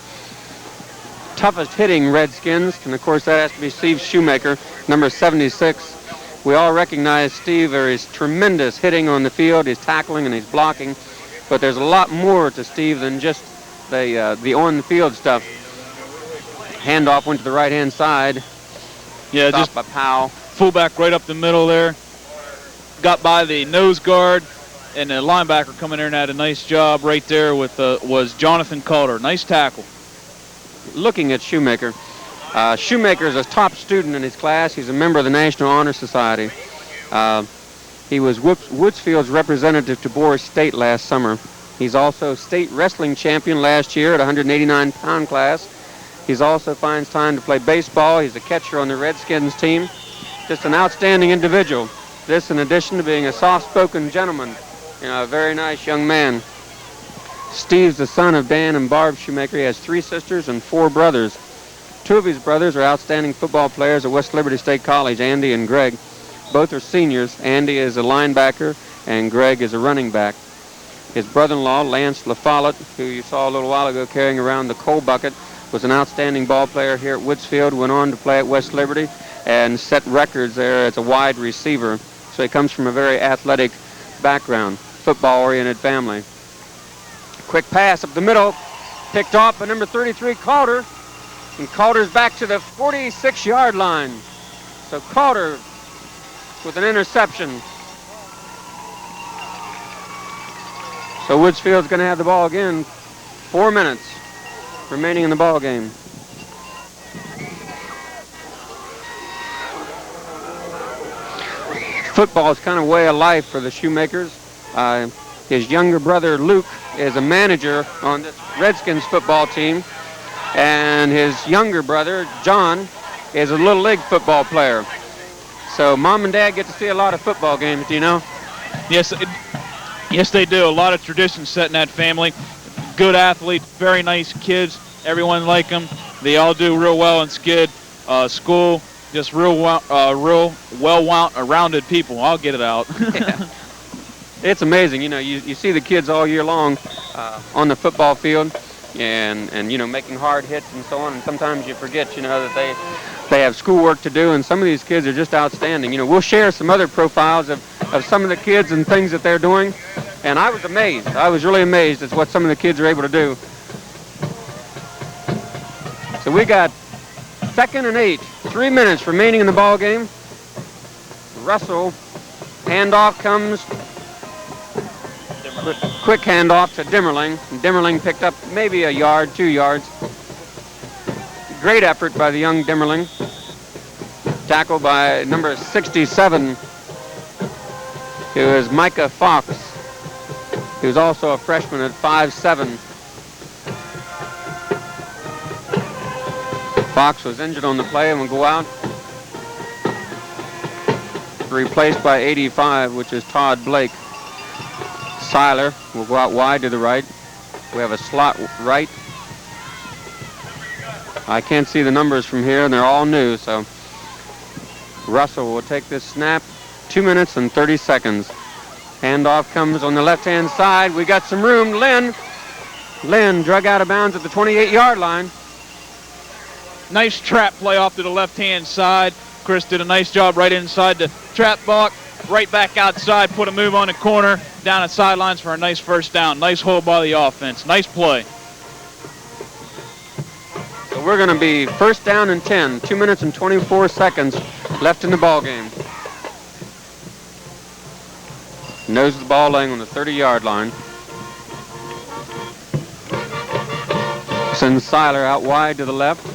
toughest hitting Redskins, and of course that has to be Steve Shoemaker, number 76. We all recognize Steve for his tremendous hitting on the field, his tackling and his blocking, but there's a lot more to Steve than just the on-the-field stuff. Handoff went to the right-hand side. Yeah, stopped just by Powell. Fullback right up the middle there. Got by the nose guard. And the linebacker coming in and had a nice job right there with was Jonathan Calder. Nice tackle. Looking at Shoemaker. Shoemaker is a top student in his class. He's a member of the National Honor Society. He was Woodsfield's representative to Boris State last summer. He's also state wrestling champion last year at 189-pound class. He's also finds time to play baseball. He's a catcher on the Redskins team. Just an outstanding individual. This in addition to being a soft-spoken gentleman. You know, a very nice young man. Steve's the son of Dan and Barb Shoemaker. He has 3 sisters and 4 brothers. 2 of his brothers are outstanding football players at West Liberty State College, Andy and Greg. Both are seniors. Andy is a linebacker and Greg is a running back. His brother-in-law, Lance LaFollette, who you saw a little while ago carrying around the coal bucket, was an outstanding ball player here at Woodsfield, went on to play at West Liberty and set records there as a wide receiver. So he comes from a very athletic background. Football-oriented family. Quick pass up the middle, picked off by number 33, Calder, and Calder's back to the 46-yard line. So Calder with an interception. So Woodsfield's going to have the ball again. 4 minutes remaining in the ball game. Football is kind of way of life for the Shoemakers. His younger brother, Luke, is a manager on this Redskins football team. And his younger brother, John, is a Little League football player. So Mom and Dad get to see a lot of football games, do you know? Yes, yes, they do. A lot of traditions set in that family. Good athletes, very nice kids. Everyone like them. They all do real well in skid. School, just real well-rounded people. I'll get it out. Yeah. It's amazing, you know, you see the kids all year long on the football field and you know, making hard hits and so on, and sometimes you forget, you know, that they have schoolwork to do, and some of these kids are just outstanding. You know, we'll share some other profiles of some of the kids and things that they're doing, and I was amazed. I was really amazed at what some of the kids are able to do. So we got 2nd and 8, 3 minutes remaining in the ball game. Russell, handoff comes. Quick handoff to Dimmerling. Dimmerling picked up maybe a yard, 2 yards. Great effort by the young Dimmerling. Tackled by number 67, who is Micah Fox. He was also a freshman at 5'7". Fox was injured on the play and will go out. Replaced by 85, which is Todd Blake. Seiler will go out wide to the right. We have a slot right. I can't see the numbers from here, and they're all new, so Russell will take this snap. 2 minutes and 30 seconds. Handoff comes on the left-hand side. We got some room. Lynn drug out of bounds at the 28-yard line. Nice trap play off to the left-hand side. Chris did a nice job right inside the trap block, right back outside, put a move on the corner, down at sidelines for a nice first down. Nice hold by the offense. Nice play. So we're going to be first down and 10. 2 minutes and 24 seconds left in the ball game. Nose of the ball laying on the 30-yard line. Sends Seiler out wide to the left.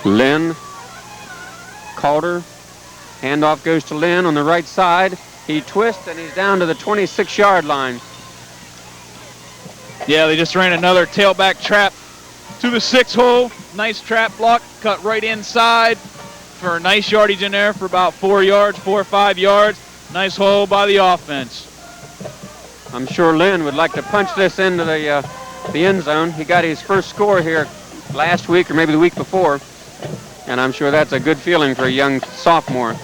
Lynn, Calder, handoff goes to Lynn on the right side. He twists and he's down to the 26-yard line. Yeah, they just ran another tailback trap to the 6-hole. Nice trap block, cut right inside for a nice yardage in there for about 4 or 5 yards. Nice hole by the offense. I'm sure Lynn would like to punch this into the end zone. He got his first score here last week or maybe the week before, and I'm sure that's a good feeling for a young sophomore.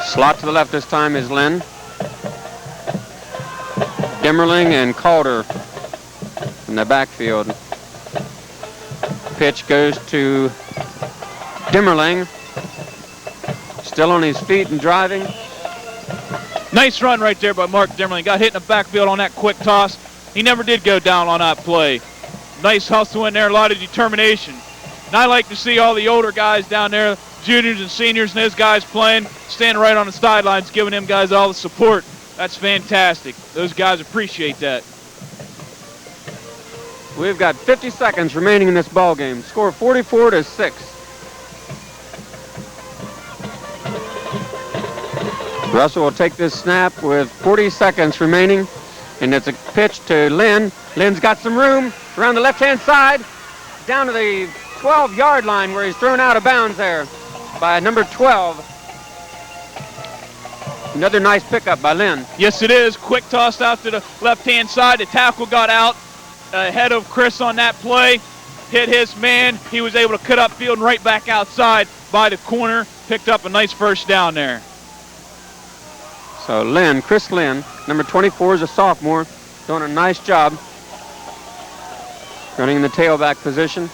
Slot to the left this time is Lynn. Demmerling and Calder in the backfield. Pitch goes to Demmerling. Still on his feet and driving. Nice run right there by Mark Demmerling. Got hit in the backfield on that quick toss. He never did go down on that play. Nice hustle in there, a lot of determination. And I like to see all the older guys down there, juniors and seniors and those guys playing, standing right on the sidelines, giving them guys all the support. That's fantastic. Those guys appreciate that. We've got 50 seconds remaining in this ball game. Score 44-6. Russell will take this snap with 40 seconds remaining, and it's a pitch to Lynn. Lynn's got some room around the left-hand side, down to the 12-yard line where he's thrown out of bounds there by number 12. Another nice pickup by Lynn. Yes, it is. Quick toss out to the left-hand side. The tackle got out ahead of Chris on that play. Hit his man. He was able to cut up field and right back outside by the corner. Picked up a nice first down there. So Lynn, Chris Lynn, number 24, is a sophomore, doing a nice job running in the tailback position.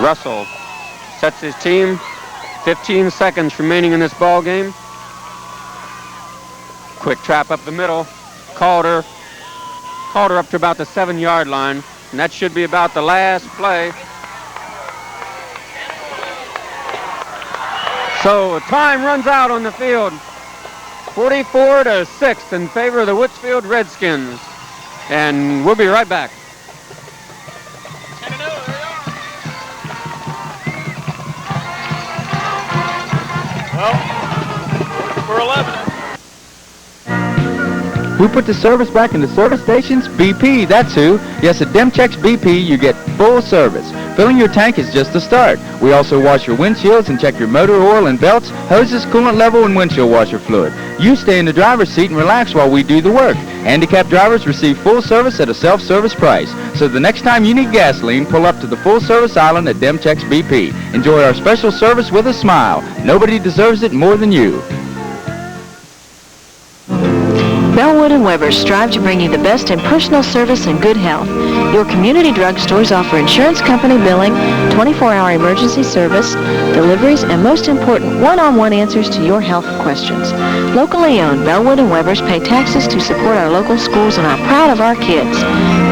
Russell sets his team. 15 seconds remaining in this ball game. Quick trap up the middle. Calder up to about the 7-yard line, and that should be about the last play. So time runs out on the field. 44-6 in favor of the Woodsfield Redskins. And we'll be right back. Well, for 11. Who put the service back in the service stations? BP, that's who. Yes, at Demchecks BP, you get full service. Filling your tank is just the start. We also wash your windshields and check your motor oil and belts, hoses, coolant level, and windshield washer fluid. You stay in the driver's seat and relax while we do the work. Handicapped drivers receive full service at a self-service price. So the next time you need gasoline, pull up to the full-service island at Demchecks BP. Enjoy our special service with a smile. Nobody deserves it more than you. Bellwood and Weber's strive to bring you the best in personal service and good health. Your community drugstores offer insurance company billing, 24-hour emergency service, deliveries, and most important, one-on-one answers to your health questions. Locally owned, Bellwood and Weber's pay taxes to support our local schools and are proud of our kids.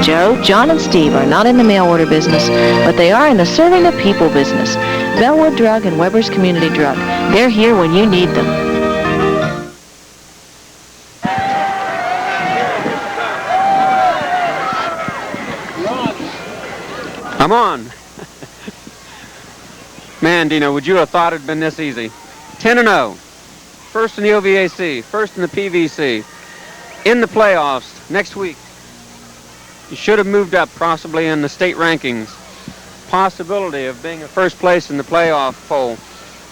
Joe, John, and Steve are not in the mail order business, but they are in the serving the people business. Bellwood Drug and Weber's Community Drug. They're here when you need them. I'm on. Man, Dino, would you have thought it'd been this easy? 10-0. First in the OVAC, first in the PVC. In the playoffs next week. You should have moved up possibly in the state rankings. possibility of being at first place in the playoff poll.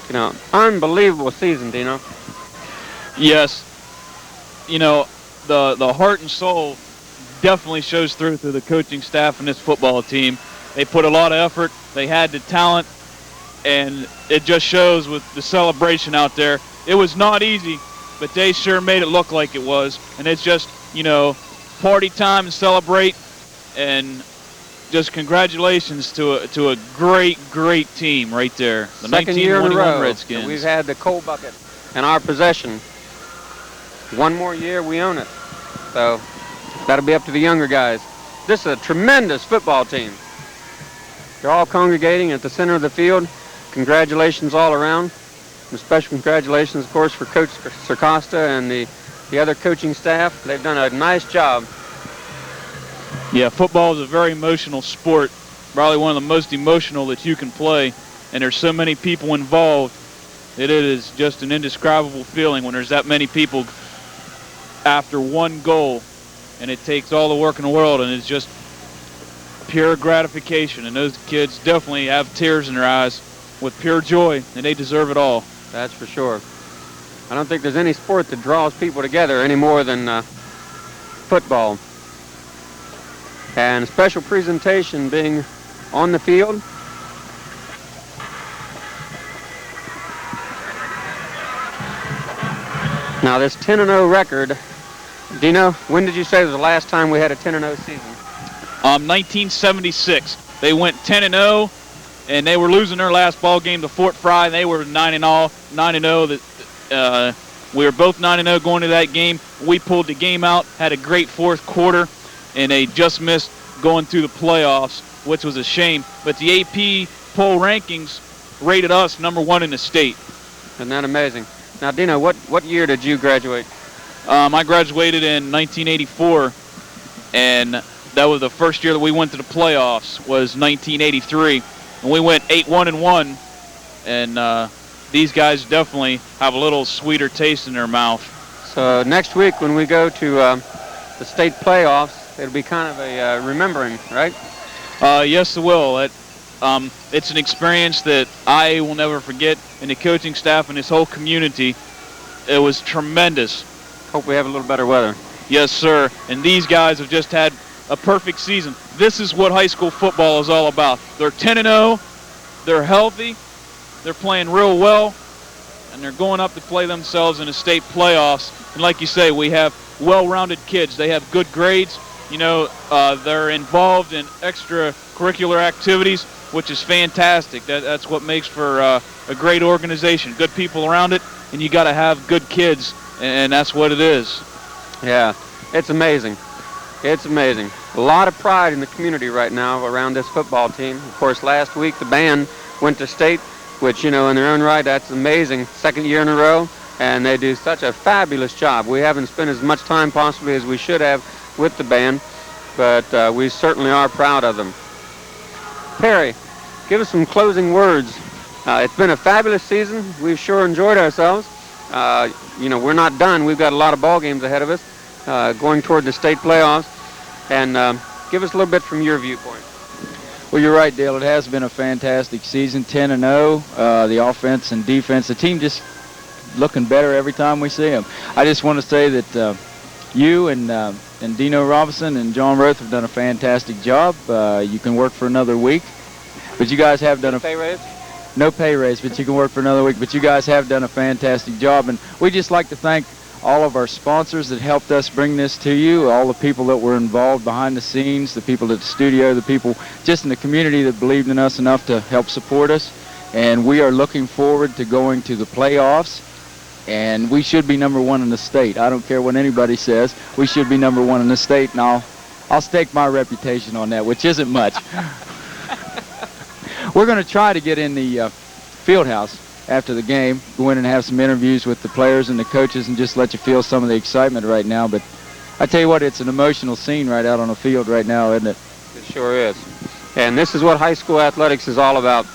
You know, unbelievable season, Dino. Yes. You know, the heart and soul definitely shows through the coaching staff and this football team. They put a lot of effort. They had the talent, and it just shows with the celebration out there. It was not easy, but they sure made it look like it was. And it's just, you know, party time and celebrate, and just congratulations to a great team right there. The Second year in a row, Redskins. we've had the coal bucket in our possession. One more year, we own it. So that'll be up to the younger guys. This is a tremendous football team. They're all congregating at the center of the field. Congratulations all around. And special congratulations, of course, for Coach Circosta and the other coaching staff. They've done a nice job. Yeah, football is a very emotional sport, probably one of the most emotional that you can play, and there's so many people involved that it is just an indescribable feeling when there's that many people after one goal, and it takes all the work in the world, and it's just pure gratification, and those kids definitely have tears in their eyes with pure joy, and they deserve it all. That's for sure. I don't think there's any sport that draws people together any more than football. And a special presentation being on the field. Now this 10-0 record, Dino, when did you say was the last time we had a 10-0 season? 1976. They went 10-0, and they were losing their last ball game to Fort Fry. They were 9-0. We were both 9-0 going to that game. We pulled the game out, had a great fourth quarter, and they just missed going through the playoffs, which was a shame. But the AP poll rankings rated us #1 in the state. Isn't that amazing? Now, Dino, what year did you graduate? I graduated in 1984, and that was the first year that we went to the playoffs, was 1983. And we went 8-1-1, and these guys definitely have a little sweeter taste in their mouth. So next week when we go to the state playoffs, it'll be kind of a remembering, right? Yes, it will. It's an experience that I will never forget, and the coaching staff and this whole community, it was tremendous. Hope we have a little better weather. Yes, sir. And these guys have just had a perfect season. This is what high school football is all about. They're 10-0, they're healthy, they're playing real well, and they're going up to play themselves in the state playoffs. And like you say, we have well-rounded kids. They have good grades. You know, they're involved in extracurricular activities, which is fantastic. That's what makes for a great organization. Good people around it, and you got to have good kids, and that's what it is. Yeah, it's amazing. It's amazing. A lot of pride in the community right now around this football team. Of course, last week the band went to state, which, you know, in their own right, that's amazing. Second year in a row, and they do such a fabulous job. We haven't spent as much time possibly as we should have with the band, but we certainly are proud of them. Perry, give us some closing words. It's been a fabulous season. We've sure enjoyed ourselves. You know, we're not done. We've got a lot of ball games ahead of us going toward the state playoffs. And give us a little bit from your viewpoint. Well, you're right, Dale. It has been a fantastic season, 10-0. The offense and defense, the team just looking better every time we see them. I just want to say that you and Dino Robinson and John Roth have done a fantastic job. You can work for another week, but you guys have done pay raise? No pay raise, but you can work for another week. But you guys have done a fantastic job, and we just like to thank all of our sponsors that helped us bring this to you, all the people that were involved behind the scenes, the people at the studio, the people just in the community that believed in us enough to help support us. And we are looking forward to going to the playoffs, and we should be #1 in the state. I don't care what anybody says. We should be #1 in the state, and I'll stake my reputation on that, which isn't much. We're going to try to get in the field house after the game, go in and have some interviews with the players and the coaches and just let you feel some of the excitement right now. But I tell you what, it's an emotional scene right out on the field right now, isn't it? It sure is. And this is what high school athletics is all about.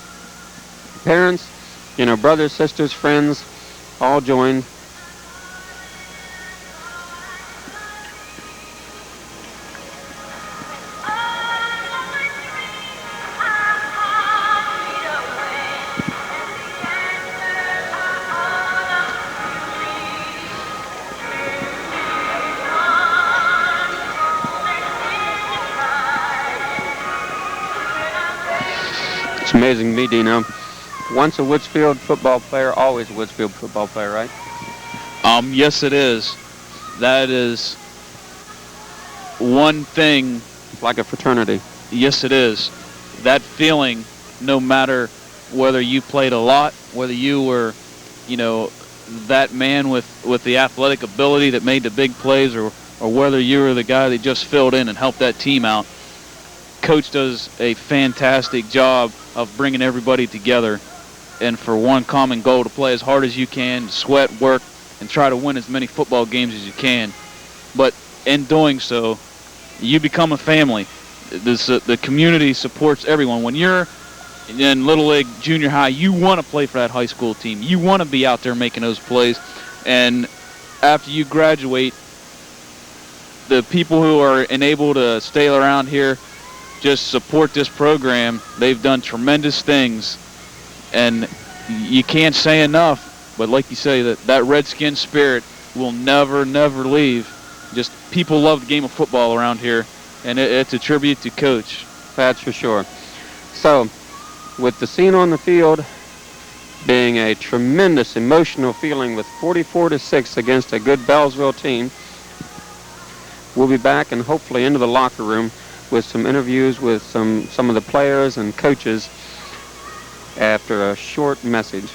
Parents, you know, brothers, sisters, friends, all joined. amazing to me, Dino. Once a Woodsfield football player, always a Woodsfield football player, right? Yes, it is. That is one thing. Like a fraternity. Yes, it is. That feeling, no matter whether you played a lot, whether you were, that man with the athletic ability that made the big plays, or whether you were the guy that just filled in and helped that team out. Coach does a fantastic job of bringing everybody together and for one common goal, to play as hard as you can, sweat, work, and try to win as many football games as you can. But in doing so, you become a family. The community supports everyone. When you're in Little League, Junior High, you want to play for that high school team. You want to be out there making those plays. And after you graduate, the people who are enabled to stay around here just support this program. They've done tremendous things. And you can't say enough, but like you say, that Redskin spirit will never, never leave. Just people love the game of football around here, and it's a tribute to Coach. That's for sure. So, with the scene on the field being a tremendous emotional feeling with 44-6 against a good Beallsville team, we'll be back and hopefully into the locker room with some interviews with some of the players and coaches after a short message.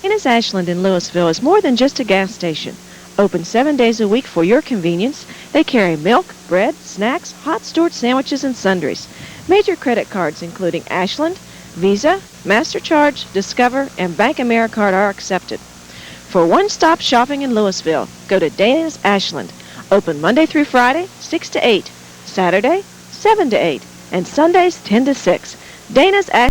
Dana's Ashland in Louisville is more than just a gas station. Open 7 days a week for your convenience, they carry milk, bread, snacks, hot stored sandwiches, and sundries. Major credit cards including Ashland, Visa, MasterCharge, Discover, and Bank AmeriCard are accepted. For one-stop shopping in Louisville, go to Dana's Ashland. Open Monday through Friday, 6 to 8, Saturday, 7 to 8, and Sundays 10 to 6. Dana's Ashland.